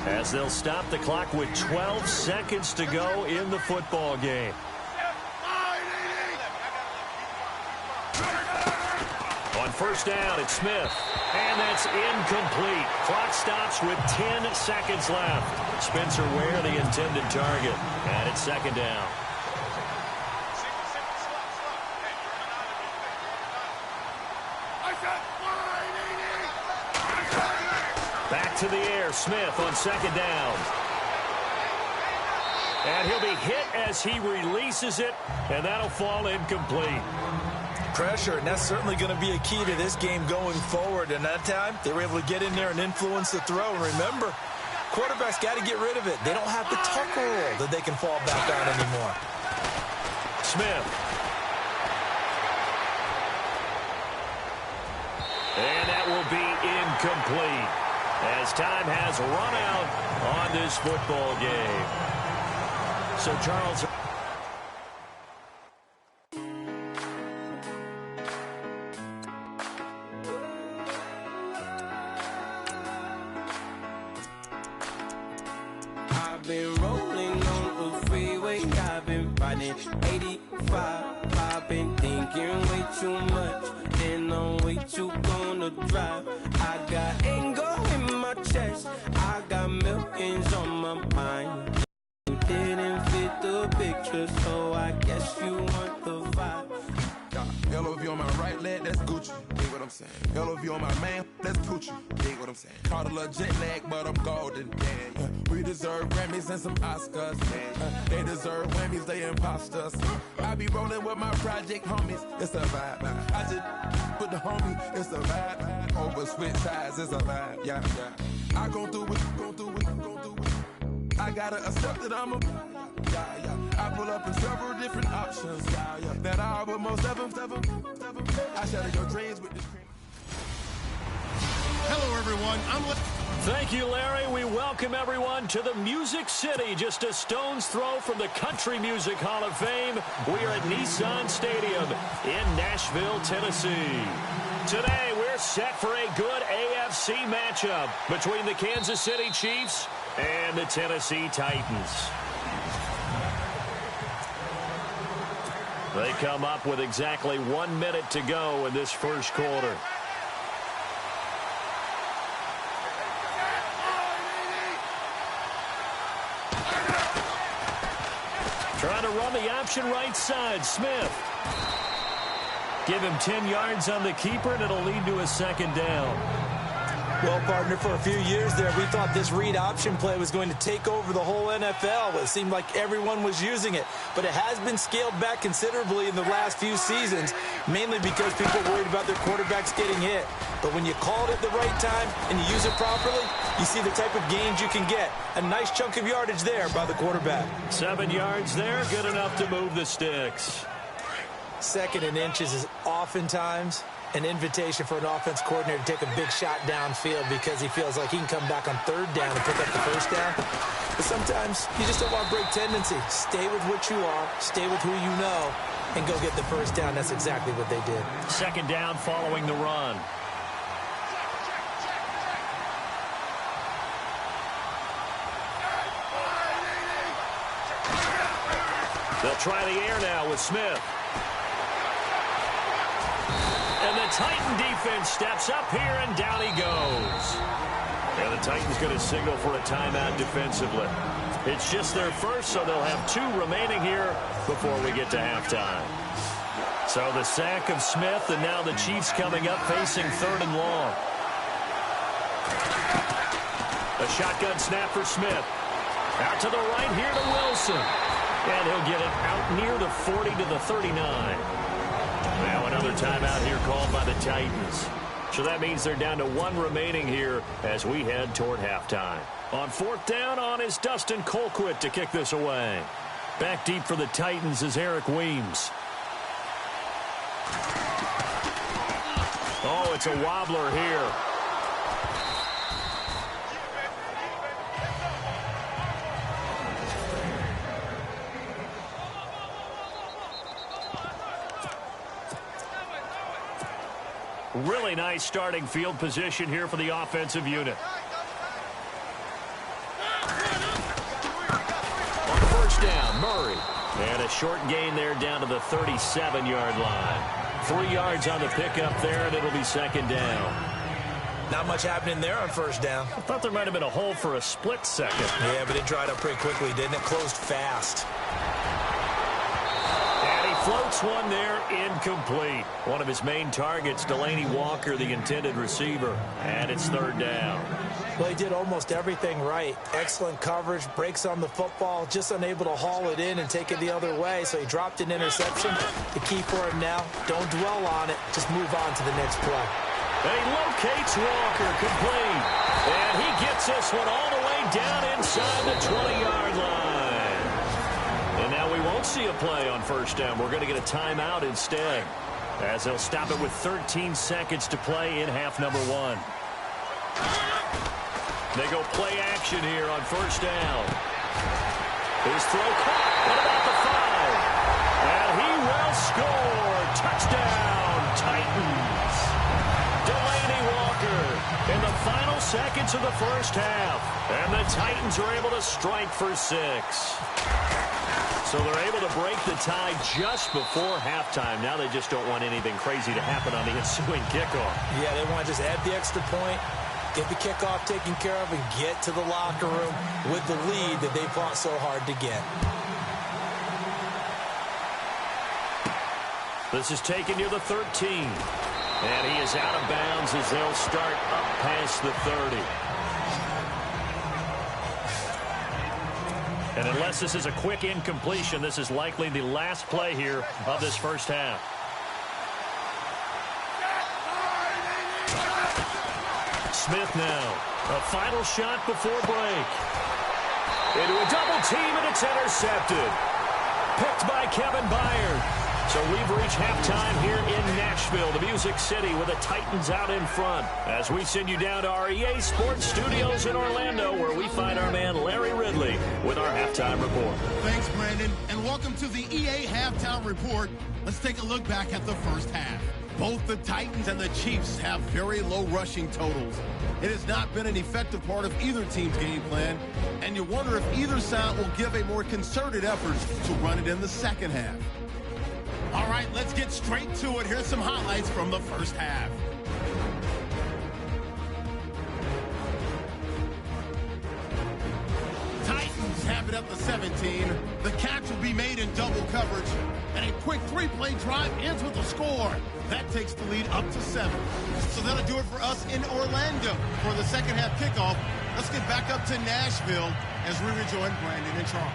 as they'll stop the clock with 12 seconds to go in the football game. On first down, it's Smith. And that's incomplete. Clock stops with 10 seconds left. Spencer Ware, the intended target. And it's second down. Back to the air, Smith on second down. And he'll be hit as he releases it, and that'll fall incomplete. Pressure, and that's certainly going to be a key to this game going forward. And that time, they were able to get in there and influence the throw. And remember, quarterbacks got to get rid of it. They don't have the tucker roll that they can fall back on anymore. Smith. And that will be incomplete, as time has run out on this football game. So, Charles. I've been rolling on the freeway, I've been riding 85. I've been thinking way too much, and I'm way too gonna drive. I got anger in my chest, I got millions on my mind. You didn't fit the picture, so I guess you want the vibe. LOV on my right leg, that's Gucci. Dig what I'm saying? LOV on my man, that's Poochie. Dig what I'm saying? Caught a little jet lag, but I'm golden. Yeah. We deserve Grammys and some Oscars. They deserve whammies, they imposters. I be rolling with my project homies. It's a vibe. I just put the homie. It's a vibe. Over switch sides, it's a vibe. Yeah, yeah. I gon' do it, gon' do it, gon' do it. I gotta accept that I'm a. Yeah, yeah. I pull up in several different options. Yeah, yeah. That I would most ever. I shatter your dreams with this. Hello, everyone. Thank you, Larry. We welcome everyone to the Music City, just a stone's throw from the Country Music Hall of Fame. We are at Nissan Stadium in Nashville, Tennessee. Today, we're set for a good AFC matchup between the Kansas City Chiefs and the Tennessee Titans. They come up with exactly 1 minute to go in this first quarter. Trying to run the option right side. Smith. Give him 10 yards on the keeper, and it'll lead to a second down. Well, partner, for a few years there, we thought this read option play was going to take over the whole NFL. It seemed like everyone was using it. But it has been scaled back considerably in the last few seasons, mainly because people are worried about their quarterbacks getting hit. But when you call it at the right time and you use it properly, you see the type of gains you can get. A nice chunk of yardage there by the quarterback. 7 yards there, good enough to move the sticks. 2nd and inches is oftentimes an invitation for an offense coordinator to take a big shot downfield because he feels like he can come back on 3rd down and pick up the 1st down. But sometimes you just don't want break tendency. Stay with what you are, stay with who you know, and go get the 1st down. That's exactly what they did. 2nd down following the run. They'll try the air now with Smith. And the Titan defense steps up here, and down he goes. And the Titans going to signal for a timeout defensively. It's just their first, so they'll have 2 remaining here before we get to halftime. So the sack of Smith, and now the Chiefs coming up facing 3rd and long. A shotgun snap for Smith. Out to the right here to Wilson. And he'll get it out near the 40 to the 39. Now another timeout here called by the Titans. So that means they're down to 1 remaining here as we head toward halftime. On 4th down on is Dustin Colquitt to kick this away. Back deep for the Titans is Eric Weems. Oh, it's a wobbler here. Really nice starting field position here for the offensive unit. On 1st down, Murray. And a short gain there down to the 37-yard line. 3 yards on the pickup there, and it'll be 2nd down. Not much happening there on 1st down. I thought there might have been a hole for a split second. Yeah, but it dried up pretty quickly, didn't it? Closed fast. Floats one there, incomplete. One of his main targets, Delaney Walker, the intended receiver. And it's 3rd down. Well, he did almost everything right. Excellent coverage, breaks on the football, just unable to haul it in and take it the other way. So he dropped an interception. The key for him now, don't dwell on it. Just move on to the next play. And he locates Walker, complete. And he gets this one all the way down inside the 20-yard line. And now we won't see a play on 1st down. We're going to get a timeout instead, as they'll stop it with 13 seconds to play in half number 1. They go play action here on 1st down. His throw caught. What about the 5? And he will score. Touchdown, Titans. Delaney Walker in the final seconds of the 1st half. And the Titans are able to strike for 6. So they're able to break the tie just before halftime. Now they just don't want anything crazy to happen on the ensuing kickoff. Yeah, they want to just add the extra point, get the kickoff taken care of, and get to the locker room with the lead that they fought so hard to get. This is taken near the 13. And he is out of bounds as they'll start up past the 30. And unless this is a quick incompletion, this is likely the last play here of this 1st half. Smith now. A final shot before break. Into a double team, and it's intercepted. Picked by Kevin Byard. So we've reached halftime here in Nashville, the Music City, with the Titans out in front. As we send you down to our EA Sports Studios in Orlando, where we find our man Larry Ridley with our halftime report. Thanks, Brandon, and welcome to the EA Halftime Report. Let's take a look back at the 1st half. Both the Titans and the Chiefs have very low rushing totals. It has not been an effective part of either team's game plan, and you wonder if either side will give a more concerted effort to run it in the 2nd half. All right, let's get straight to it. Here's some highlights from the 1st half. Titans have it at the 17. The catch will be made in double coverage. And a quick three-play drive ends with a score. That takes the lead up to 7. So that'll do it for us in Orlando for the second half kickoff. Let's get back up to Nashville as we rejoin Brandon and Charles.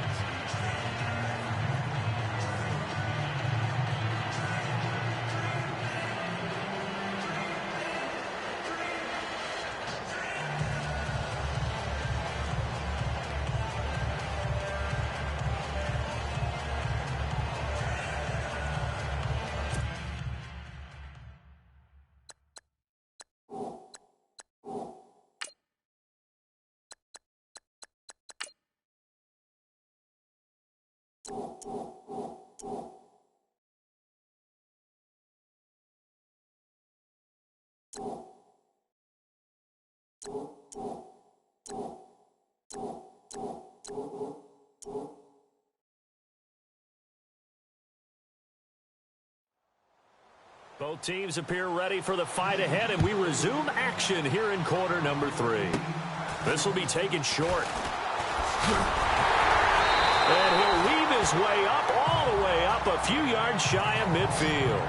Both teams appear ready for the fight ahead, and we resume action here in quarter number 3. This will be taken short. And he'll weave his way up, all the way up, a few yards shy of midfield.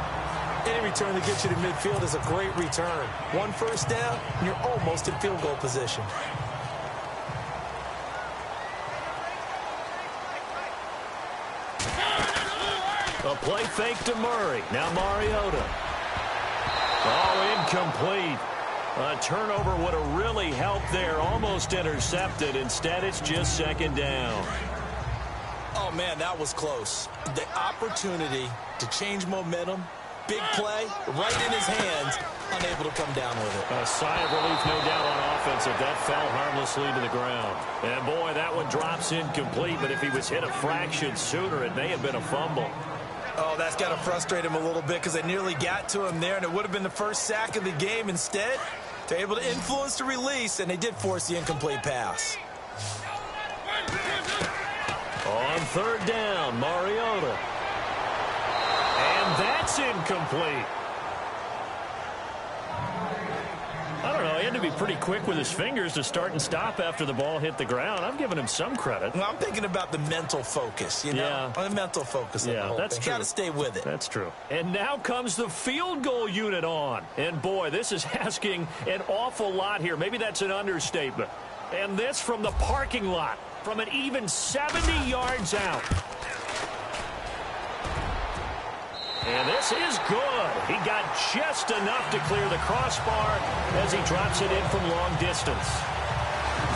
Any return that gets you to midfield is a great return. 1 first down, and you're almost in field goal position. A play fake to Murray. Now Mariota. Oh, incomplete. A turnover would have really helped there. Almost intercepted. Instead, it's just second down. Oh, man, that was close. The opportunity to change momentum, big play, right in his hands, unable to come down with it. A sigh of relief, no doubt, on offense if that fell harmlessly to the ground. And, boy, that one drops incomplete, but if he was hit a fraction sooner, it may have been a fumble. Oh, that's got to frustrate him a little bit because they nearly got to him there, and it would have been the first sack of the game. Instead, they're able to influence the release, and they did force the incomplete pass. On third down, Mariota. And that's incomplete. I don't know. He had to be pretty quick with his fingers to start and stop after the ball hit the ground. I'm giving him some credit. Well, I'm thinking about the mental focus, you know? Yeah. The mental focus. Yeah, that's true. Got to stay with it. That's true. And now comes the field goal unit on. And, boy, this is asking an awful lot here. Maybe that's an understatement. And this from the parking lot, from an even 70 yards out. And this is good. He got just enough to clear the crossbar as he drops it in from long distance.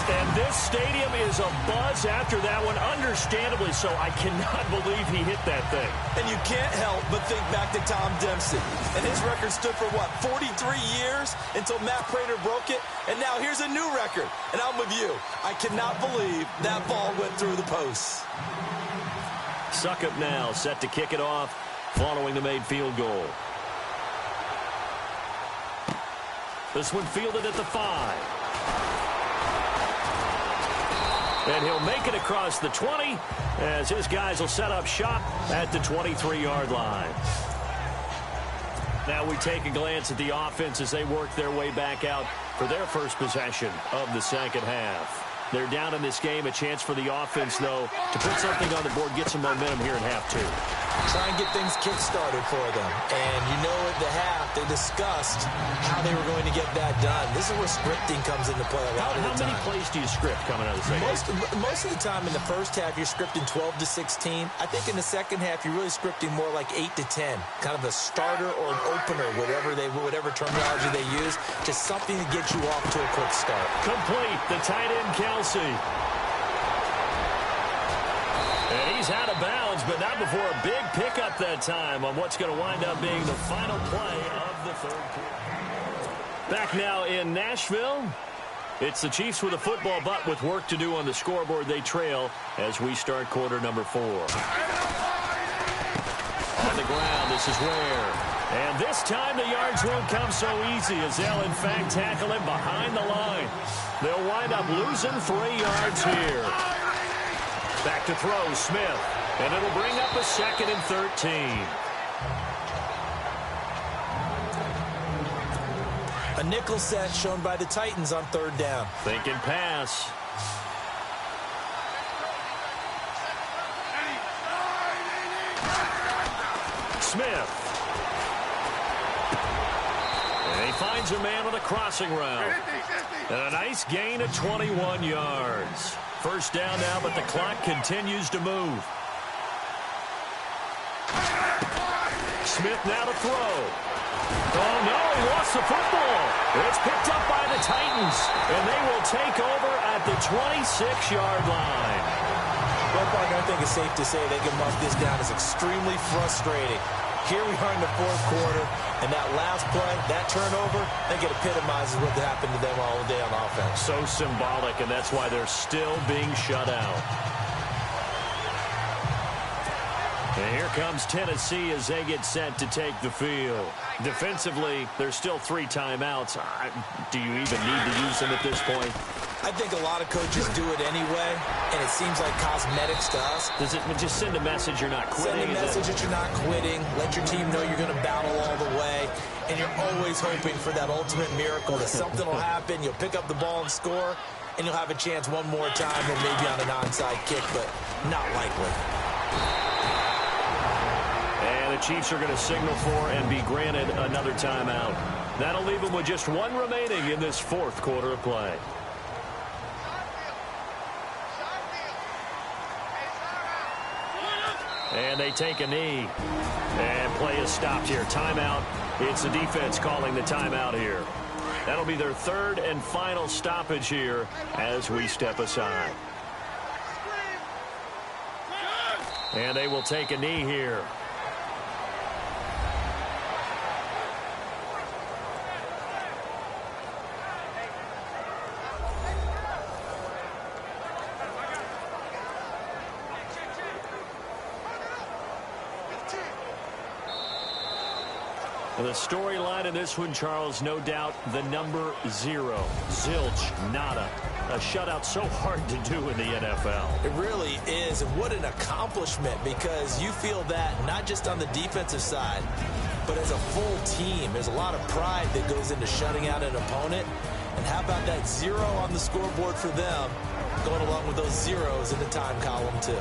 And this stadium is abuzz after that one, understandably so. I cannot believe he hit that thing. And you can't help but think back to Tom Dempsey. And his record stood for, what, 43 years until Matt Prater broke it? And now here's a new record. And I'm with you. I cannot believe that ball went through the posts. Succop now set to kick it off following the made field goal. This one fielded at the 5. And he'll make it across the 20 as his guys will set up shop at the 23-yard line. Now we take a glance at the offense as they work their way back out for their first possession of the second half. They're down in this game. A chance for the offense, though, to put something on the board, get some momentum here in half 2. Try and get things kick-started for them. And you know at the half, they discussed how they were going to get that done. This is where scripting comes into play a lot of the time. How many plays do you script coming out of the second half? Most of the time in the first half, you're scripting 12 to 16. I think in the second half, you're really scripting more like 8 to 10. Kind of a starter or an opener, whatever terminology they use. Just something to get you off to a quick start. Complete. The tight end, Kelsey. And he's out of bounds, but not before a big pickup that time on what's going to wind up being the final play of the third quarter. Back now in Nashville. It's the Chiefs with a football, but with work to do on the scoreboard. They trail as we start quarter number 4. On the ground, this is Ware. And this time the yards won't come so easy as they'll, in fact, tackle him behind the line. They'll wind up losing 3 yards here. Back to throw, Smith. And it'll bring up a 2nd and 13. A nickel set shown by the Titans on third down. Thinking pass. Smith. And he finds a man on the crossing route. And a nice gain of 21 yards. First down now, but the clock continues to move. Smith now to throw. Oh, no, he lost the football. It's picked up by the Titans, and they will take over at the 26-yard line. Well, Parker, I think it's safe to say they can mark this down as extremely frustrating. Here we are in the fourth quarter, and that last play, that turnover, I think it epitomizes what happened to them all day on offense. So symbolic, and that's why they're still being shut out. And here comes Tennessee as they get set to take the field. Defensively, there's still 3 timeouts. Do you even need to use them at this point? I think a lot of coaches do it anyway, and it seems like cosmetics to us. Does it just send a message you're not quitting? Send a message that you're not quitting. Let your team know you're going to battle all the way, and you're always hoping for that ultimate miracle that something will happen, you'll pick up the ball and score, and you'll have a chance one more time or maybe on an onside kick, but not likely. And the Chiefs are going to signal for and be granted another timeout. That'll leave them with just 1 remaining in this fourth quarter of play. And they take a knee. And play is stopped here. Timeout. It's the defense calling the timeout here. That'll be their 3rd and final stoppage here as we step aside. And they will take a knee here. The storyline in this one, Charles, no doubt the number 0. Zilch, nada. A shutout so hard to do in the NFL. It really is, and what an accomplishment, because you feel that not just on the defensive side, but as a full team. There's a lot of pride that goes into shutting out an opponent. And how about that 0 on the scoreboard for them, going along with those zeros in the time column, too.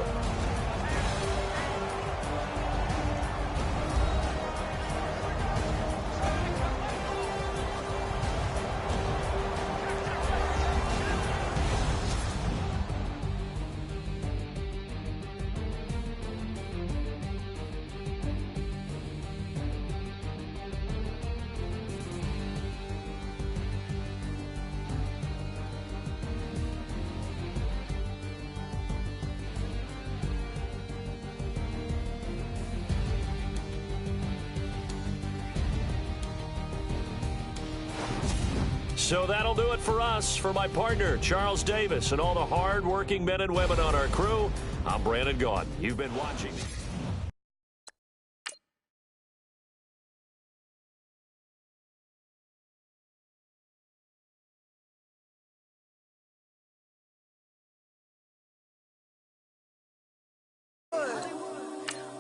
So that'll do it for us. For my partner, Charles Davis, and all the hard-working men and women on our crew, I'm Brandon Gaudin. You've been watching.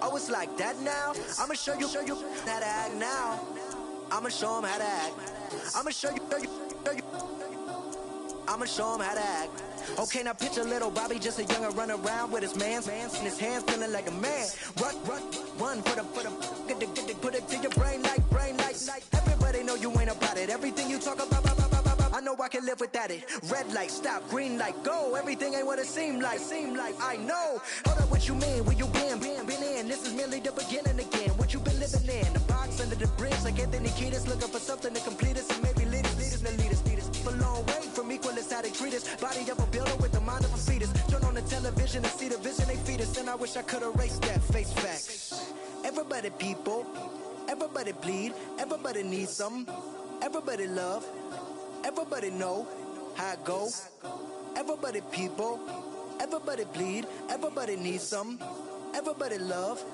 Oh, it's like that now? I'ma show you how to act now. I'ma show them how to act. I'ma show you. I'ma show him how to act. Okay, now picture little Bobby, just a younger run around with his man's in his hands, feeling like a man. Run, put it to your brain like. Everybody know you ain't about it. Everything you talk about, I know I can live without it. Red light, stop, green light, go. Everything ain't what it seem like. I know. Hold up, what you mean? Where you been in? This is merely the beginning again. What you been living in? The box under the bridge, like Anthony Kiedis, looking for something to complete us and maybe lead us. A long way from equal is how they treat us. Body of a builder with the mind of a fetus. Turn on the television and see the vision they feed us. And I wish I could erase that face facts. Everybody people, everybody bleed, everybody needs something. Everybody love, everybody know how it go. Everybody people, everybody bleed, everybody needs something. Everybody love,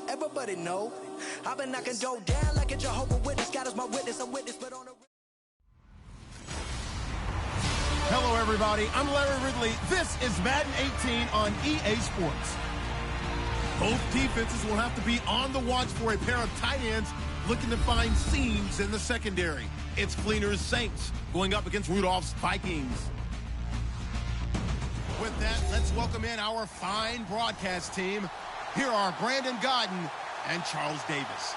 everybody know. I've been knocking dough down like a Jehovah's Witness. God is my witness, I'm witness, but on a... Hello, everybody. I'm Larry Ridley. This is Madden 18 on EA Sports. Both defenses will have to be on the watch for a pair of tight ends looking to find seams in the secondary. It's Fleener's Saints going up against Rudolph's Vikings. With that, let's welcome in our fine broadcast team. here are Brandon Gaudin and Charles Davis.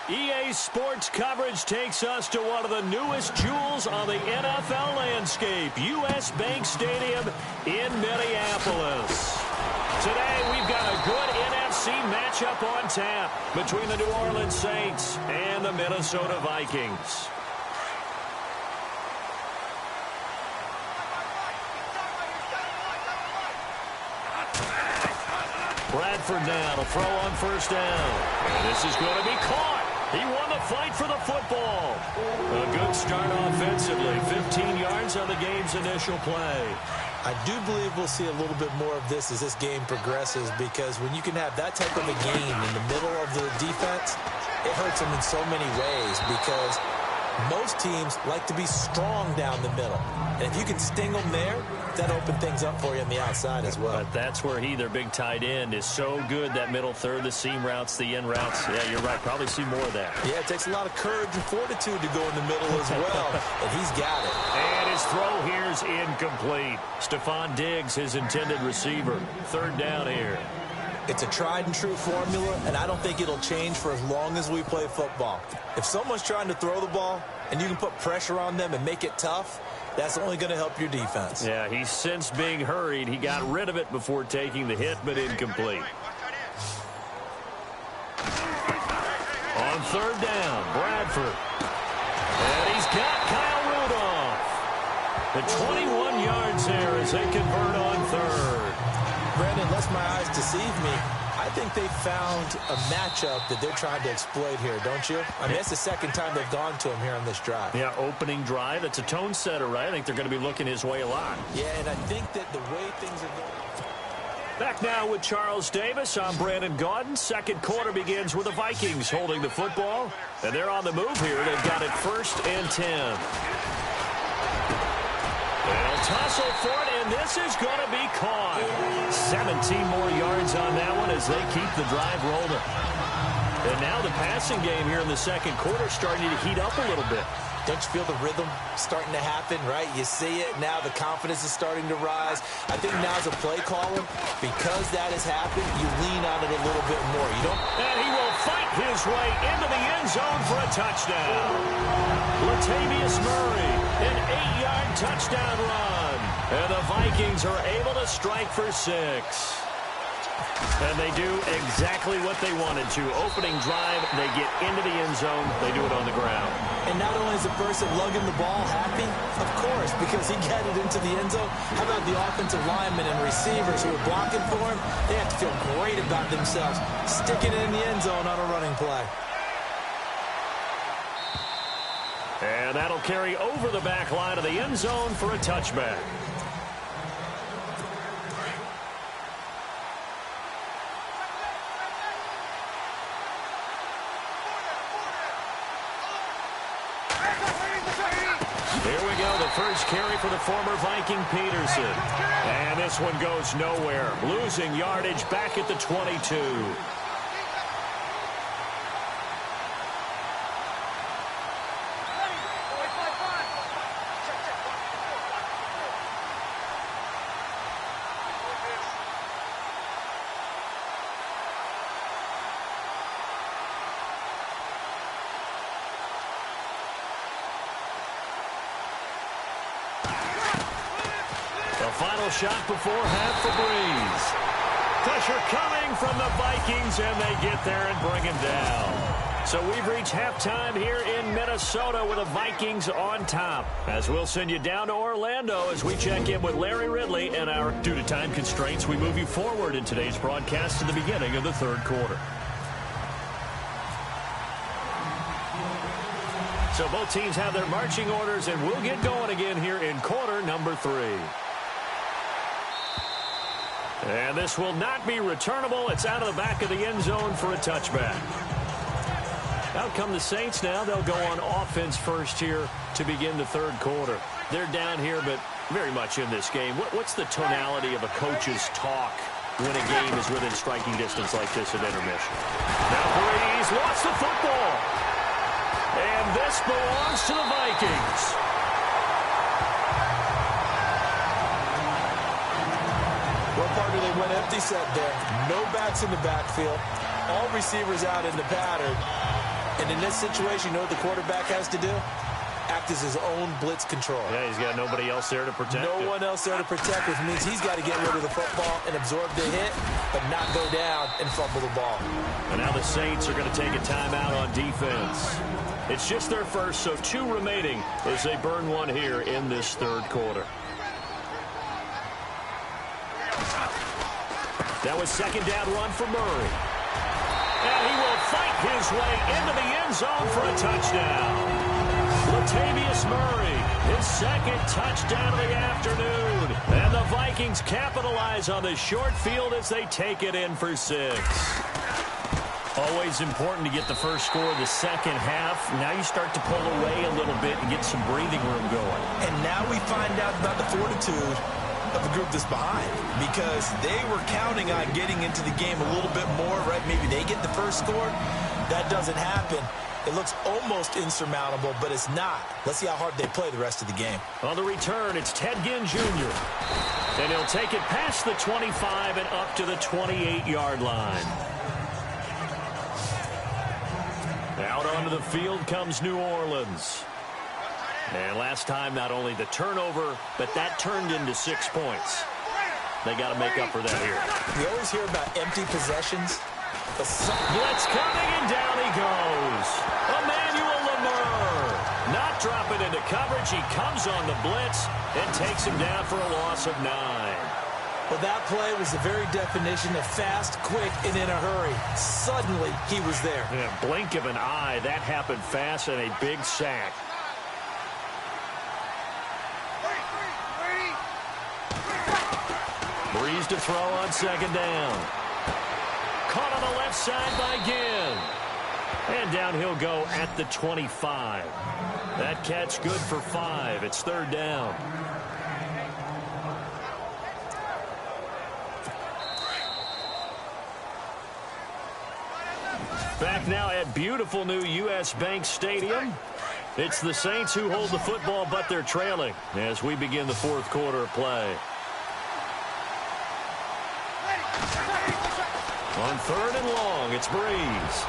EA Sports coverage takes us to one of the newest jewels on the NFL landscape, U.S. Bank Stadium in Minneapolis. Today, we've got a good NFC matchup on tap between the New Orleans Saints and the Minnesota Vikings. Bradford now to throw on first down. And this is going to be caught. He won the fight for the football. A good start offensively. 15 yards on the game's initial play. I do believe we'll see a little bit more of this as this game progresses, because when you can have that type of a game in the middle of the defense, it hurts them in so many ways, because most teams like to be strong down the middle. And if you can sting them there, that opens things up for you on the outside as well. But that's where their big tight end, is so good, that middle third, the seam routes, the in routes. Yeah, you're right. Probably see more of that. Yeah, it takes a lot of courage and fortitude to go in the middle as well. And he's got it. And his throw here's incomplete. Stephon Diggs, his intended receiver. Third down here. It's a tried and true formula, and I don't think it'll change for as long as we play football. If someone's trying to throw the ball and you can put pressure on them and make it tough, that's only going to help your defense. Yeah, he's since being hurried. He got rid of it before taking the hit, but incomplete. On third down, Bradford. And he's got Kyle Rudolph. The 21 yards there as they convert on third. Brandon, unless my eyes deceive me, I think they found a matchup that they're trying to exploit here, don't you? I mean, that's the second time they've gone to him here on this drive. Yeah, opening drive. It's a tone setter, right? I think they're going to be looking his way a lot. Yeah, and I think that the way things are going... Back now with Charles Davis. I'm Brandon Gaudin. Second quarter begins with the Vikings holding the football. And they're on the move here. They've got it 1st and 10. They'll tussle for it, and this is going to be caught. 17 more yards on that one as they keep the drive rolling. And now the passing game here in the second quarter starting to heat up a little bit. Don't you feel the rhythm starting to happen, right? You see it now. The confidence is starting to rise. I think now as a play caller, because that has happened, you lean on it a little bit more. You don't. And he will fight his way into the end zone for a touchdown. Latavius Murray, an 8-yard touchdown run. And the Vikings are able to strike for 6. And they do exactly what they wanted to. Opening drive, they get into the end zone. They do it on the ground. And not only is the person lugging the ball happy, of course, because he got it into the end zone. How about the offensive linemen and receivers who are blocking for him? They have to feel great about themselves, sticking it in the end zone on a running play. And that'll carry over the back line of the end zone for a touchback. Here we go, the first carry for the former Viking Peterson. And this one goes nowhere. Losing yardage back at the 22. Final shot before half for Breeze. Pressure coming from the Vikings, and they get there and bring him down. So we've reached halftime here in Minnesota with the Vikings on top. As we'll send you down to Orlando as we check in with Larry Ridley and our, due to time constraints, we move you forward in today's broadcast to the beginning of the third quarter. So both teams have their marching orders, and we'll get going again here in quarter number 3. And this will not be returnable. It's out of the back of the end zone for a touchback. Out come the Saints now. They'll go on offense first here to begin the third quarter. They're down here, but very much in this game. What's the tonality of a coach's talk when a game is within striking distance like this at intermission? Now Breeze lost the football. And this belongs to the Vikings. What part do they went empty set there. No backs in the backfield. All receivers out in the pattern. And in this situation, you know what the quarterback has to do? Act as his own blitz control. Yeah, he's got nobody else there to protect him. No one else there to protect, which means he's got to get rid of the football and absorb the hit, but not go down and fumble the ball. And now the Saints are going to take a timeout on defense. It's just their first, so 2 remaining as they burn one here in this third quarter. That was second down run for Murray. And he will fight his way into the end zone for a touchdown. Latavius Murray, his second touchdown of the afternoon. And the Vikings capitalize on the short field as they take it in for 6. Always important to get the first score of the second half. Now you start to pull away a little bit and get some breathing room going. And now we find out about the fortitude of the group that's behind, because they were counting on getting into the game a little bit more, right? Maybe they get the first score. That doesn't happen. It looks almost insurmountable, but it's not. Let's see how hard they play the rest of the game. On the return, it's Ted Ginn Jr. And he'll take it past the 25 and up to the 28-yard line. Out onto the field comes New Orleans. And last time, not only the turnover, but that turned into 6 points. They got to make up for that here. We always hear about empty possessions. Blitz coming, and down he goes. Emmanuel Lamur not dropping into coverage. He comes on the blitz and takes him down for a loss of 9. Well, that play was the very definition of fast, quick, and in a hurry. Suddenly, he was there. Yeah, blink of an eye. That happened fast and a big sack. Breeze to throw on second down. Caught on the left side by Ginn. And down he'll go at the 25. That catch good for 5. It's third down. Back now at beautiful new U.S. Bank Stadium. It's the Saints who hold the football, but they're trailing as we begin the fourth quarter of play. On third and long, it's Breeze.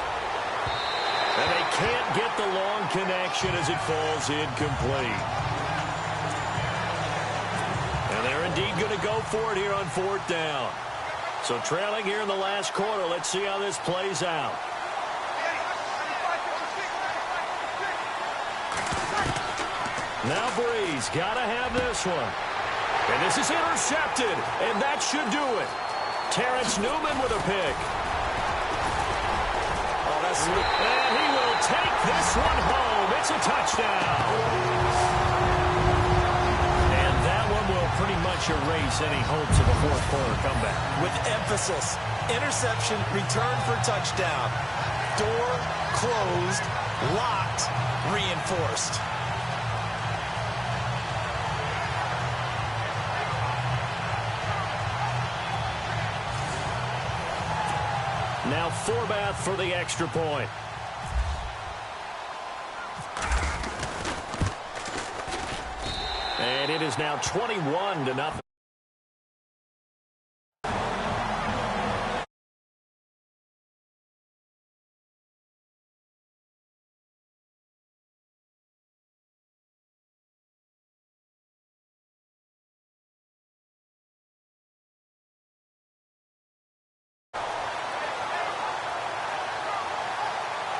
And they can't get the long connection as it falls incomplete. And they're indeed going to go for it here on fourth down. So trailing here in the last quarter. Let's see how this plays out. Now Breeze got to have this one. And this is intercepted. And that should do it. Terrence Newman with a pick. Oh, that's sweet. And he will take this one home. It's a touchdown. And that one will pretty much erase any hopes of a fourth quarter comeback. With emphasis. Interception, return for touchdown. Door closed, locked, reinforced. Now Forbath for the extra point. And it is now 21-0.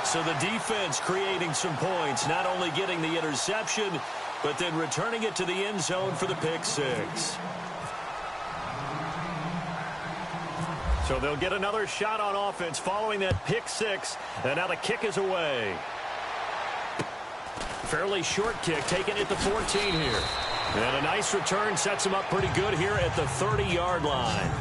So the defense creating some points, not only getting the interception, but then returning it to the end zone for the pick six. So they'll get another shot on offense following that pick six, and now the kick is away. Fairly short kick, taken at the 14 here. And a nice return sets them up pretty good here at the 30-yard line.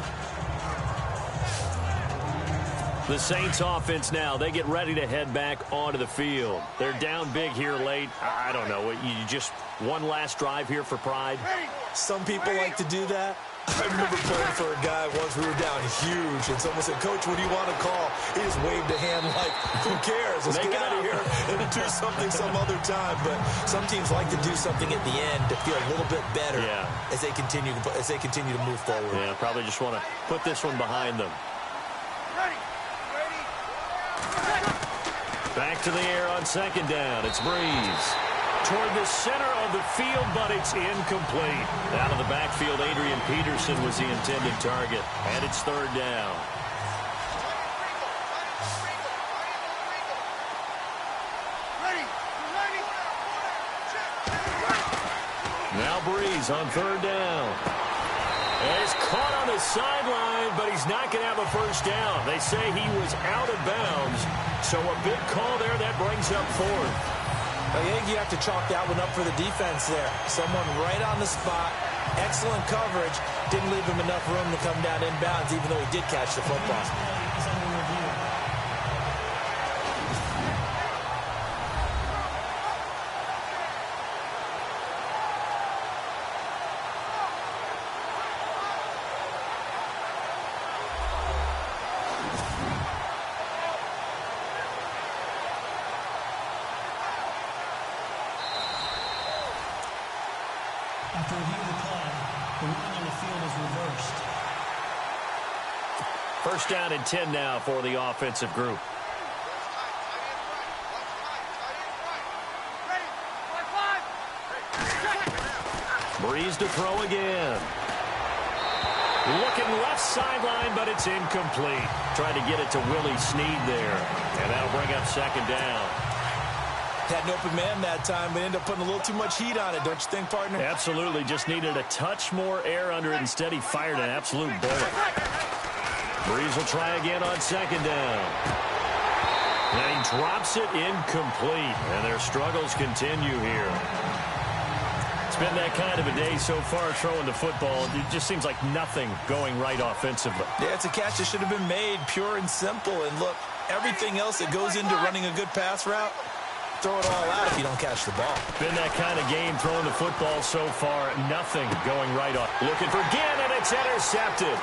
The Saints offense now, they get ready to head back onto the field. They're down big here late. I don't know. You just one last drive here for pride? Some people like to do that. I remember playing for a guy once. We were down huge, and someone said, "Coach, what do you want to call?" He just waved a hand like, "Who cares? Let's get out of here and do something some other time." But some teams like to do something at the end to feel a little bit better as they continue to move forward. Yeah, probably just want to put this one behind them. Back to the air on second down. It's Breeze. Toward the center of the field, but it's incomplete. Out of the backfield, Adrian Peterson was the intended target. And it's third down. Now Breeze on third down. He's caught on the sideline, but he's not going to have a first down. They say he was out of bounds. So a big call there that brings up fourth. I think you have to chalk that one up for the defense there. Someone right on the spot. Excellent coverage. Didn't leave him enough room to come down inbounds, even though he did catch the football. After review of the play, the ruling on the field is reversed. First down and 10 now for the offensive group. Breeze to throw again. Looking left sideline, but it's incomplete. Tried to get it to Willie Snead there, and that'll bring up second down. Had an open man that time, but ended up putting a little too much heat on it, don't you think, partner? Absolutely. Just needed a touch more air under it. Instead, he fired an absolute bullet. Breeze will try again on second down. And he drops it incomplete, and their struggles continue here. It's been that kind of a day so far throwing the football. It just seems like nothing going right offensively. Yeah, it's a catch that should have been made, pure and simple. And look, everything else that goes into running a good pass route, throw it all out if you don't catch the ball. Been that kind of game throwing the football so far. Nothing going right off. Looking for Ginn, and it's intercepted.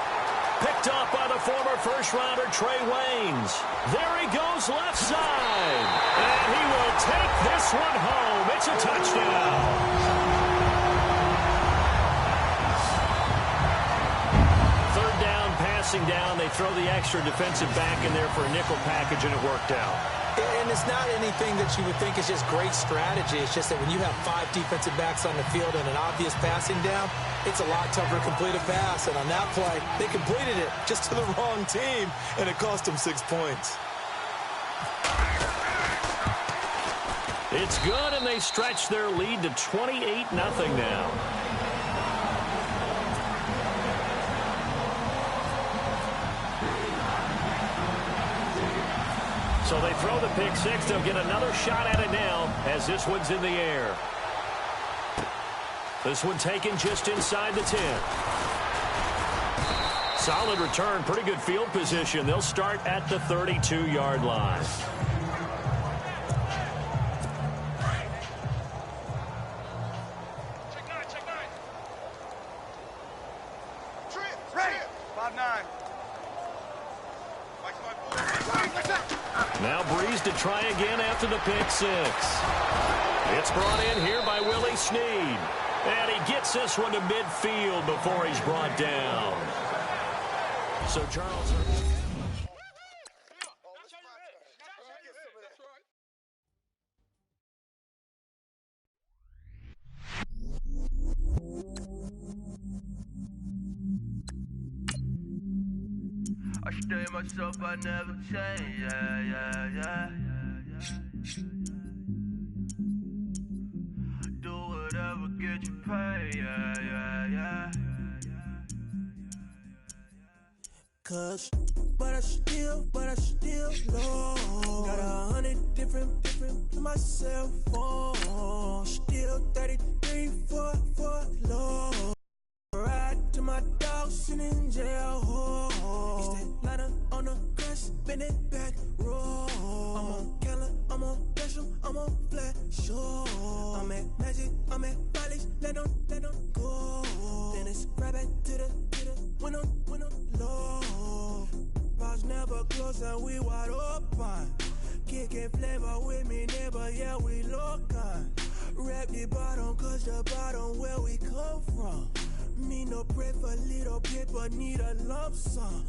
Picked off by the former first-rounder Trey Waynes. There he goes left side. And he will take this one home. It's a touchdown. Third down, passing down. They throw the extra defensive back in there for a nickel package, and it worked out. And it's not anything that you would think is just great strategy. It's just that when you have 5 defensive backs on the field and an obvious passing down, it's a lot tougher to complete a pass. And on that play, they completed it just to the wrong team, and it cost them 6 points. It's good, and they stretch their lead to 28-0 now. So they throw the pick six. They'll get another shot at it now as this one's in the air. This one taken just inside the 10. Solid return, pretty good field position. They'll start at the 32-yard line. Now Breeze to try again after the pick six. It's brought in here by Willie Snead. And he gets this one to midfield before he's brought down. So Charles... I stay myself, I never change, yeah. Do whatever, get you paid, yeah. Cause, but I still know. Got 100 different to my cell phone. Still 33 for low. Ride to my dog sitting in jail. It's that liner on the grass, bend it back, roll. I'm on Keller, I'm on Gresham, I'm on Flat Shore. I'm at Magic, I'm at Bally's, let them go. Then it's right back to the bottles and we wide open. Kicking flavor with me, neighbor, yeah, we local. Rap the bottom, cause the bottom where we come from. Me no pray for little paper, need a lump sum.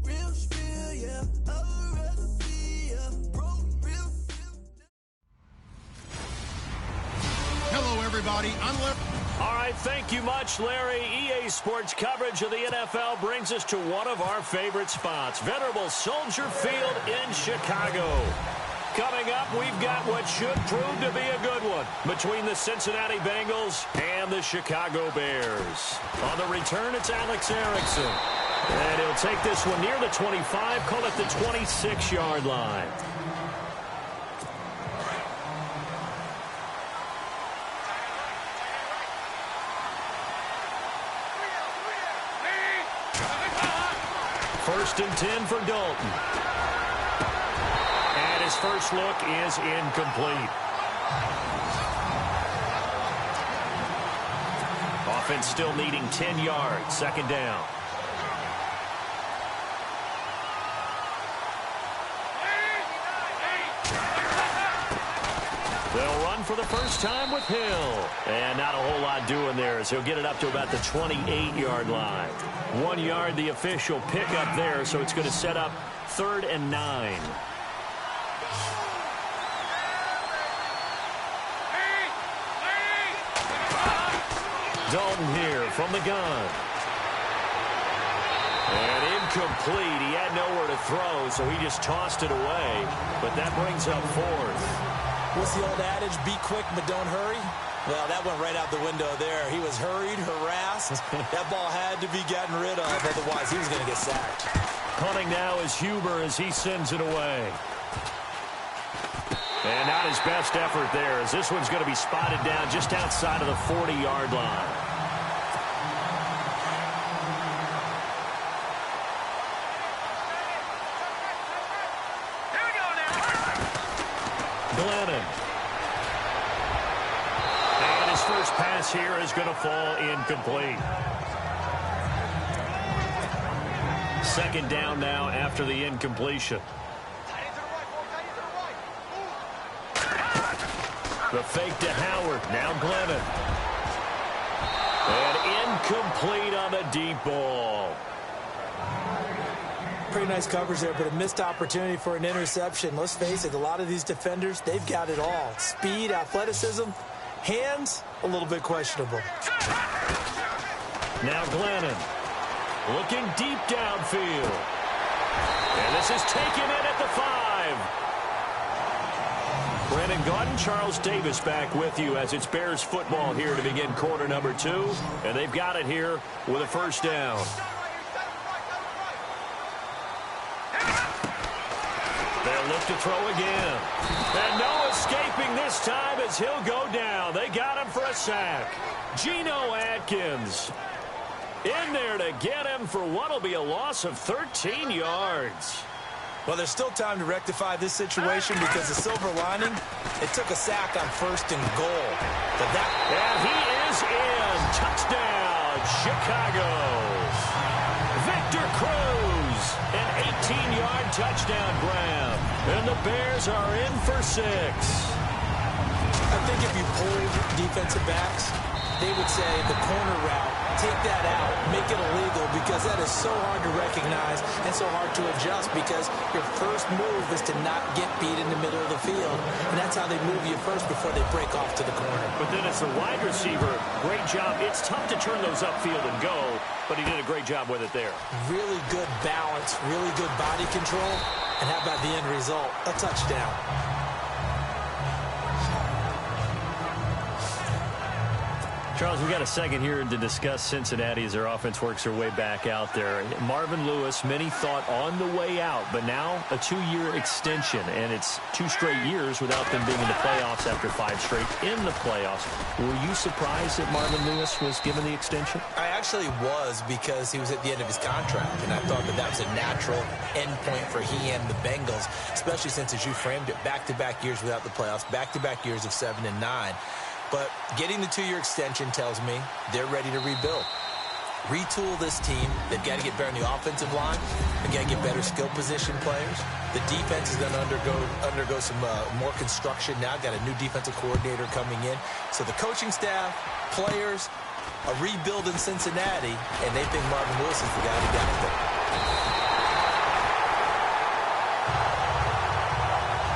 Real spiel, yeah, I'd rather be, yeah, broke, real feel. Hello, everybody. I'm Larry. All right, thank you much, Larry. EA Sports coverage of the NFL brings us to one of our favorite spots, venerable Soldier Field in Chicago. Coming up, we've got what should prove to be a good one between the Cincinnati Bengals and the Chicago Bears. On the return, it's Alex Erickson. And he'll take this one near the 25, call it the 26-yard line. First and 10 for Dalton. And his first look is incomplete. Offense still needing 10 yards. Second down. They'll run for the first time with Hill. And not a whole lot doing there as he'll get it up to about the 28-yard line. 1 yard, the official pickup there, so it's going to set up 3rd and 9. Dalton here from the gun. And incomplete. He had nowhere to throw, so he just tossed it away. But that brings up 4th. What's the old adage, be quick but don't hurry? Well, that went right out the window there. He was hurried, harassed. That ball had to be gotten rid of, otherwise he was going to get sacked. Punting now is Huber as he sends it away. And not his best effort there, as this one's going to be spotted down just outside of the 40-yard line. Glennon. And his first pass here is going to fall incomplete. Second down now after the incompletion. The fake to Howard. Now Glennon. And incomplete on the deep ball. Pretty nice coverage there, but a missed opportunity for an interception. Let's face it, a lot of these defenders, they've got it all. Speed, athleticism, hands, a little bit questionable. Now Glennon looking deep downfield. And this is taken in at the 5. Brandon Gaudin, Charles Davis back with you as it's Bears football here to begin quarter number 2. And they've got it here with a first down. They'll look to throw again. And no escaping this time as he'll go down. They got him for a sack. Geno Atkins in there to get him for what will be a loss of 13 yards. Well, there's still time to rectify this situation because the silver lining, it took a sack on 1st and goal. But and he is in. Touchdown, Chicago. Victor Cruz, an 18-yard touchdown grab. And the Bears are in for 6. I think if you pulled defensive backs, they would say the corner route, take that out, make it illegal, because that is so hard to recognize and so hard to adjust because your first move is to not get beat in the middle of the field. And that's how they move you first before they break off to the corner. But then as the wide receiver, great job. It's tough to turn those upfield and go, but he did a great job with it there. Really good balance, really good body control. And how about the end result? A touchdown. Charles, we got a second here to discuss Cincinnati as their offense works their way back out there. Marvin Lewis, many thought on the way out, but now a 2-year extension, and it's 2 straight years without them being in the playoffs after 5 straight in the playoffs. Were you surprised that Marvin Lewis was given the extension? I actually was, because he was at the end of his contract, and I thought that that was a natural end point for he and the Bengals, especially since, as you framed it, back-to-back years without the playoffs, back-to-back years of 7 and 9. But getting the 2-year extension tells me they're ready to rebuild. retool this team. They've got to get better in the offensive line. They've got to get better skill position players. The defense is going to undergo some more construction now. Got a new defensive coordinator coming in. So the coaching staff, players, a rebuild in Cincinnati, and they think Marvin Lewis is the guy to get it there.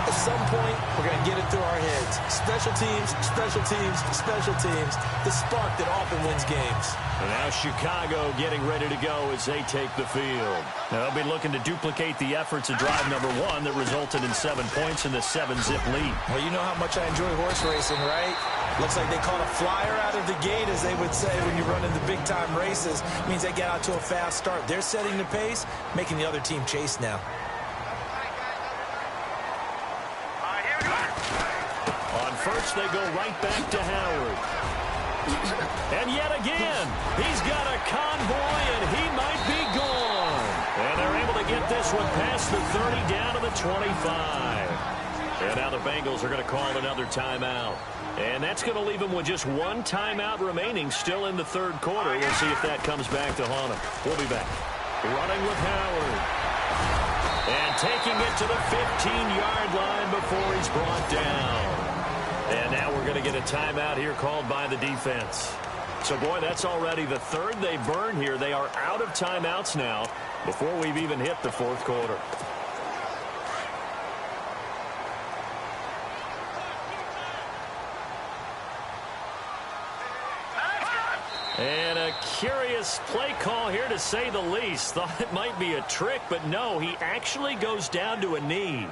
At some point, we're going to get it through our heads. Special teams, special teams, special teams. The spark that often wins games. And now Chicago getting ready to go as they take the field. Now they'll be looking to duplicate the efforts of drive number 1 that resulted in 7 points in the 7-zip lead. Well, you know how much I enjoy horse racing, right? Looks like they caught a flyer out of the gate, as they would say when you run in the big-time races. It means they get out to a fast start. They're setting the pace, making the other team chase now. On first, they go right back to Howard. And yet again, he's got a convoy, and he might be gone. And they're able to get this one past the 30 down to the 25. And now the Bengals are going to call another timeout. And that's going to leave them with just one timeout remaining still in the third quarter. We'll see if that comes back to haunt them. We'll be back. Running with Howard. And taking it to the 15-yard line before he's brought down. And now we're going to get a timeout here called by the defense. So, boy, that's already the third they burn here. They are out of timeouts now before we've even hit the fourth quarter. And a curious play call here, to say the least. Thought it might be a trick, but no, he actually goes down to a knee.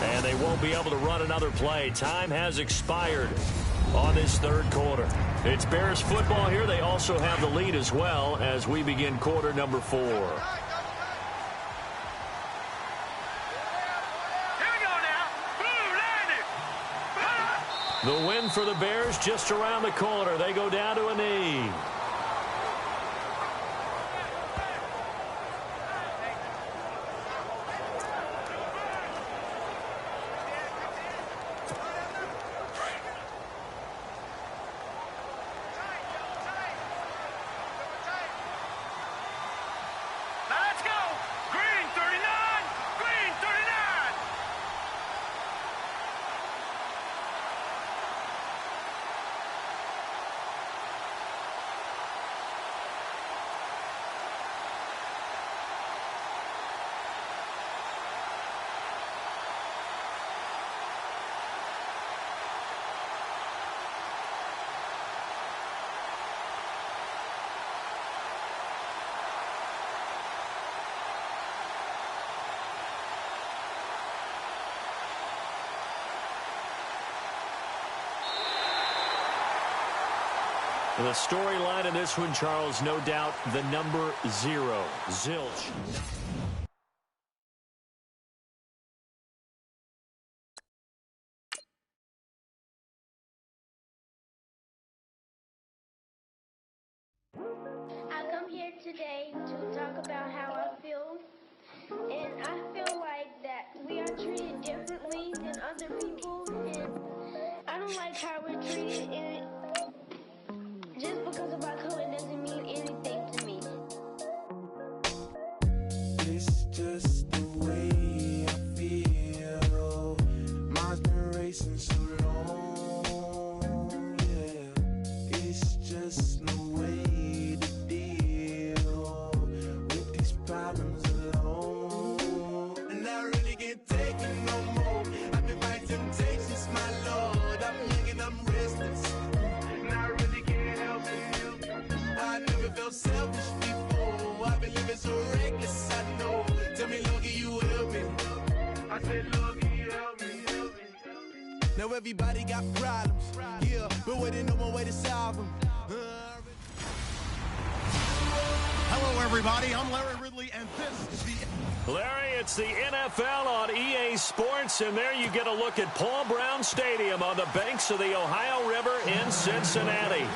And they won't be able to run another play. Time has expired on this third quarter. It's Bears football here. They also have the lead as well as we begin quarter number 4. The win for the Bears just around the corner. They go down to a knee. The storyline in this one, Charles, no doubt the number 0, Zilch. I come here today to talk about how I feel, and I feel like that we are treated differently than other people, and I don't like how we're treated, and just because of our color doesn't mean anything to me. It's just the way I feel. Mine's been racing so long, yeah. It's just no way to deal with these problems alone. And I really can't take it no more. I've been fighting temptations, my Lord. I'm young and I'm restless. I never felt selfish before. I've been living so reckless, I know. Tell me, Lord, can you help me? I said, Lord, can you help me? Now everybody got problems, yeah, but waiting on one way to solve them. everybody. I'm Larry Ridley, and this is the... Larry, it's the NFL on EA Sports, and there you get a look at Paul Brown Stadium on the banks of the Ohio River in Cincinnati.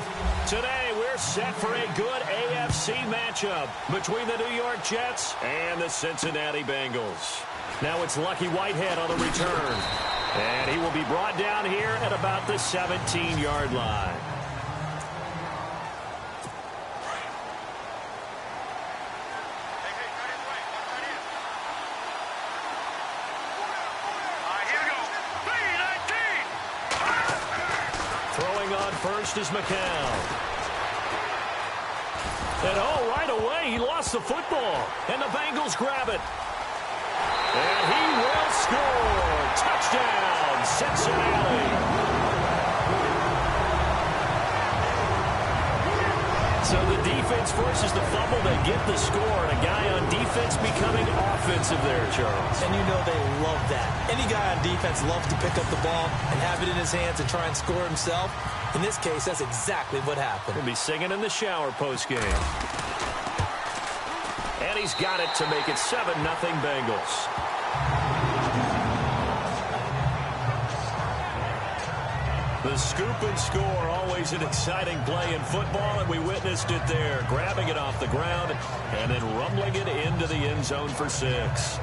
Today, we're set for a good AFC matchup between the New York Jets and the Cincinnati Bengals. Now it's Lucky Whitehead on the return, and he will be brought down here at about the 17-yard line. First is McCown. And right away, he lost the football. And the Bengals grab it. And he will score. Touchdown, Cincinnati. So the defense forces the fumble. They get the score. And a guy on defense becoming offensive there, Charles. And you know they love that. Any guy on defense loves to pick up the ball and have it in his hands and try and score himself. In this case, that's exactly what happened. He'll be singing in the shower postgame. And he's got it to make it 7-0 Bengals. The scoop and score, always an exciting play in football, and we witnessed it there. Grabbing it off the ground and then rumbling it into the end zone for 6.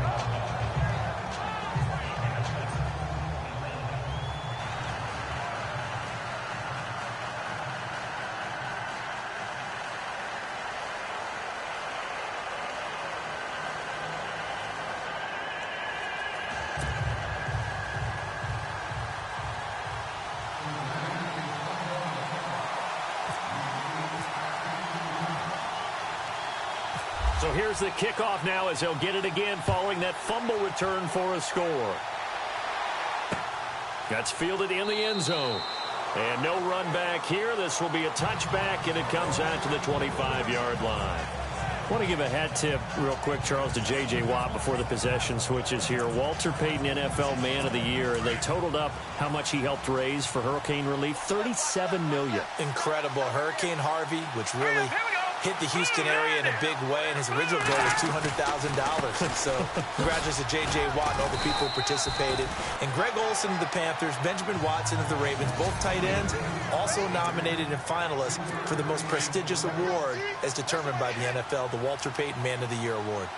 So here's the kickoff now as they'll get it again following that fumble return for a score. That's fielded in the end zone. And no run back here. This will be a touchback, and it comes out to the 25-yard line. I want to give a hat tip real quick, Charles, to J.J. Watt before the possession switches here. Walter Payton, NFL Man of the Year. They totaled up how much he helped raise for hurricane relief, $37 million. Incredible. Hurricane Harvey, which really hit the Houston area in a big way, and his original goal was $200,000. So congratulations to J.J. Watt and all the people who participated. And Greg Olsen of the Panthers, Benjamin Watson of the Ravens, both tight ends, also nominated and finalists for the most prestigious award as determined by the NFL, the Walter Payton Man of the Year Award.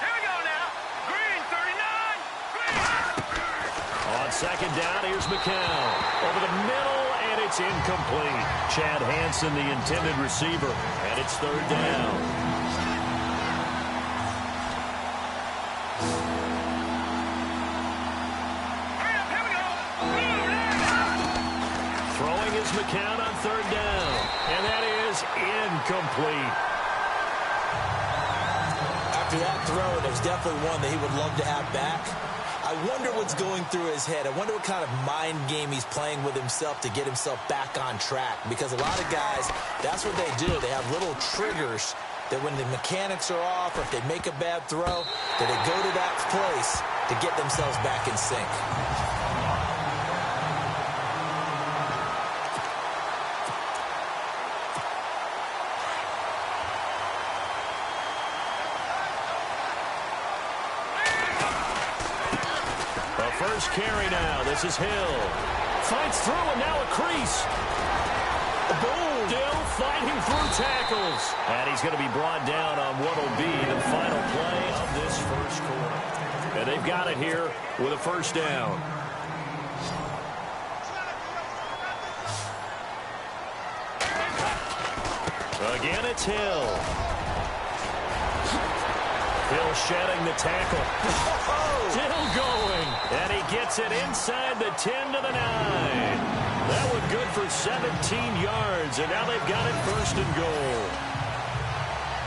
Here we go now. Green, 39. On second down, here's McCown. Over the middle, and it's incomplete. Chad Hansen, the intended receiver, and it's third down. Throwing is McCown on third down, and that is incomplete. After that throw, there's definitely one that he would love to have back. I wonder what's going through his head. I wonder what kind of mind game he's playing with himself to get himself back on track. Because a lot of guys, that's what they do. They have little triggers that when the mechanics are off or if they make a bad throw, that they go to that place to get themselves back in sync. First carry now. This is Hill. Fights through and now a crease. Boom. Still fighting through tackles. And he's going to be brought down on what will be the final play of this first quarter. And they've got it here with a first down. Again, it's Hill. Hill shedding the tackle. Still going. And he gets it inside the 10 to the 9. That one good for 17 yards. And now they've got it first and goal.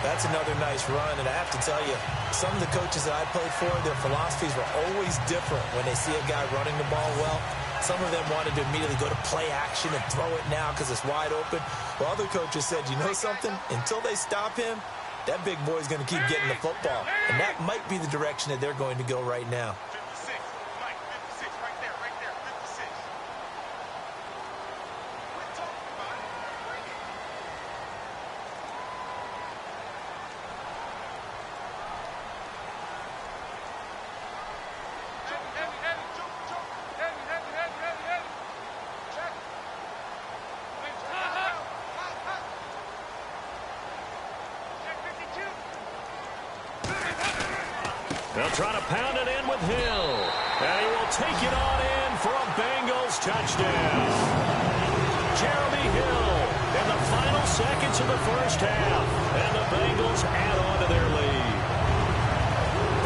That's another nice run. And I have to tell you, some of the coaches that I played for, their philosophies were always different when they see a guy running the ball well. Some of them wanted to immediately go to play action and throw it now because it's wide open. Well, other coaches said, you know something? Until they stop him, that big boy's going to keep getting the football. And that might be the direction that they're going to go right now. 56, Mike, 56, right there, 56. Quit talking about it. They'll try to pound it in with Hill. And he will take it on in for a Bengals touchdown. Jeremy Hill in the final seconds of the first half. And the Bengals add on to their lead.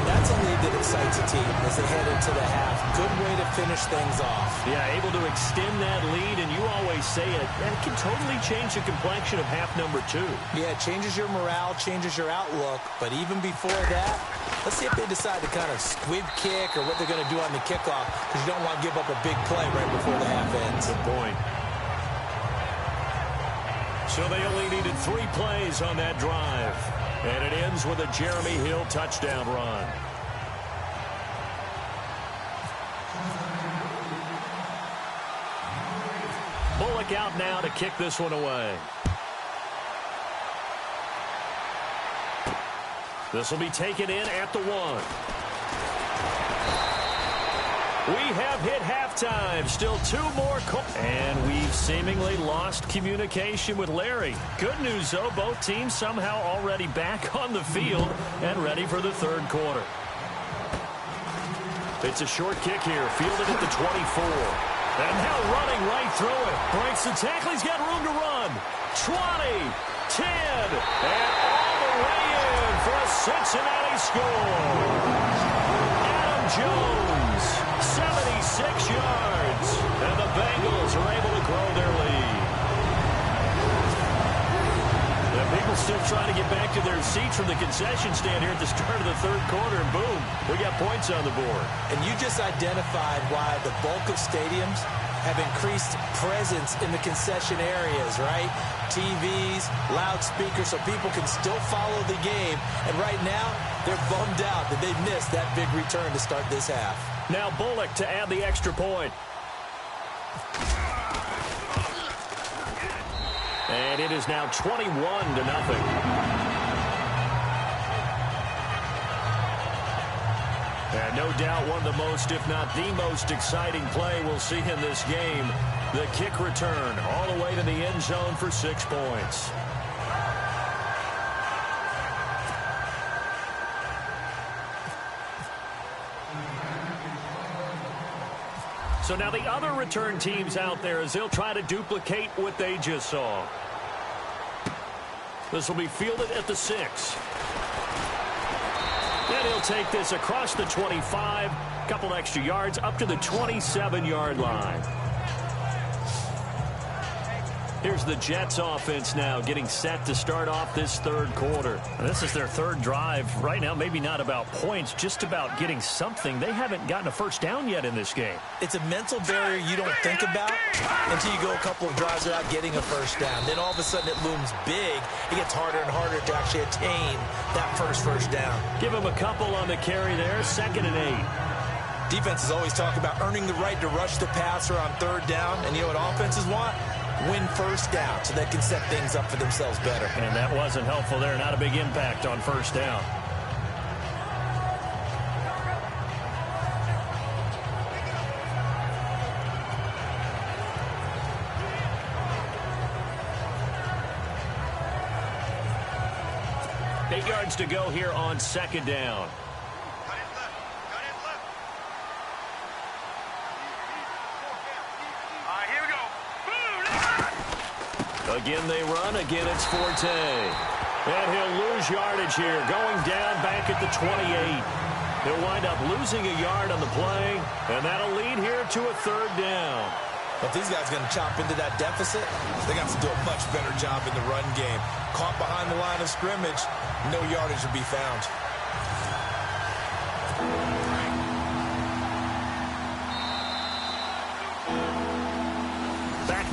That's a lead that excites a team as they head into the half. Good way to finish things off. Yeah, able to extend that lead, and you always say it, that can totally change the complexion of half number 2. Yeah, it changes your morale, changes your outlook, but even before that, let's see if they decide to kind of squib kick or what they're going to do on the kickoff, because you don't want to give up a big play right before the half ends. Good point. So they only needed 3 plays on that drive. And it ends with a Jeremy Hill touchdown run. Bullock out now to kick this one away. This will be taken in at the 1. We have hit halftime. Still 2 more. And we've seemingly lost communication with Larry. Good news, though. Both teams somehow already back on the field and ready for the third quarter. It's a short kick here. Fielded at the 24. And now running right through it. Breaks the tackle. He's got room to run. 20, 10, and all the way in for a Cincinnati score. Adam Jones, 76 yards. And the Bengals are able to grow their lead. The people still trying to get back to their seats from the concession stand here at the start of the third quarter, and boom, we got points on the board. And you just identified why the bulk of stadiums have increased presence in the concession areas, right? TVs, loudspeakers, so people can still follow the game. And right now, they're bummed out that they missed that big return to start this half. Now Bullock to add the extra point. And it is now 21-0. And no doubt one of the most, if not the most exciting play we'll see in this game. The kick return all the way to the end zone for 6 points. So now the other return teams out there as they'll try to duplicate what they just saw. This will be fielded at the 6. And he'll take this across the 25, couple extra yards up to the 27-yard line. Here's the Jets offense now getting set to start off this third quarter. This is their third drive. Right now, maybe not about points, just about getting something. They haven't gotten a first down yet in this game. It's a mental barrier you don't think about until you go a couple of drives without getting a first down. Then all of a sudden it looms big. It gets harder and harder to actually attain that first down. Give him a couple on the carry there, 2nd and 8. Defenses always talk about earning the right to rush the passer on third down. And you know what offenses want? Win first down so they can set things up for themselves better. And that wasn't helpful there. Not a big impact on first down. Eight yards to go here on 2nd down. Again, they run. Again, it's Forte. And he'll lose yardage here. Going down back at the 28. He'll wind up losing a yard on the play. And that'll lead here to a 3rd down. If these guys are going to chop into that deficit, they got to do a much better job in the run game. Caught behind the line of scrimmage, no yardage will be found.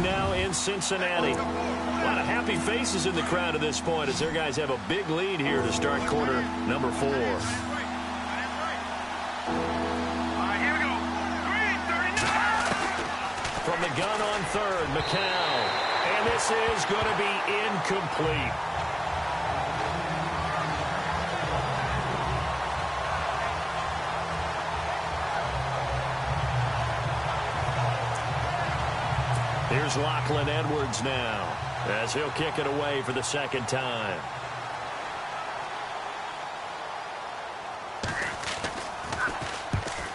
Now in Cincinnati. A lot of happy faces in the crowd at this point as their guys have a big lead here to start quarter number 4. From the gun on 3rd, McCown. And this is going to be incomplete. Here's Lachlan Edwards now as he'll kick it away for the 2nd time.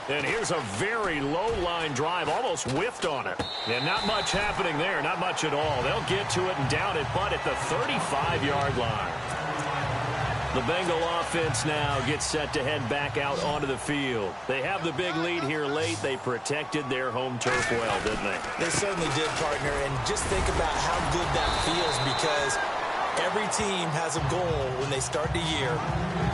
And here's a very low-line drive, almost whiffed on it. And not much happening there, not much at all. They'll get to it and down it, but at the 35-yard line. The Bengal offense now gets set to head back out onto the field. They have the big lead here late. They protected their home turf well, didn't they? They certainly did, partner. And just think about how good that feels, because every team has a goal when they start the year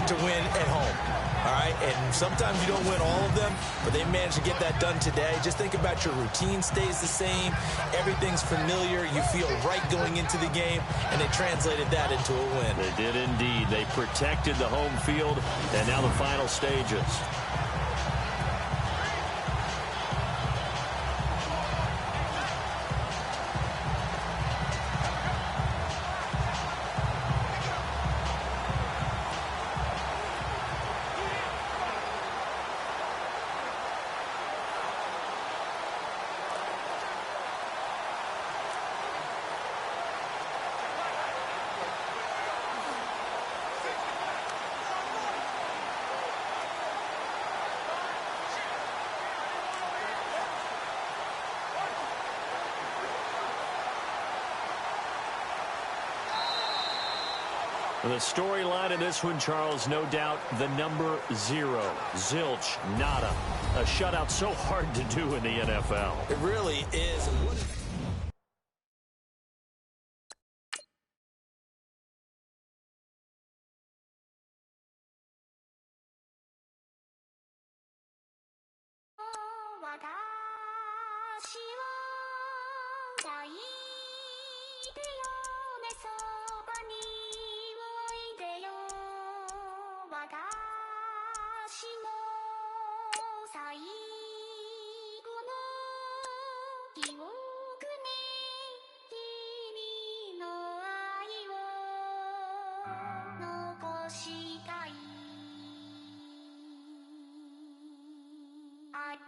to win at home. All right, and sometimes you don't win all of them, but they managed to get that done today. Just think about your routine stays the same. Everything's familiar. You feel right going into the game, and they translated that into a win. They did indeed. They protected the home field, and now the final stages. The storyline in this one, Charles, no doubt the number 0. Zilch, nada. A shutout so hard to do in the NFL. It really is.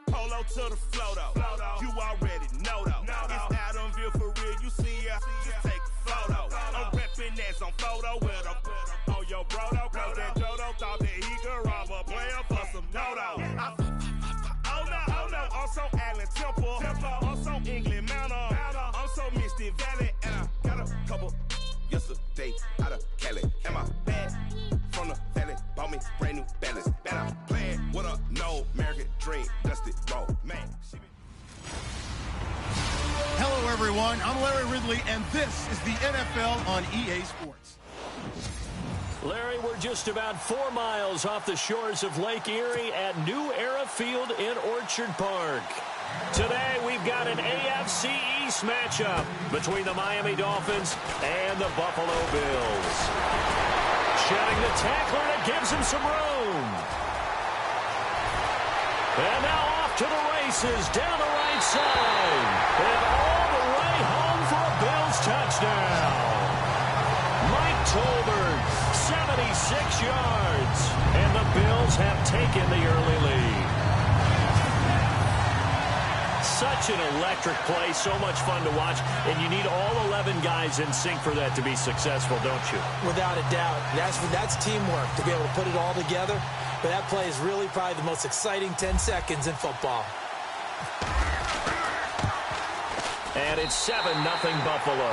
Polo to the flow though. You already know though. It's Adamville for real. You see ya, just take a photo. I'm reppin' that's on photo with a on your bro though. Cause that Jodo thought that he could rob a player for some dodo. Oh no, I'm so Allen Temple. I'm so England Mountain. I'm so Mystic Valley. And I got a couple yesterday out of Cali. And my bag from the valley bought me brand new balance. Bet I'm playing with a no American dream. Dusty roll, man. Hello, everyone. I'm Larry Ridley, and this is the NFL on EA Sports. Larry, we're just about 4 miles off the shores of Lake Erie at New Era Field in Orchard Park. Today, we've got an AFC East matchup between the Miami Dolphins and the Buffalo Bills. Shedding the tackler that gives him some room. And now off to the races down the right side. And all the way home for a Bills touchdown. Mike Tolbert, 76 yards. And the Bills have taken the early lead. Such an electric play, so much fun to watch, and you need all 11 guys in sync for that to be successful, don't you? Without a doubt. That's teamwork, to be able to put it all together. But that play is really probably the most exciting 10 seconds in football. And it's 7-0 Buffalo.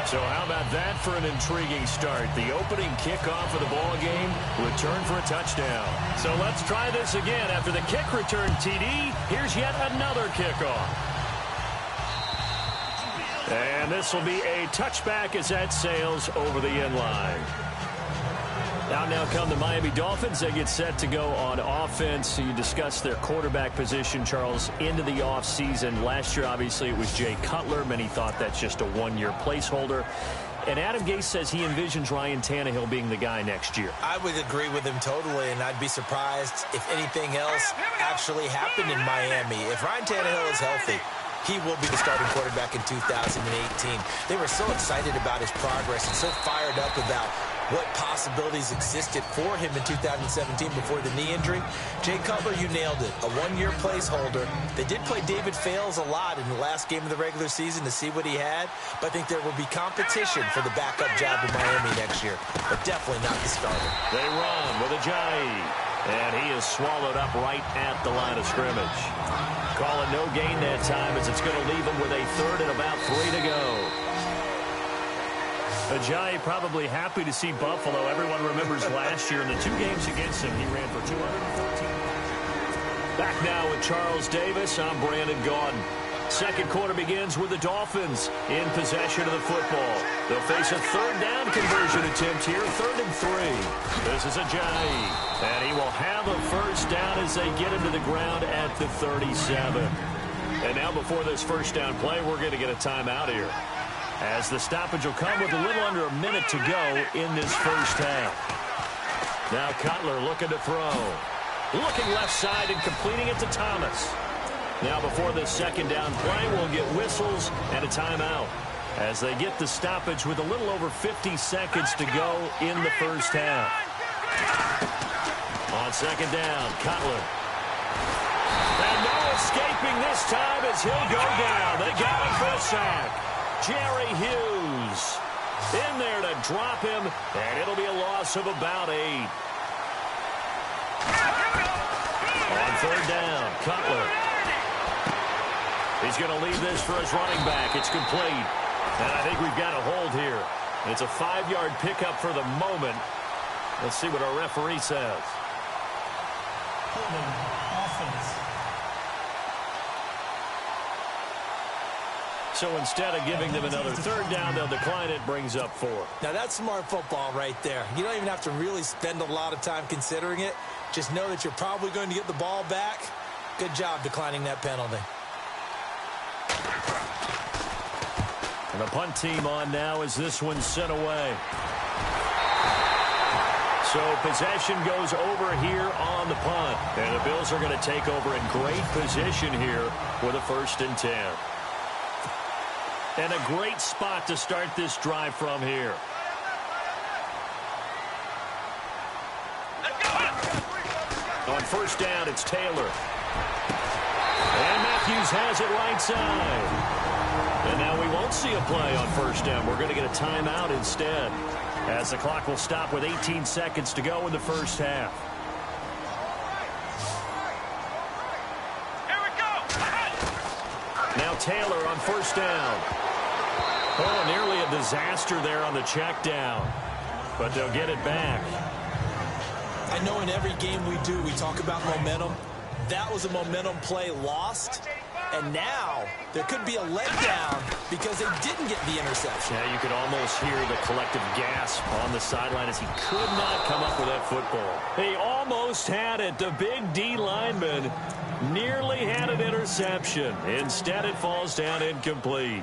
So how about that for an intriguing start? The opening kickoff of the ball game, return for a touchdown. So let's try this again. After the kick return TD, here's yet another kickoff. And this will be a touchback as that sails over the end line. Now come the Miami Dolphins. They get set to go on offense. You discussed their quarterback position, Charles, into the offseason. Last year, obviously, it was Jay Cutler. Many thought that's just a one-year placeholder. And Adam Gase says he envisions Ryan Tannehill being the guy next year. I would agree with him totally, and I'd be surprised if anything else actually happened in Miami. If Ryan Tannehill is healthy, he will be the starting quarterback in 2018. They were so excited about his progress and so fired up about what possibilities existed for him in 2017 before the knee injury. Jay Cutler, you nailed it. A one-year placeholder. They did play David Fales a lot in the last game of the regular season to see what he had, but I think there will be competition for the backup job in Miami next year, but definitely not the starter. They run with Ajayi, and he is swallowed up right at the line of scrimmage. Calling no gain that time as it's going to leave him with a third and about 3 to go. Ajayi probably happy to see Buffalo. Everyone remembers last year in the 2 games against him, he ran for 213. Back now with Charles Davis, I'm Brandon Gaudin. Second quarter begins with the Dolphins in possession of the football. They'll face a third down conversion attempt here, 3rd and 3. This is Ajayi, and he will have a first down as they get him to the ground at the 37. And now before this first down play, we're going to get a timeout here, as the stoppage will come with a little under a minute to go in this first half. Now Cutler looking to throw. Looking left side and completing it to Thomas. Now before this second down play, we'll get whistles and a timeout as they get the stoppage with a little over 50 seconds to go in the first half. On second down, Cutler. And no escaping this time as he'll go down. They got him for a sack. Jerry Hughes in there to drop him, and it'll be a loss of about 8. On third down, Cutler. He's going to leave this for his running back. It's complete. And I think we've got a hold here. It's a 5-yard pickup for the moment. Let's see what our referee says. Holding offense. So instead of giving them another third down, they'll decline it, brings up 4. Now that's smart football right there. You don't even have to really spend a lot of time considering it. Just know that you're probably going to get the ball back. Good job declining that penalty. And the punt team on now as this one's sent away. So possession goes over here on the punt. And the Bills are going to take over in great position here with a 1st and 10. And a great spot to start this drive from here. On first down, it's Taylor. And Matthews has it right side. And now we won't see a play on first down. We're going to get a timeout instead, as the clock will stop with 18 seconds to go in the first half. Here we go. Now Taylor on first down. Oh, nearly a disaster there on the check down. But they'll get it back. I know in every game we do, we talk about momentum. That was a momentum play lost. And now there could be a letdown because they didn't get the interception. Yeah, you could almost hear the collective gasp on the sideline as he could not come up with that football. He almost had it. The big D lineman nearly had an interception. Instead, it falls down incomplete.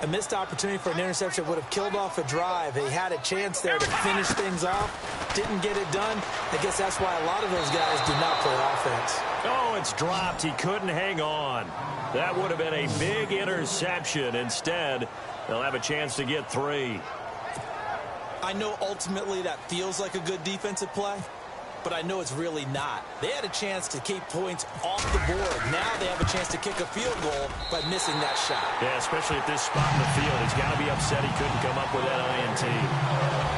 A missed opportunity for an interception would have killed off a drive. He had a chance there to finish things off. Didn't get it done. I guess that's why a lot of those guys do not play offense. Oh, it's dropped. He couldn't hang on. That would have been a big interception. Instead, they'll have a chance to get 3. I know ultimately that feels like a good defensive play, but I know it's really not. They had a chance to keep points off the board. Now they have a chance to kick a field goal by missing that shot. Yeah, especially at this spot in the field. He's got to be upset he couldn't come up with that INT.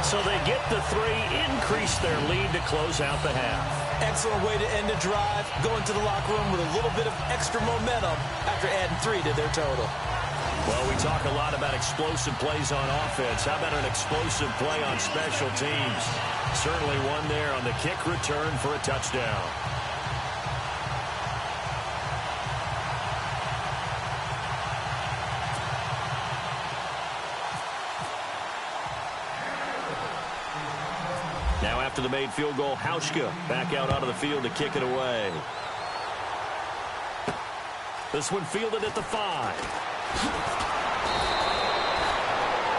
So they get the 3, increase their lead to close out the half. Excellent way to end the drive, going to the locker room with a little bit of extra momentum after adding 3 to their total. Well, we talk a lot about explosive plays on offense. How about an explosive play on special teams? Certainly one there on the kick return for a touchdown. Now after the made field goal, Hauschka back out onto the field to kick it away. This one fielded at the 5.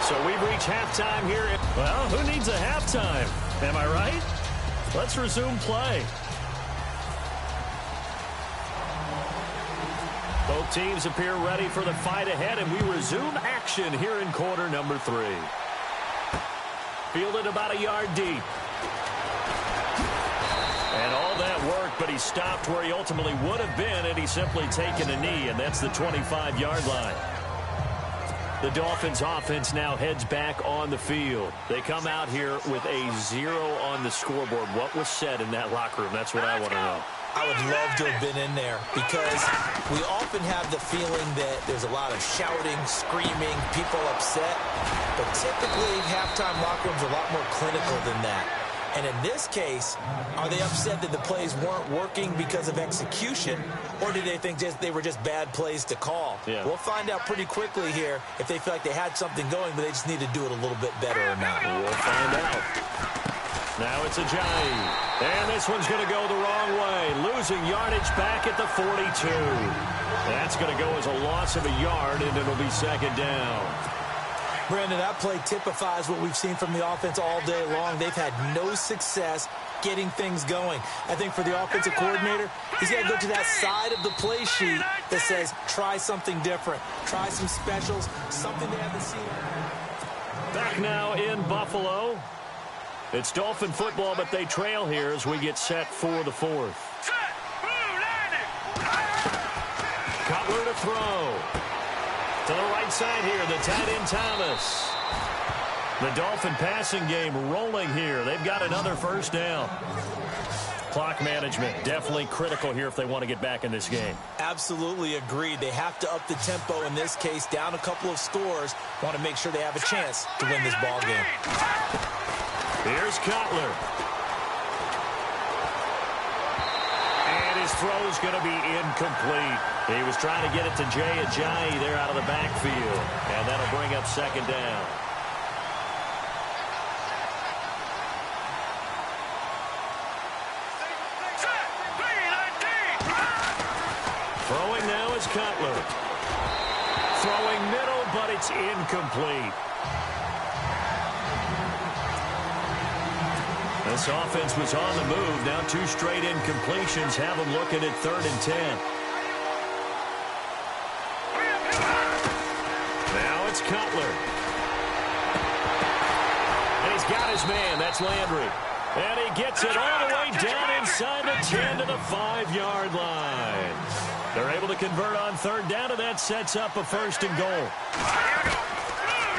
So we've reached halftime here. Well, who needs a halftime? Am I right? Let's resume play. Both teams appear ready for the fight ahead, and we resume action here in quarter number 3. Fielded about a yard deep. And all that work, but he stopped where he ultimately would have been had he simply taken a knee, and that's the 25-yard line. The Dolphins offense now heads back on the field. They come out here with a 0 on the scoreboard. What was said in that locker room? That's what I want to know. I would love to have been in there because we often have the feeling that there's a lot of shouting, screaming, people upset. But typically, halftime locker rooms are a lot more clinical than that. And in this case, are they upset that the plays weren't working because of execution, or do they think they were just bad plays to call? Yeah. We'll find out pretty quickly here if they feel like they had something going, but they just need to do it a little bit better or not. We'll find out. Now it's Ajayi. And this one's going to go the wrong way. Losing yardage back at the 42. That's going to go as a loss of a yard, and it'll be second down. Brandon, that play typifies what we've seen from the offense all day long. They've had no success getting things going. I think for the offensive coordinator, he's got to go to that side of the play sheet that says, try something different. Try some specials, something they haven't seen. Back now in Buffalo. It's Dolphin football, but they trail here as we get set for the 4th. Cutler to throw. To the right side here, the tight end Thomas. The Dolphin passing game rolling here. They've got another first down. Clock management definitely critical here if they want to get back in this game. Absolutely agreed. They have to up the tempo in this case, down a couple of scores. Want to make sure they have a chance to win this ball game. Here's Cutler. And his throw's going to be incomplete. He was trying to get it to Jay Ajayi there out of the backfield. And that'll bring up second down. Throwing now is Cutler. Throwing middle, but it's incomplete. This offense was on the move. Now 2 straight incompletions have them looking at 3rd and 10. Now it's Cutler. And he's got his man. That's Landry. And he gets it all the way down inside the 10 to the 5-yard line. They're able to convert on 3rd down, and that sets up a 1st and goal.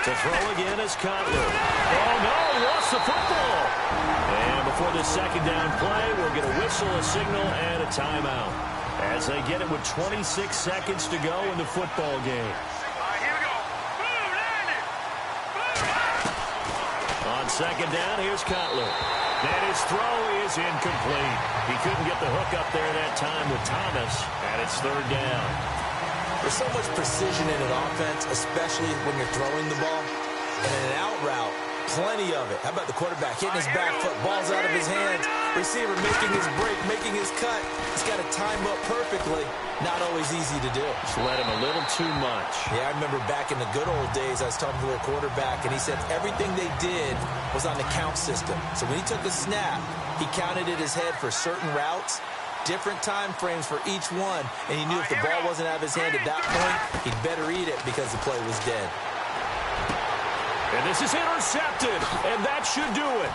To throw again is Cutler. Oh, no, he lost the football. And before the second down play, we'll get a whistle, a signal, and a timeout. As they get it with 26 seconds to go in the football game. On second down, here's Cutler. And his throw is incomplete. He couldn't get the hook up there that time with Thomas, and it's 3rd down. There's so much precision in an offense, especially when you're throwing the ball. And in an out route, plenty of it. How about the quarterback hitting his back foot, ball's out of his hands, receiver making his break, making his cut. He's got to time up perfectly. Not always easy to do. Just let him a little too much. Yeah, I remember back in the good old days, I was talking to a quarterback, and he said everything they did was on the count system. So when he took a snap, he counted in his head for certain routes, different time frames for each one, and he knew if the ball wasn't out of his hand at that point, he'd better eat it because the play was dead. And this is intercepted, and that should do it.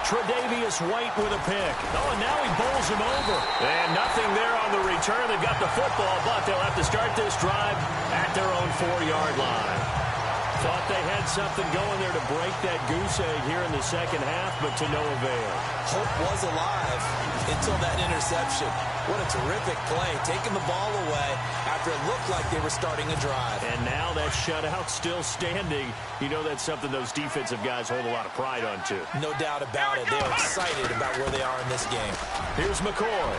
Tre'Davious White with a pick. Oh, and now he bowls him over. And nothing there on the return. They got the football, but they'll have to start this drive at their own 4-yard line. Thought they had something going there to break that goose egg here in the second half, but to no avail. Hope was alive until that interception. What a terrific play, taking the ball away after it looked like they were starting a drive. And now that shutout still standing. You know that's something those defensive guys hold a lot of pride on, too. No doubt about it. They're excited about where they are in this game. Here's McCoy.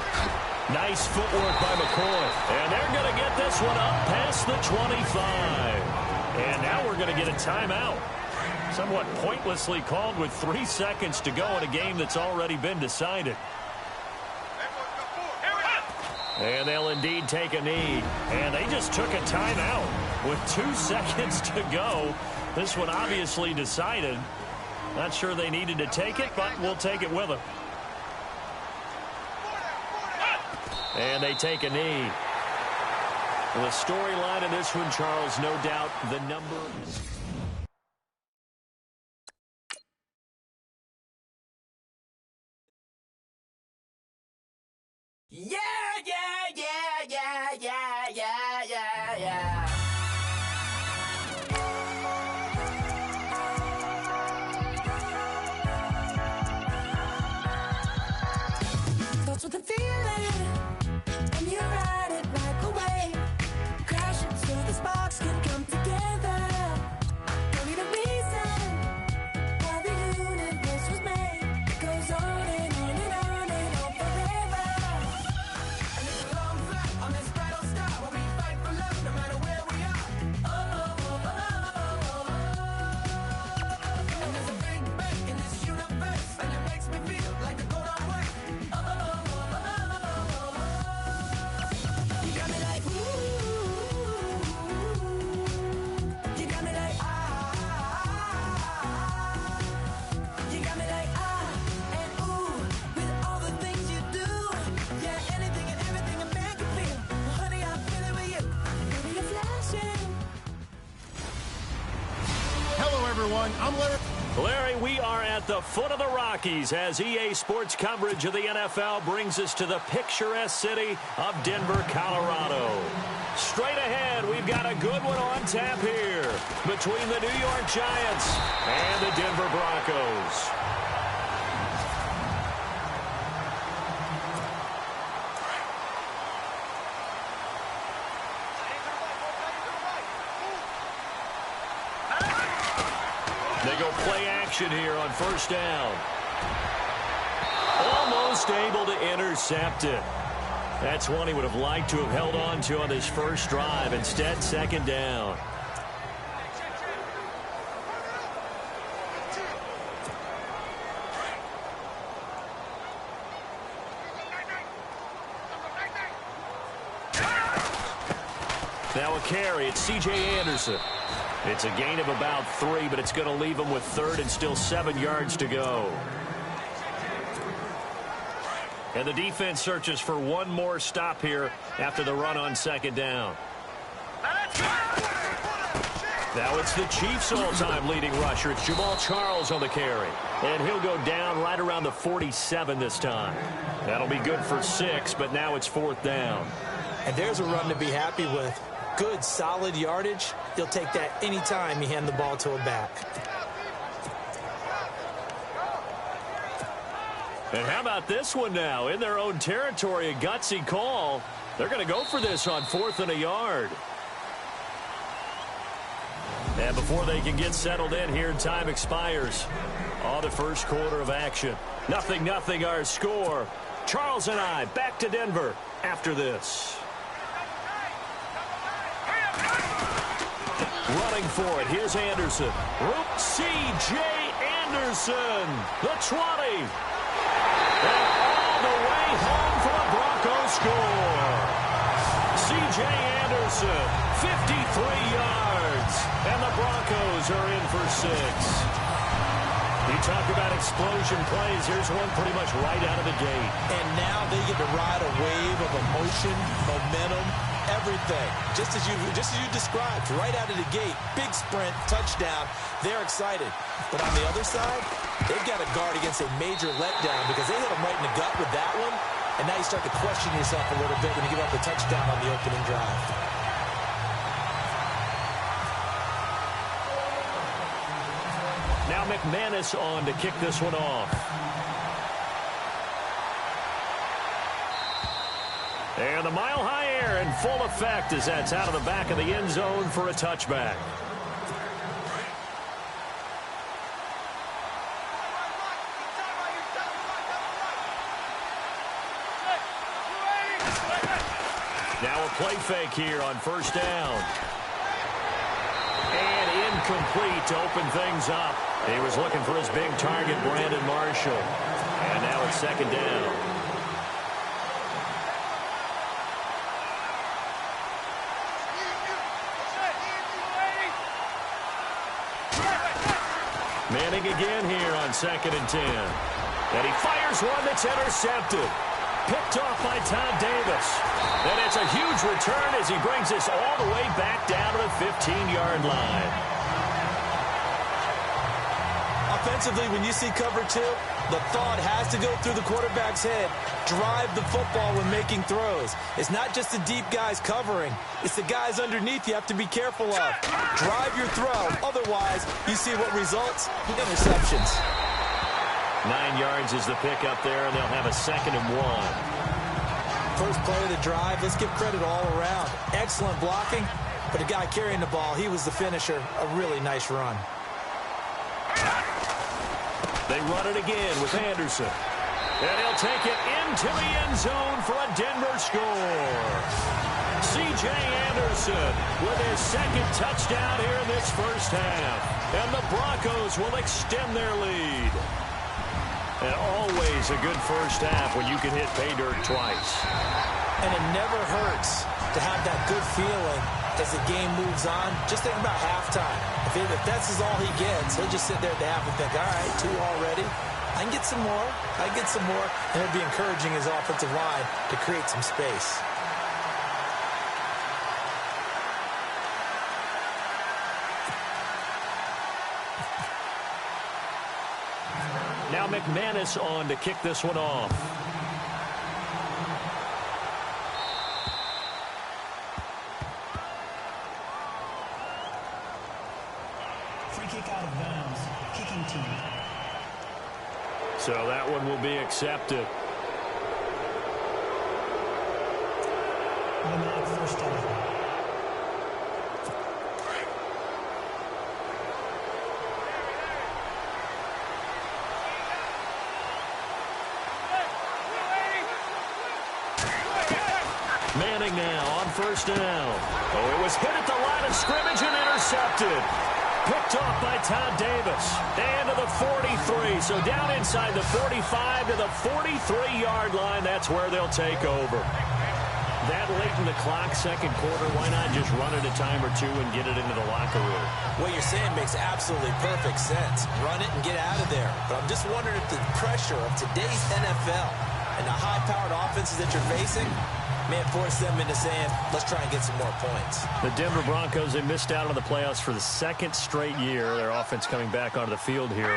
Nice footwork by McCoy. And they're going to get this one up past the 25. And now we're going to get a timeout. Somewhat pointlessly called with 3 seconds to go in a game that's already been decided. And they'll indeed take a knee. And they just took a timeout with 2 seconds to go. This one obviously decided. Not sure they needed to take it, but we'll take it with them. And they take a knee. The storyline in this one, Charles, no doubt the number. Yeah, yeah, yeah, yeah, yeah, yeah, yeah, yeah. Starts with a feeling, and you ride it right away. Crash it so the sparks can come together. Don't need a reason why the universe was made. It goes on and on and on and on forever. And it's a long flight on this battle star where we fight for love no matter where we are. Oh, oh, oh, oh, oh. And there's a big bang in this universe, and it makes me feel like the go don't work. Oh, oh, oh, oh, oh. You got me like, ooh. You got me like, you got me like, and ooh, with all the things you do. Yeah, anything and everything a man can feel. Well, honey, I feel it with you. Baby, you're flashing. Hello, everyone. I'm Larry. Larry, we are at the foot of the Rockies as EA Sports coverage of the NFL brings us to the picturesque city of Denver, Colorado. Straight ahead, we've got a good one on tap here between the New York Giants and the Denver Broncos. They go play action here on first down. Almost able to intercept it. That's one he would have liked to have held on to on this first drive. Instead, second down. Now a carry. It's C.J. Anderson. It's a gain of about 3, but it's going to leave him with third and still 7 yards to go. And the defense searches for one more stop here after the run on second down. Now it's the Chiefs' all-time leading rusher. It's Jamal Charles on the carry. And he'll go down right around the 47 this time. That'll be good for 6, but now it's fourth down. And there's a run to be happy with. Good, solid yardage. He'll take that anytime you hand the ball to a back. And how about this one now? In their own territory, a gutsy call. They're going to go for this on 4th and a yard. And before they can get settled in here, time expires on the first quarter of action. 0-0 our score. Charles and I back to Denver after this. Running for it. Here's Anderson. C.J. Anderson. The 20. And all the way home for a Broncos score. C.J. Anderson, 53 yards. And the Broncos are in for 6. You talk about explosion plays. Here's one pretty much right out of the gate. And now they get to ride a wave of emotion, momentum, everything. Just as you described, right out of the gate. Big sprint, touchdown. They're excited. But on the other side, they've got to guard against a major letdown because they hit them right in the gut with that one. And now you start to question yourself a little bit when you give up the touchdown on the opening drive. Now McManus on to kick this one off. And the mile-high air in full effect as that's out of the back of the end zone for a touchback. Now a play fake here on first down. And incomplete to open things up. He was looking for his big target, Brandon Marshall. And now it's second down. Manning again here on 2nd and 10. And he fires one that's intercepted. picked off by Todd Davis. And it's a huge return as he brings this all the way back down to the 15-yard line. Offensively, when you see cover two, the thought has to go through the quarterback's head. Drive the football when making throws. It's not just the deep guys covering. It's the guys underneath you have to be careful of. Drive your throw. Otherwise, you see what results? Interceptions. 9 yards is the pickup there, and they'll have a 2nd and 1. First play of the drive, let's give credit all around. Excellent blocking, but the guy carrying the ball, he was the finisher. A really nice run. They run it again with Anderson. And he'll take it into the end zone for a Denver score. C.J. Anderson with his 2nd touchdown here in this first half. And the Broncos will extend their lead. And always a good first half when you can hit pay dirt twice. And it never hurts to have that good feeling as the game moves on. Just think about halftime. If that's all he gets, he'll just sit there at the half and think, all right, 2 already. I can get some more. I can get some more. And it'll be encouraging his offensive line to create some space. Now McManus on to kick this one off. Free kick out of bounds. Kicking team. So that one will be accepted. Automatic first down. Manning now on first down. Oh, it was hit at the line of scrimmage and intercepted. Picked off by Todd Davis. And to the 43. So down inside the 45 to the 43-yard line. That's where they'll take over. That late in the clock, second quarter, why not just run it a time or two and get it into the locker room? What you're saying makes absolutely perfect sense. Run it and get out of there. But I'm just wondering if the pressure of today's NFL and the high-powered offenses that you're facing may have forced them into saying, let's try and get some more points. The Denver Broncos, they missed out on the playoffs for the 2nd straight year. Their offense coming back onto the field here.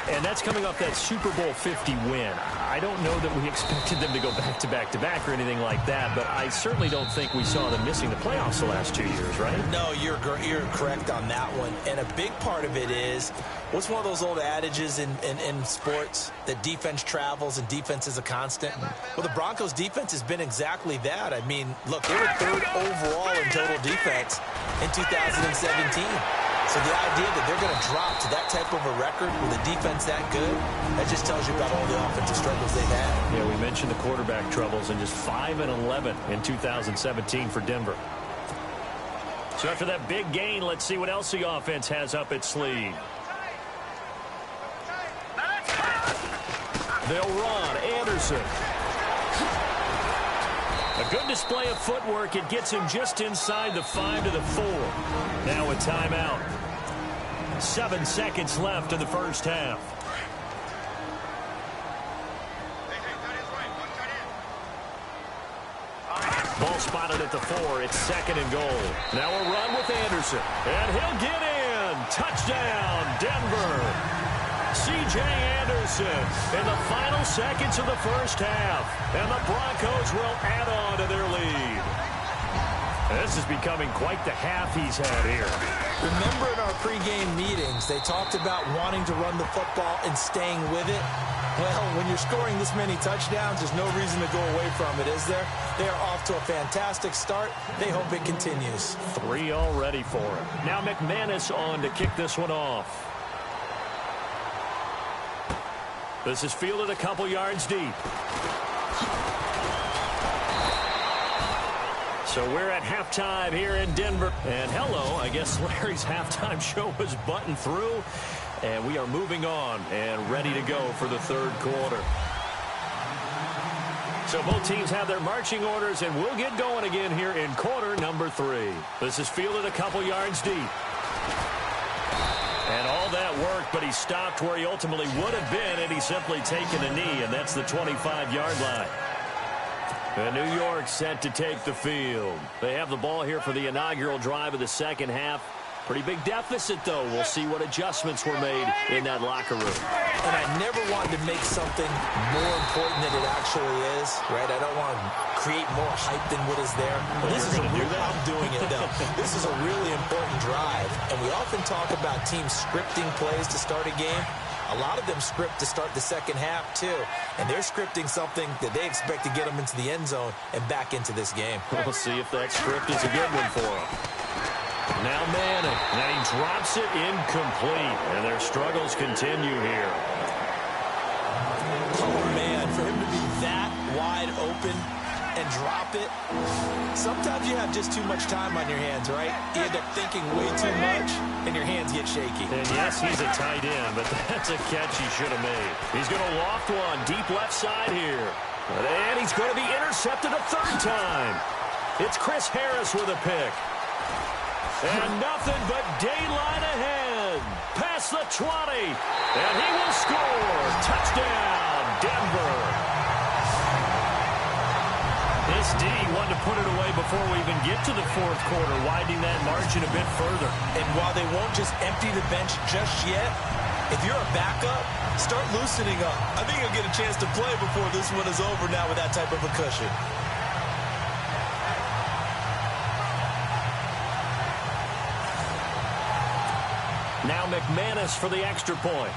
And that's coming off that Super Bowl 50 win. I don't know that we expected them to go back-to-back-to-back or anything like that, but I certainly don't think we saw them missing the playoffs the last 2 years, right? No, you're correct on that one. And a big part of it is, what's one of those old adages in sports, that defense travels and defense is a constant? Well, the Broncos' defense has been exactly that. I mean, look, they were 3rd overall in total defense in 2017. So the idea that they're going to drop to that type of a record with a defense that good, that just tells you about all the offensive struggles they've had. Yeah, we mentioned the quarterback troubles, and just 5-11 in 2017 for Denver. So after that big gain, let's see what else the offense has up its sleeve. They'll run. Anderson. A good display of footwork. It gets him just inside the 5 to the 4. Now a timeout. 7 seconds left in the first half. Ball spotted at the 4. It's 2nd and goal. Now a run with Anderson. And he'll get in. Touchdown, Denver. C.J. Anderson in the final seconds of the first half. And the Broncos will add on to their lead. This is becoming quite the half he's had here. Remember in our pregame meetings, they talked about wanting to run the football and staying with it. Well, when you're scoring this many touchdowns, there's no reason to go away from it, is there? They are off to a fantastic start. They hope it continues. 3 already for him. Now McManus on to kick this one off. This is fielded a couple yards deep. So we're at halftime here in Denver. And hello, I guess Larry's halftime show was buttoned through. And we are moving on and ready to go for the 3rd quarter. So both teams have their marching orders, and we'll get going again here in quarter number 3. This is fielded a couple yards deep. And all that worked, but he stopped where he ultimately would have been had he simply taken a knee, and that's the 25-yard line. And New York set to take the field. They have the ball here for the inaugural drive of the second half. Pretty big deficit, though. We'll see what adjustments were made in that locker room. And I never wanted to make something more important than it actually is, right? I don't want to create more hype than what is there. But this is I'm doing it, though. This is a really important drive. And we often talk about teams scripting plays to start a game. A lot of them script to start the second half, too. And they're scripting something that they expect to get them into the end zone and back into this game. We'll see if that script is a good one for them. Now Manning, and he drops it incomplete, and their struggles continue here. Oh, man, for him to be that wide open and drop it. Sometimes you have just too much time on your hands, right? You end up thinking way too much, and your hands get shaky. And yes, he's a tight end, but that's a catch he should have made. He's going to loft one deep left side here. And he's going to be intercepted a third time. It's Chris Harris with a pick. And nothing but daylight ahead. Past the 20. And he will score. Touchdown, Denver. This D wanted to put it away before we even get to the fourth quarter, widening that margin a bit further. And while they won't just empty the bench just yet, if you're a backup, start loosening up. I think you'll get a chance to play before this one is over now with that type of a cushion. Now McManus for the extra point.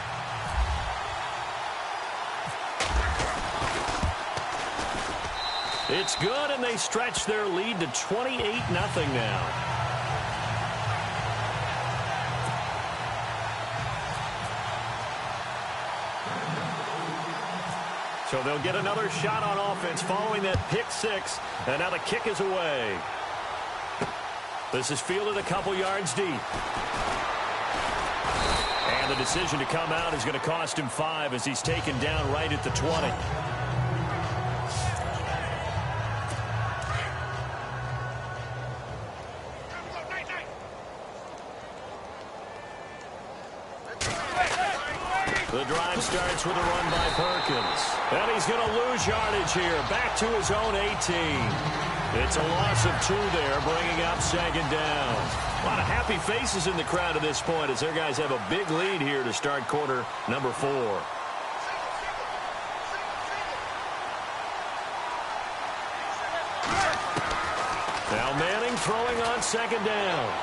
It's good, and they stretch their lead to 28-0 now. So they'll get another shot on offense following that pick six, and now the kick is away. This is fielded a couple yards deep. And the decision to come out is going to cost him 5 as he's taken down right at the 20. The drive starts with a run by Perkins. And he's going to lose yardage here. Back to his own 18. It's a loss of 2 there, bringing up second down. A lot of happy faces in the crowd at this point as their guys have a big lead here to start quarter number 4. Now Manning throwing on second down.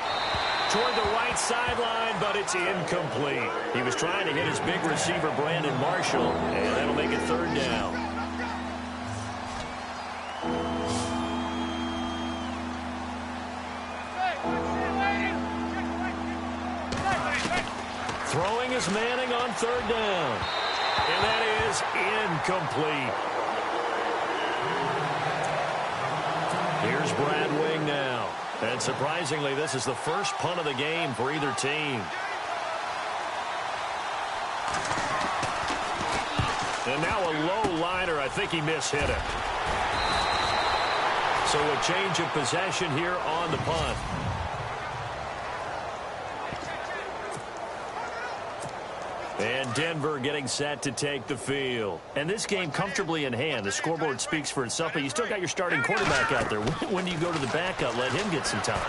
Toward the right sideline, but it's incomplete. He was trying to hit his big receiver, Brandon Marshall, and that'll make it third down. Throwing is Manning on third down. And that is incomplete. Here's Brad Wing now. And surprisingly, this is the first punt of the game for either team. And now a low liner. I think he mishit it. So a change of possession here on the punt. And Denver getting set to take the field. And this game comfortably in hand. The scoreboard speaks for itself, but you still got your starting quarterback out there. When do you go to the backup, let him get some time?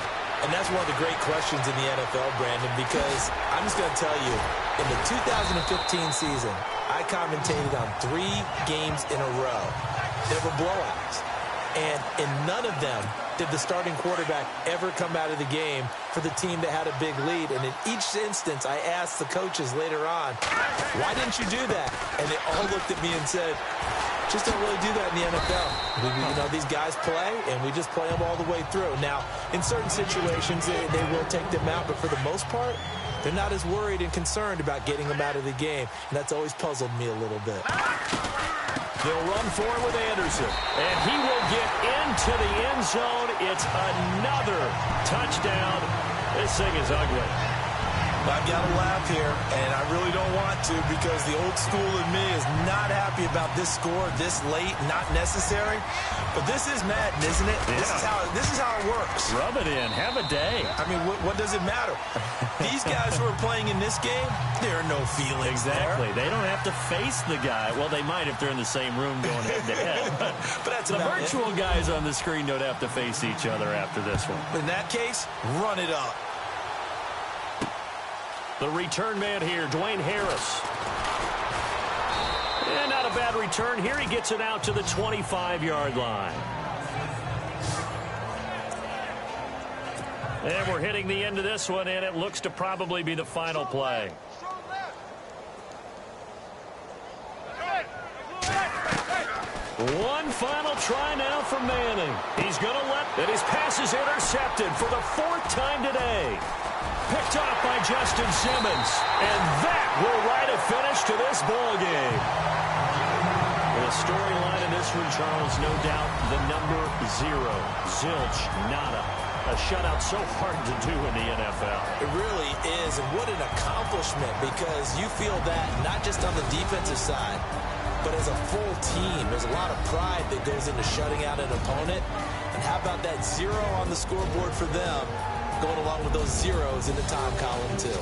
And that's one of the great questions in the NFL, Brandon, because I'm just going to tell you, in the 2015 season, I commentated on 3 games in a row that were blowouts. And in none of them did the starting quarterback ever come out of the game for the team that had a big lead. And in each instance, I asked the coaches later on, why didn't you do that? And they all looked at me and said, just don't really do that in the NFL. You know, these guys play, and we just play them all the way through. Now, in certain situations, they will take them out, but for the most part, they're not as worried and concerned about getting them out of the game. And that's always puzzled me a little bit. They'll run for it with Anderson. And he will get into the end zone. It's another touchdown. This thing is ugly. I've got to laugh here, and I really don't want to because the old school in me is not happy about this score this late, not necessary. But this is Madden, isn't it? Yeah. This is how it works. Rub it in. Have a day. I mean, what does it matter? These guys who are playing in this game, there are no feelings Exactly. there. They don't have to face the guy. Well, they might if they're in the same room going head-to-head. But that's the about virtual guys on the screen don't have to face each other after this one. But in that case, run it up. The return man here, Dwayne Harris. And not a bad return here. He gets it out to the 25-yard line. And we're hitting the end of this one, and it looks to probably be the final play. One final try now for Manning. He's going to and his pass is intercepted for the 4th time today. Picked off by Justin Simmons. And that will write a finish to this ball game. The storyline in this one, Charles, no doubt the number 0. Zilch, nada. A shutout so hard to do in the NFL. It really is, and what an accomplishment, because you feel that not just on the defensive side, but as a full team. There's a lot of pride that goes into shutting out an opponent. And how about that 0 on the scoreboard for them, going along with those zeros in the time column, too.